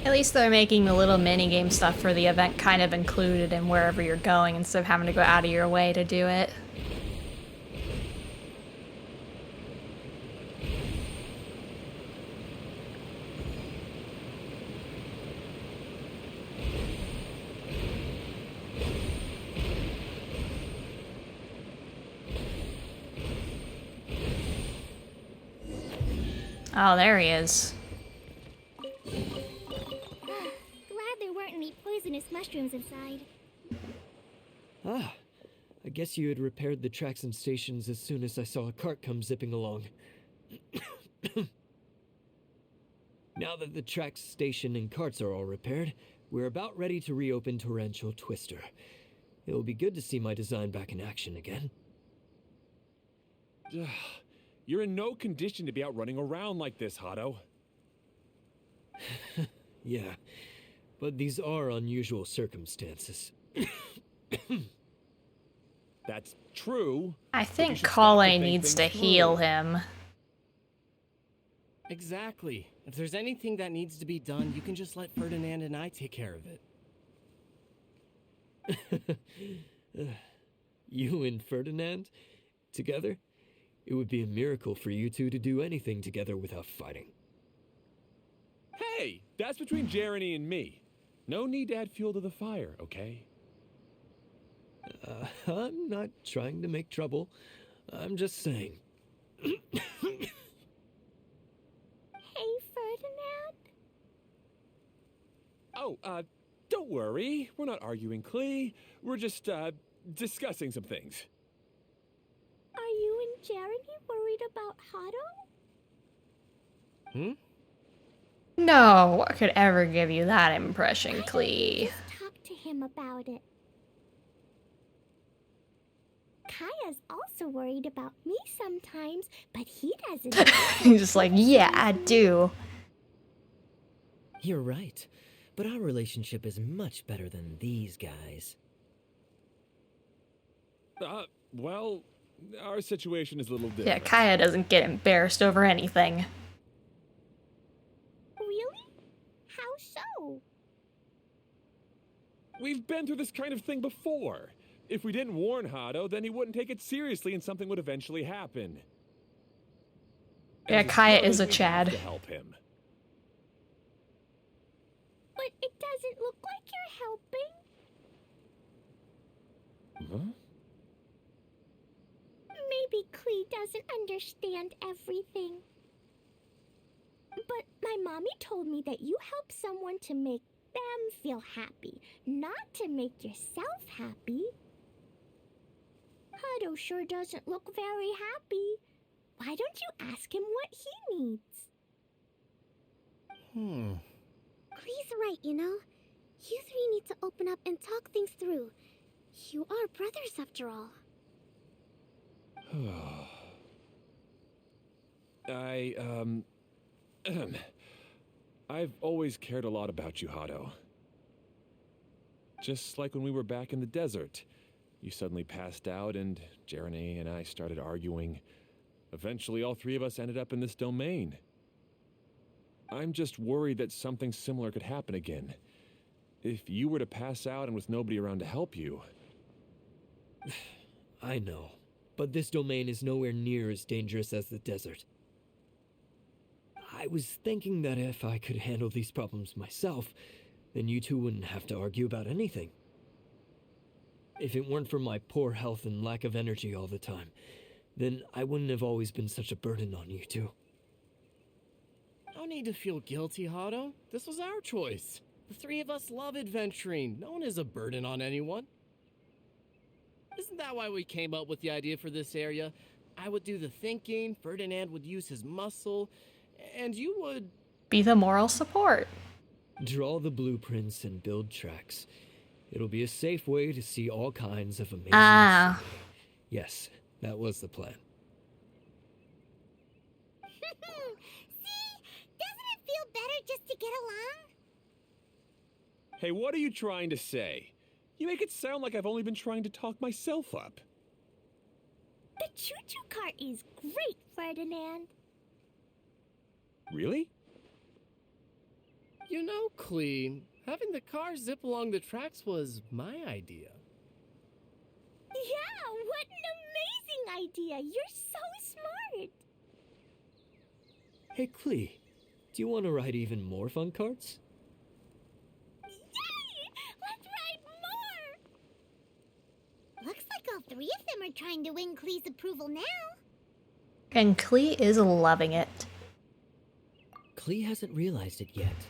Speaker 1: At least they're making the little minigame stuff for the event kind of included in wherever you're going instead of having to go out of your way to do it. Oh, there he is.
Speaker 6: Glad there weren't any poisonous mushrooms inside.
Speaker 4: Ah, I guess you had repaired the tracks and stations as soon as I saw a cart come zipping along. Now that the tracks, station, and carts are all repaired, we're about ready to reopen Torrential Twister. It'll be good to see my design back in action again.
Speaker 7: You're in no condition to be out running around like this, Hado.
Speaker 4: Yeah, but these are unusual circumstances.
Speaker 7: That's true.
Speaker 1: I
Speaker 7: you
Speaker 1: think
Speaker 7: should stop
Speaker 1: Kale
Speaker 7: think
Speaker 1: needs to
Speaker 7: things
Speaker 1: heal
Speaker 7: through.
Speaker 1: him.
Speaker 8: Exactly. If there's anything that needs to be done, you can just let Ferdinand and I take care of it.
Speaker 4: You and Ferdinand? Together? It would be a miracle for you two to do anything together without fighting.
Speaker 7: Hey, that's between Jeremy and me. No need to add fuel to the fire, okay?
Speaker 4: I'm not trying to make trouble. I'm just saying.
Speaker 2: Hey, Ferdinand?
Speaker 7: Oh, don't worry. We're not arguing, Klee. We're just, discussing some things.
Speaker 2: Are you and Jeremy worried about Hado?
Speaker 8: Hmm?
Speaker 1: No, what could ever give you that impression, Klee?
Speaker 2: Just talk to him about it. Kaya's also worried about me sometimes, but he doesn't.
Speaker 1: He's just like, yeah, I do.
Speaker 4: You're right, but our relationship is much better than these guys.
Speaker 7: Well, our situation is a little different.
Speaker 1: Yeah, Kaya doesn't get embarrassed over anything.
Speaker 2: Really? How so?
Speaker 7: We've been through this kind of thing before. If we didn't warn Hado, then he wouldn't take it seriously and something would eventually happen.
Speaker 1: Yeah,
Speaker 7: As
Speaker 1: Kaya
Speaker 7: heroes,
Speaker 1: is a
Speaker 7: we have
Speaker 1: Chad.
Speaker 7: to help him.
Speaker 2: But it doesn't look like you're helping.
Speaker 7: Huh?
Speaker 2: Maybe Klee doesn't understand everything. But my mommy told me that you help someone to make them feel happy, not to make yourself happy. Hado sure doesn't look very happy. Why don't you ask him what he needs?
Speaker 6: Klee's right, you know. You three need to open up and talk things through. You are brothers after all.
Speaker 7: I've always cared a lot about you, Hado. Just like when we were back in the desert. You suddenly passed out and Jeremy and I started arguing. Eventually, all three of us ended up in this domain. I'm just worried that something similar could happen again. If you were to pass out and with nobody around to help you.
Speaker 4: I know, but this domain is nowhere near as dangerous as the desert. I was thinking that if I could handle these problems myself, then you two wouldn't have to argue about anything. If it weren't for my poor health and lack of energy all the time, then I wouldn't have always been such a burden on you two.
Speaker 8: No need to feel guilty, Hado. This was our choice. The three of us love adventuring. No one is a burden on anyone. Isn't that why we came up with the idea for this area? I would do the thinking, Ferdinand would use his muscle, and you would...
Speaker 1: Be the moral support.
Speaker 4: Draw the blueprints and build tracks. It'll be a safe way to see all kinds of amazing
Speaker 1: Ah.
Speaker 4: stuff. Yes, that was the plan.
Speaker 2: See? Doesn't it feel better just to get along?
Speaker 7: Hey, what are you trying to say? You make it sound like I've only been trying to talk myself up.
Speaker 2: The choo-choo cart is great, Ferdinand.
Speaker 7: Really?
Speaker 8: You know, Klee, having the car zip along the tracks was my idea.
Speaker 2: Yeah, what an amazing idea! You're so smart!
Speaker 4: Hey, Klee, do you want to ride even more fun carts?
Speaker 2: Yay! Let's ride more! Looks like all three of them are trying to win Klee's approval now.
Speaker 1: And Klee is loving it.
Speaker 4: Klee hasn't realized it yet,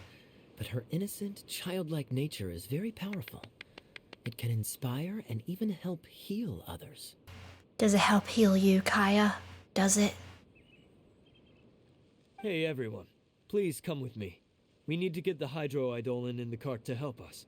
Speaker 4: but her innocent, childlike nature is very powerful. It can inspire and even help heal others.
Speaker 1: Does it help heal you, Kaya? Does it?
Speaker 4: Hey everyone, please come with me. We need to get the hydroidolin in the cart to help us.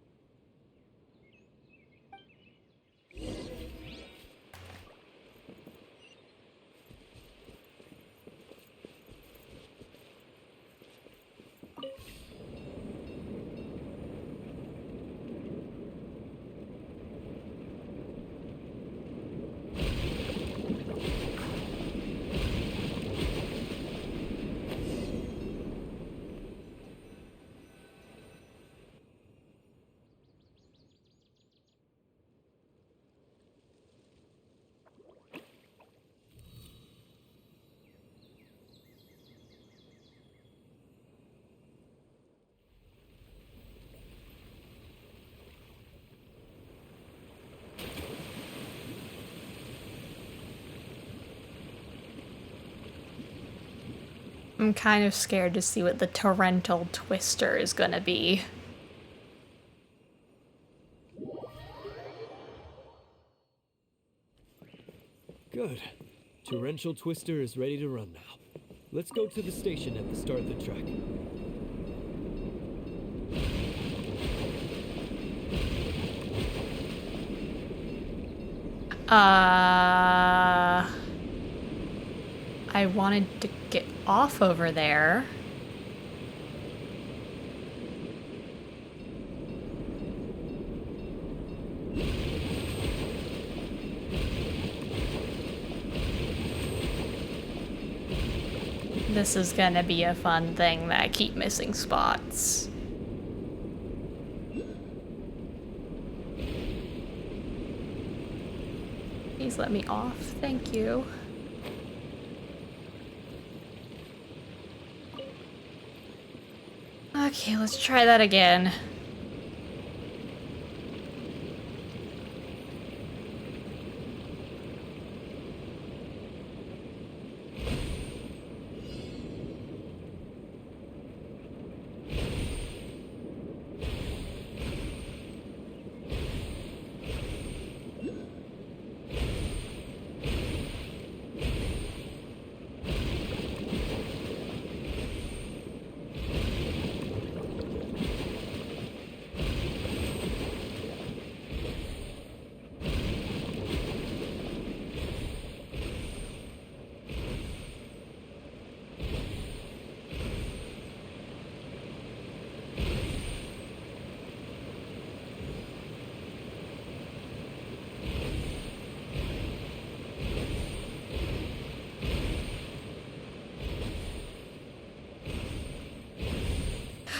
Speaker 1: I'm kind of scared to see what the torrential twister is gonna be.
Speaker 4: Good. Torrential Twister is ready to run now. Let's go to the station at the start of the track.
Speaker 1: I wanted to get off over there. This is gonna be a fun thing that I keep missing spots. Please let me off, thank you. Okay, let's try that again.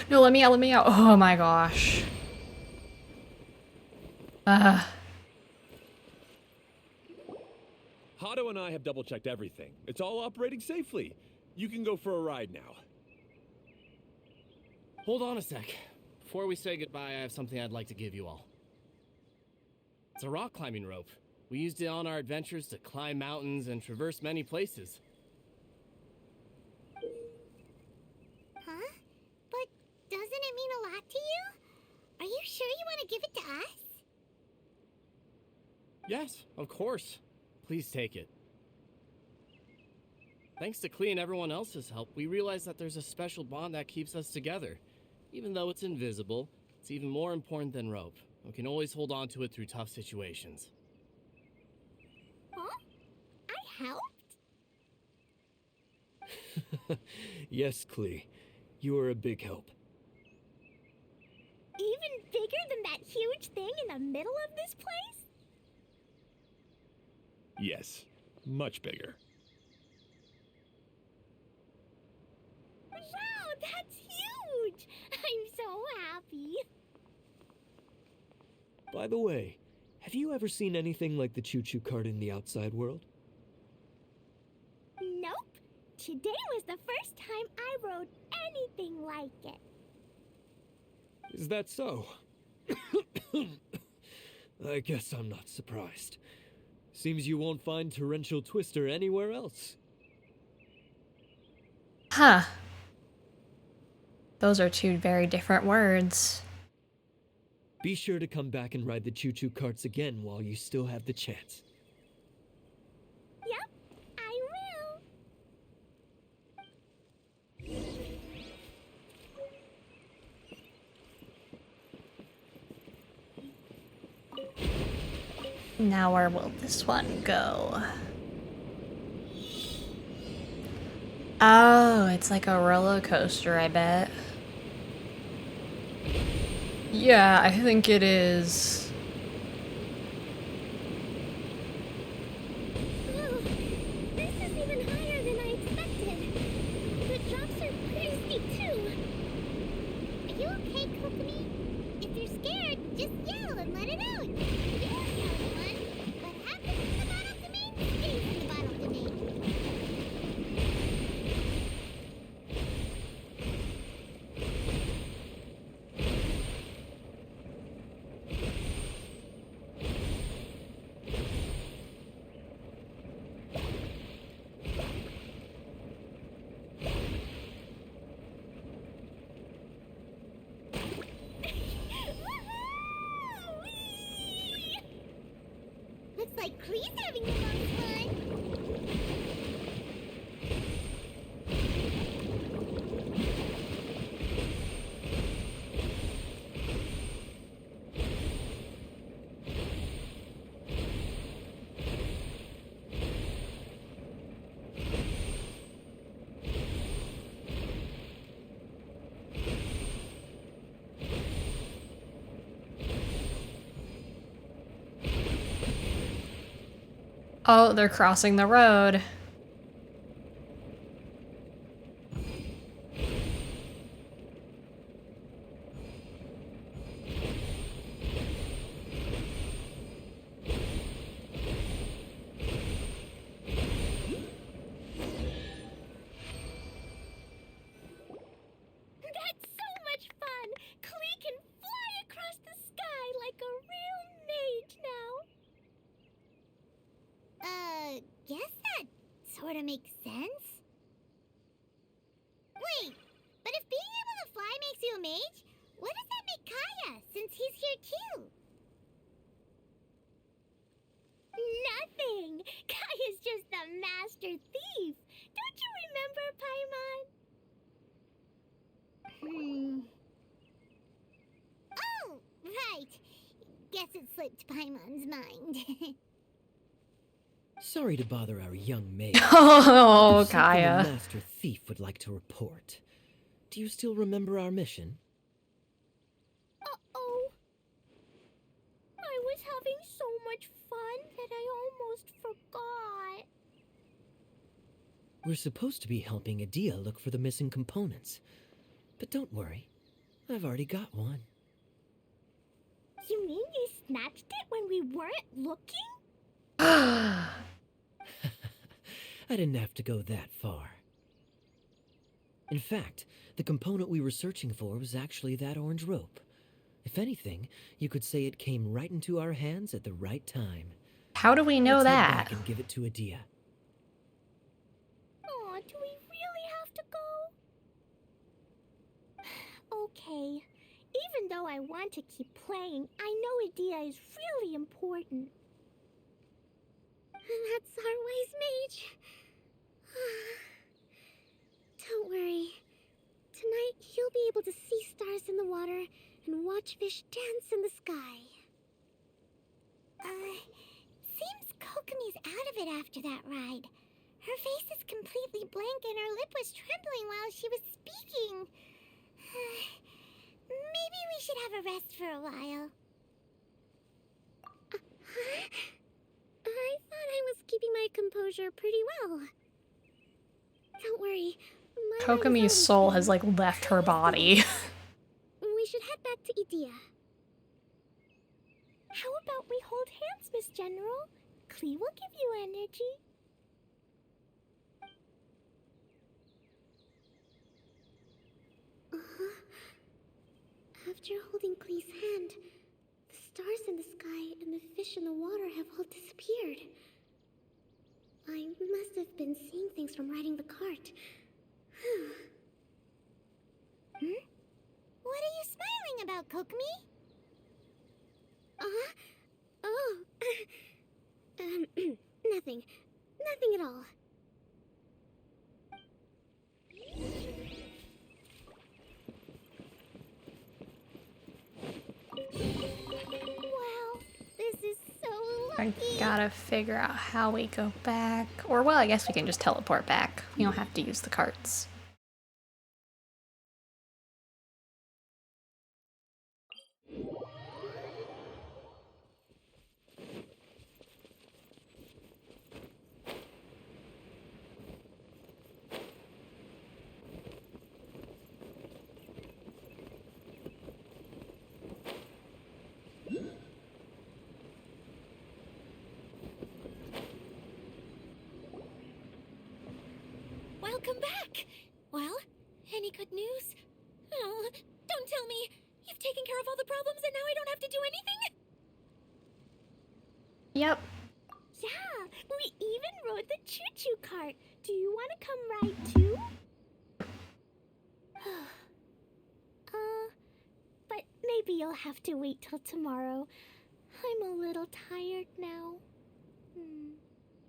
Speaker 1: No, let me out, let me out. Oh my gosh.
Speaker 7: Hato and I have double-checked everything. It's all operating safely. You can go for a ride now.
Speaker 8: Hold on a sec. Before we say goodbye, I have something I'd like to give you all. It's a rock climbing rope. We used it on our adventures to climb mountains and traverse many places.
Speaker 6: Huh? But doesn't it mean a lot to you? Are you sure you want to give it to us?
Speaker 8: Yes, of course. Please take it. Thanks to Klee and everyone else's help, we realized that there's a special bond that keeps us together. Even though it's invisible, it's even more important than rope. We can always hold on to it through tough situations.
Speaker 6: Huh? I helped?
Speaker 4: Yes, Klee. You are a big help.
Speaker 2: Even bigger than that huge thing in the middle of this place?
Speaker 7: Yes, much bigger.
Speaker 2: Wow, that's huge! I'm so happy.
Speaker 4: By the way, have you ever seen anything like the choo-choo cart in the outside world?
Speaker 2: Nope. Today was the first time I rode anything like it.
Speaker 4: Is that so? I guess I'm not surprised. Seems you won't find Torrential Twister anywhere else.
Speaker 1: Huh. Those are two very different words.
Speaker 4: Be sure to come back and ride the choo-choo carts again while you still have the chance.
Speaker 2: Yep, I will.
Speaker 1: Now where will this one go? Oh, it's like a roller coaster, I bet. Yeah, I think it is.
Speaker 2: Oh, this is even higher than I expected. The drops are pretty steep too.
Speaker 6: Are you okay, Kokomi? If you're scared, just yell and let it out. You're the only one. What happens in the bottle domain stays in the bottle domain. Looks like Klee's having the most fun.
Speaker 1: Oh, they're crossing the road.
Speaker 2: That's so much fun! Klee can fly across the sky like a real mage now.
Speaker 6: Guess that sort of makes sense. Wait, but if being able to fly makes you a mage, what does that make Kaya, since he's here too?
Speaker 2: Nothing! Kaya's just the master thief! Don't you remember, Paimon?
Speaker 6: Oh, right. Guess it slipped Paimon's mind.
Speaker 4: Sorry to bother our young maid.
Speaker 1: Oh,
Speaker 4: There's something
Speaker 1: Kaya.
Speaker 4: the Master Thief would like to report. Do you still remember our mission?
Speaker 2: Uh-oh. I was having so much fun that I almost forgot.
Speaker 4: We're supposed to be helping Adia look for the missing components. But don't worry, I've already got one.
Speaker 2: You mean you snatched it when we weren't looking?
Speaker 4: I didn't have to go that far. In fact, the component we were searching for was actually that orange rope. If anything, you could say it came right into our hands at the right time.
Speaker 1: How do we know
Speaker 4: Let's head
Speaker 1: that?
Speaker 4: back and give it to Adia.
Speaker 2: Aw, do we really have to go? Okay. Even though I want to keep playing, I know Adia is really important. That's our wise mage. Don't worry. Tonight, you'll be able to see stars in the water and watch fish dance in the sky. Seems Kokomi's out of it after that ride. Her face is completely blank and her lip was trembling while she was speaking. Maybe we should have a rest for a while. I thought I was keeping my composure pretty well. Don't worry. My mind is
Speaker 1: Kokomi's
Speaker 2: always
Speaker 1: soul
Speaker 2: clear.
Speaker 1: has like left her body.
Speaker 2: We should head back to Idia. How about we hold hands, Miss General? Klee will give you energy. After holding Klee's hand, the stars in the sky and the fish in the water have all disappeared. I must have been seeing things from riding the cart.
Speaker 6: What are you smiling about, Kokomi?
Speaker 2: Oh. Nothing. Nothing at all.
Speaker 6: Wow, this is so
Speaker 1: I
Speaker 6: lucky.
Speaker 1: gotta figure out how we go back. Or, well, I guess we can just teleport back. We don't have to use the carts.
Speaker 5: Welcome back! Well, any good news? Oh, don't tell me! You've taken care of all the problems and now I don't have to do anything?
Speaker 1: Yep.
Speaker 2: Yeah, we even rode the choo-choo cart. Do you want to come ride too? But maybe you'll have to wait till tomorrow. I'm a little tired now.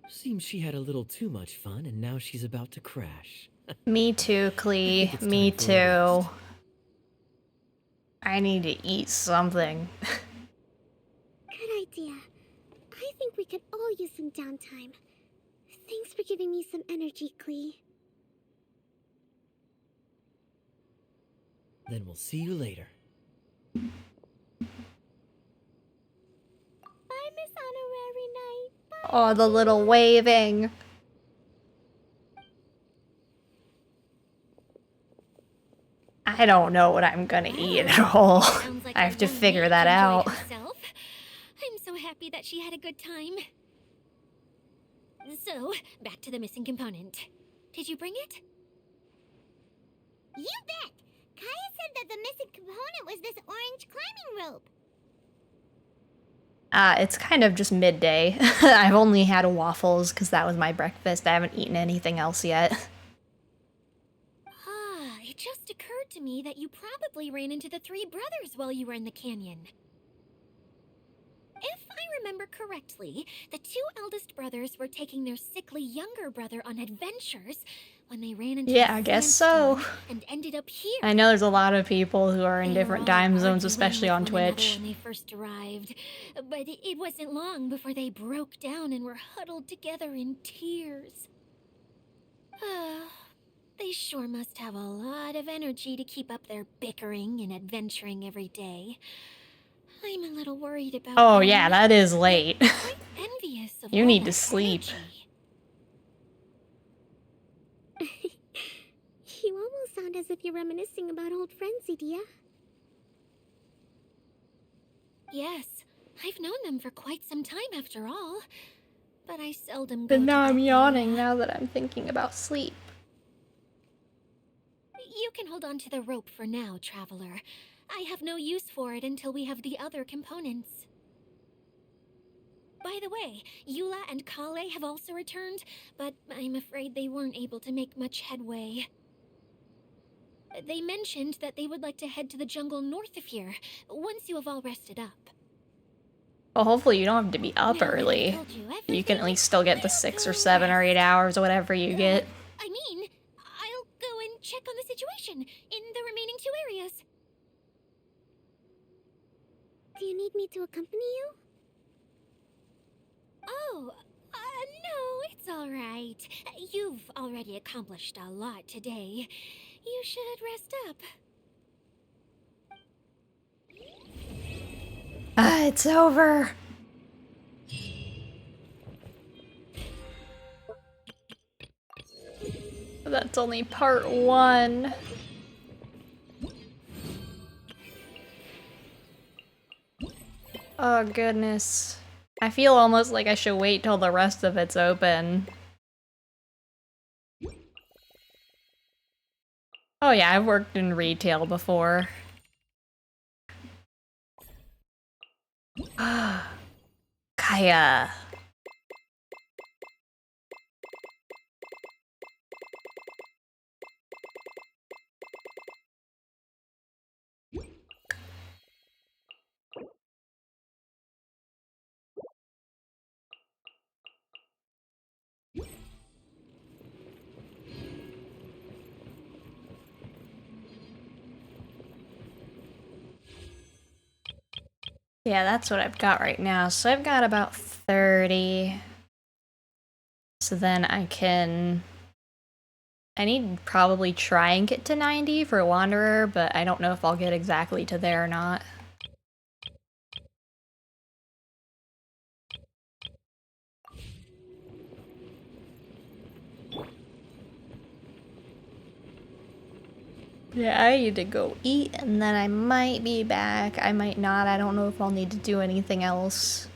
Speaker 4: Seems she had a little too much fun and now she's about to crash.
Speaker 1: Me too,
Speaker 4: I
Speaker 1: Klee.
Speaker 4: think it's
Speaker 1: Me
Speaker 4: time for a rest.
Speaker 1: too. I need to eat something.
Speaker 2: Good idea. I think we could all use some downtime. Thanks for giving me some energy, Klee.
Speaker 4: Then we'll see you later.
Speaker 2: Bye, Miss Honorary Knight. Bye.
Speaker 1: Oh, the little waving. I don't know what I'm gonna eat at all.
Speaker 5: Sounds like
Speaker 1: I have
Speaker 5: our
Speaker 1: to
Speaker 5: young
Speaker 1: figure
Speaker 5: mage
Speaker 1: that out.
Speaker 5: enjoyed herself. I'm so happy that she had a good time. So, back to the missing component. Did you bring it?
Speaker 6: You bet. Kaya said that the missing component was this orange climbing rope.
Speaker 1: It's kind of just midday. I've only had waffles because that was my breakfast. I haven't eaten anything else yet.
Speaker 5: It just occurred to me that you probably ran into the three brothers while you were in the canyon. If I remember correctly, the two eldest brothers were taking their sickly younger brother on adventures when they ran into
Speaker 1: Yeah,
Speaker 5: the
Speaker 1: I guess so.
Speaker 5: sandstorm and ended up here.
Speaker 1: I know there's a lot of people who are in
Speaker 5: They were
Speaker 1: different
Speaker 5: all
Speaker 1: time zones,
Speaker 5: arguing
Speaker 1: especially
Speaker 5: with
Speaker 1: on
Speaker 5: one another
Speaker 1: Twitch.
Speaker 5: when they first arrived, but it wasn't long before they broke down and were huddled together in tears. They sure must have a lot of energy to keep up their bickering and adventuring every day. I'm a little worried about
Speaker 1: Oh
Speaker 5: them,
Speaker 1: yeah, that is
Speaker 5: but
Speaker 1: late.
Speaker 5: quite envious of
Speaker 1: You
Speaker 5: all
Speaker 1: need to
Speaker 5: that
Speaker 1: sleep.
Speaker 5: energy.
Speaker 2: You almost sound as if you're reminiscing about old friends, Idia.
Speaker 5: Yes, I've known them for quite some time after all. but I seldom go
Speaker 1: But
Speaker 5: to
Speaker 1: now
Speaker 5: that
Speaker 1: I'm yawning
Speaker 5: area.
Speaker 1: now that I'm thinking about sleep.
Speaker 5: You can hold on to the rope for now, Traveler. I have no use for it until we have the other components. By the way, Eula and Kale have also returned, but I'm afraid they weren't able to make much headway. They mentioned that they would like to head to the jungle north of here, once you have all rested up.
Speaker 1: Well, hopefully you don't have to be up
Speaker 5: Now that I've
Speaker 1: early.
Speaker 5: told you
Speaker 1: You can at
Speaker 5: everything,
Speaker 1: least still get the
Speaker 5: I'll
Speaker 1: 6 or
Speaker 5: go
Speaker 1: 7 or 8
Speaker 5: rest.
Speaker 1: hours or whatever you get.
Speaker 5: I mean, I'll go and check on the situation in the remaining 2 areas.
Speaker 6: Do you need me to accompany you?
Speaker 5: Oh, no, it's all right. You've already accomplished a lot today. You should rest up.
Speaker 1: Ah, it's over. That's only part 1. Oh goodness. I feel almost like I should wait till the rest of it's open. Oh yeah, I've worked in retail before. Kaya. Yeah, that's what I've got right now. So I've got about 30. So then I need to probably try and get to 90 for Wanderer, but I don't know if I'll get exactly to there or not. Yeah, I need to go eat and then I might be back. I might not. I don't know if I'll need to do anything else.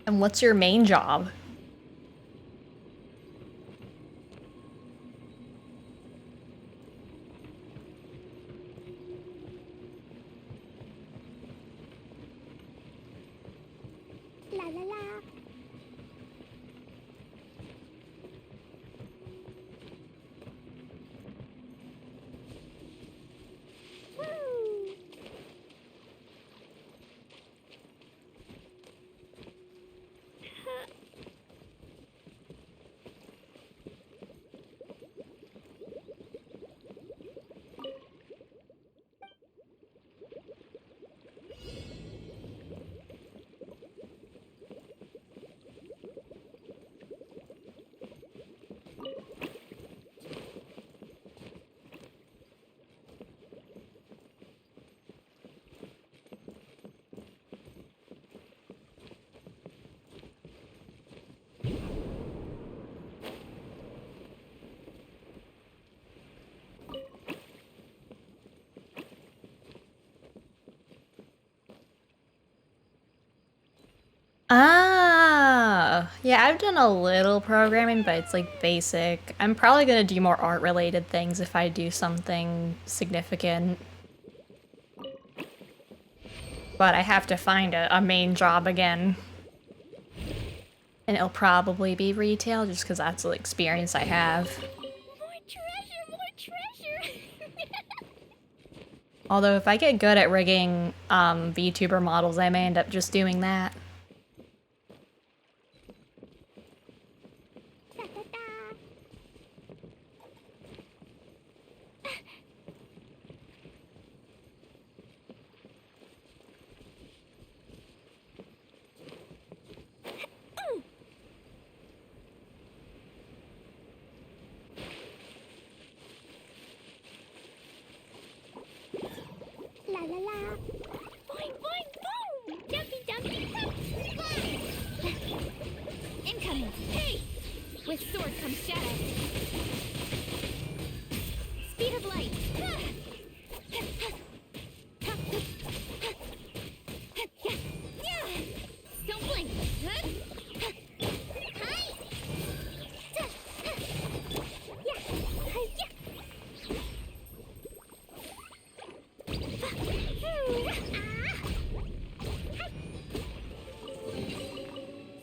Speaker 1: And what's your main job?
Speaker 6: La la la. Woo!
Speaker 1: Ah, yeah, I've done a little programming, but it's like basic. I'm probably gonna do more art-related things if I do something significant. But I have to find a main job again. And it'll probably be retail, just because that's the experience I have.
Speaker 5: More treasure!
Speaker 1: Although if I get good at rigging VTuber models, I may end up just doing that.
Speaker 6: Da da da. La la la.
Speaker 5: Boing, boing, boom! Jumpy, dumpy, dumpy, incoming! Hey! With sword comes shadow. Speed of light. light. Don't blink.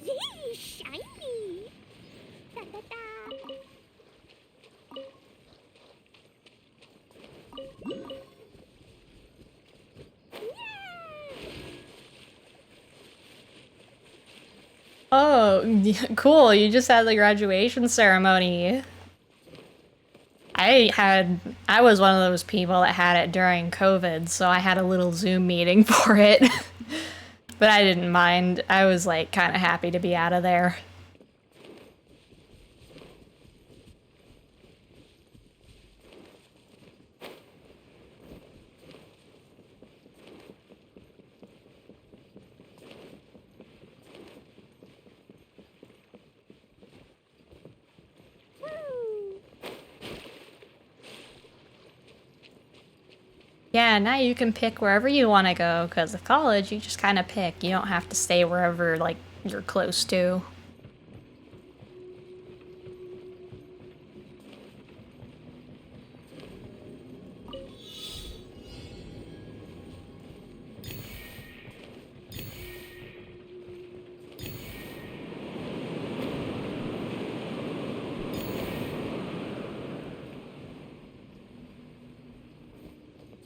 Speaker 6: Yay, shiny! Da-da-da.
Speaker 1: Oh, cool. You just had the graduation ceremony. I was one of those people that had it during COVID, so I had a little Zoom meeting for it. But I didn't mind. I was like kind of happy to be out of there. Yeah, now you can pick wherever you want to go, because at college you just kind of pick. You don't have to stay wherever, like, you're close to.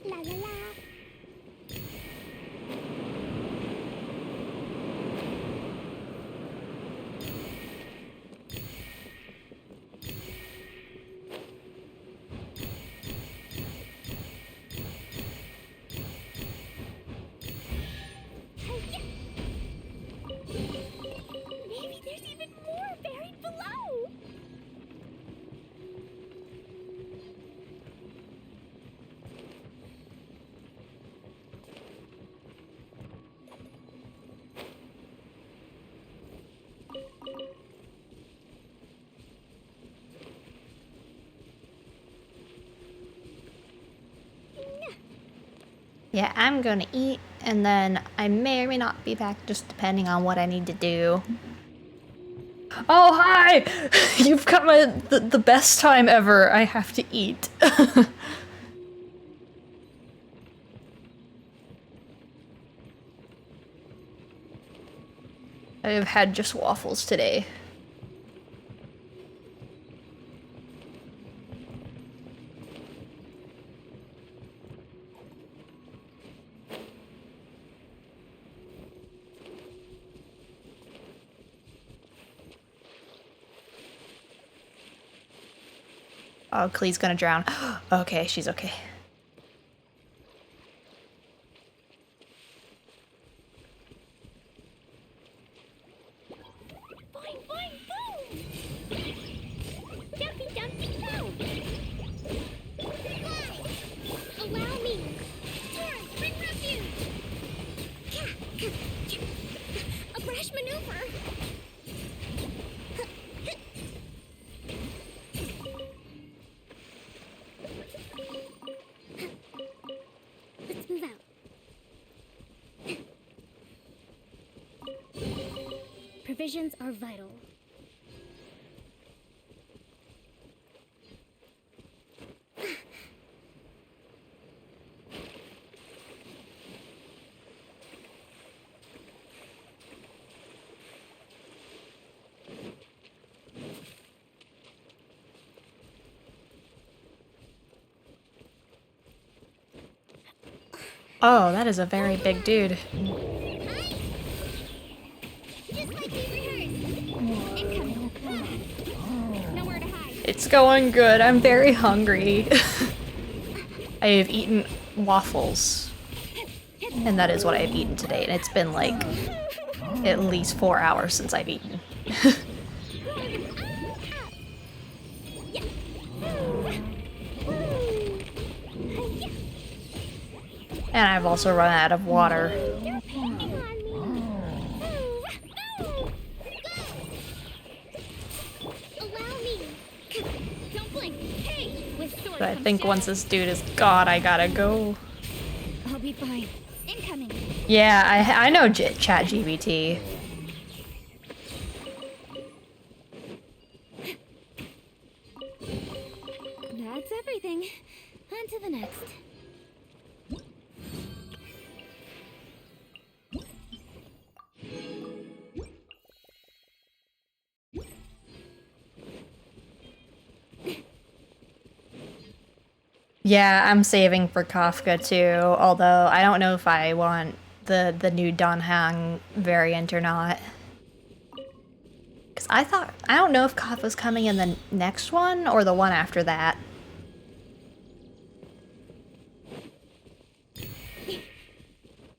Speaker 6: La la la. Maybe there's even more buried below.
Speaker 1: Yeah, I'm gonna eat, and then I may or may not be back, just depending on what I need to do. Oh, hi! You've got the best time ever. I have to eat. I have had just waffles today. Oh, Klee's gonna drown. Okay, she's okay.
Speaker 6: Boing, boing, boom! Jumpy, jumpy, go! Guys, allow me! Terrence, bring refuge!
Speaker 5: A brash maneuver.
Speaker 6: Let's move out. Provisions are vital.
Speaker 1: Oh, that is a very big dude.
Speaker 6: Just like we rehearsed. Incoming. Nowhere to hide.
Speaker 1: It's going good. I'm very hungry. I have eaten waffles. And that is what I have eaten today. And it's been like at least 4 hours since I've eaten. And I've also run out of water.
Speaker 6: You're picking on me. Allow me.
Speaker 5: Don't blink. Hey, with sword.
Speaker 1: But I think once this dude is gone, I gotta go.
Speaker 5: I'll be fine. Incoming.
Speaker 1: Yeah, I know ChatGPT.
Speaker 5: That's everything. On to the next.
Speaker 1: Yeah, I'm saving for Kafka too, although I don't know if I want the new Danhang variant or not. Cause I don't know if Kafka's coming in the next one or the one after that.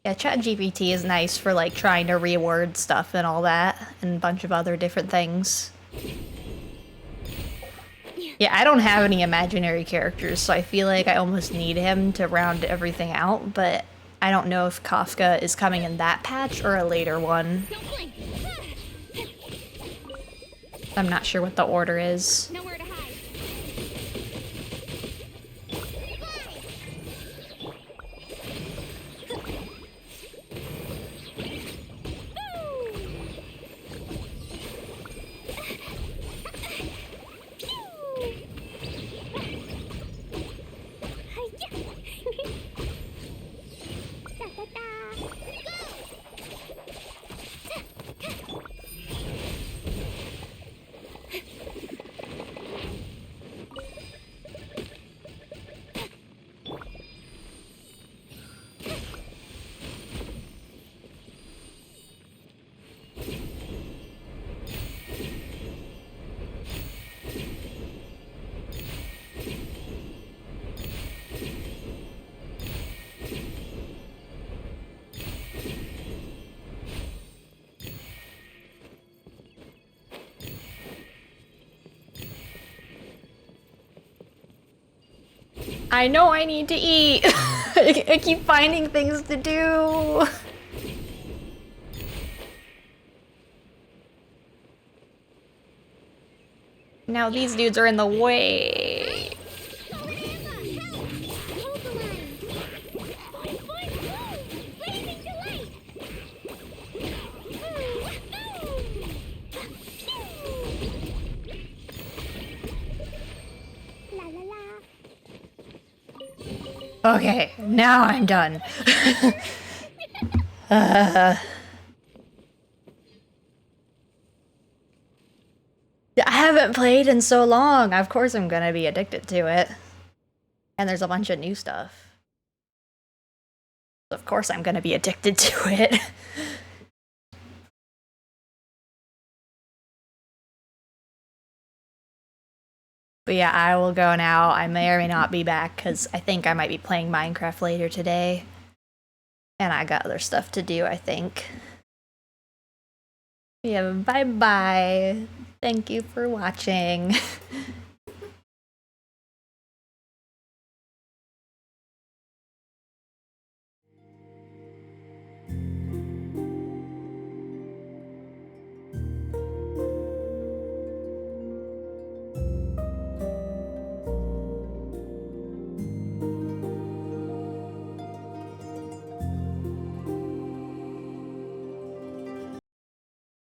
Speaker 1: Yeah, ChatGPT is nice for like trying to reword stuff and all that, and a bunch of other different things. Yeah, I don't have any imaginary characters, so I feel like I almost need him to round everything out, but I don't know if Kafka is coming in that patch or a later one. I'm not sure what the order is.
Speaker 5: Nowhere to hide.
Speaker 1: I know I need to eat. I keep finding things to do. Now these dudes are in the way. Okay, now I'm done. I haven't played in so long. Of course I'm gonna be addicted to it. And there's a bunch of new stuff. Of course I'm gonna be addicted to it. But yeah, I will go now. I may or may not be back because I think I might be playing Minecraft later today. And I got other stuff to do, I think. Yeah, bye-bye. Thank you for watching.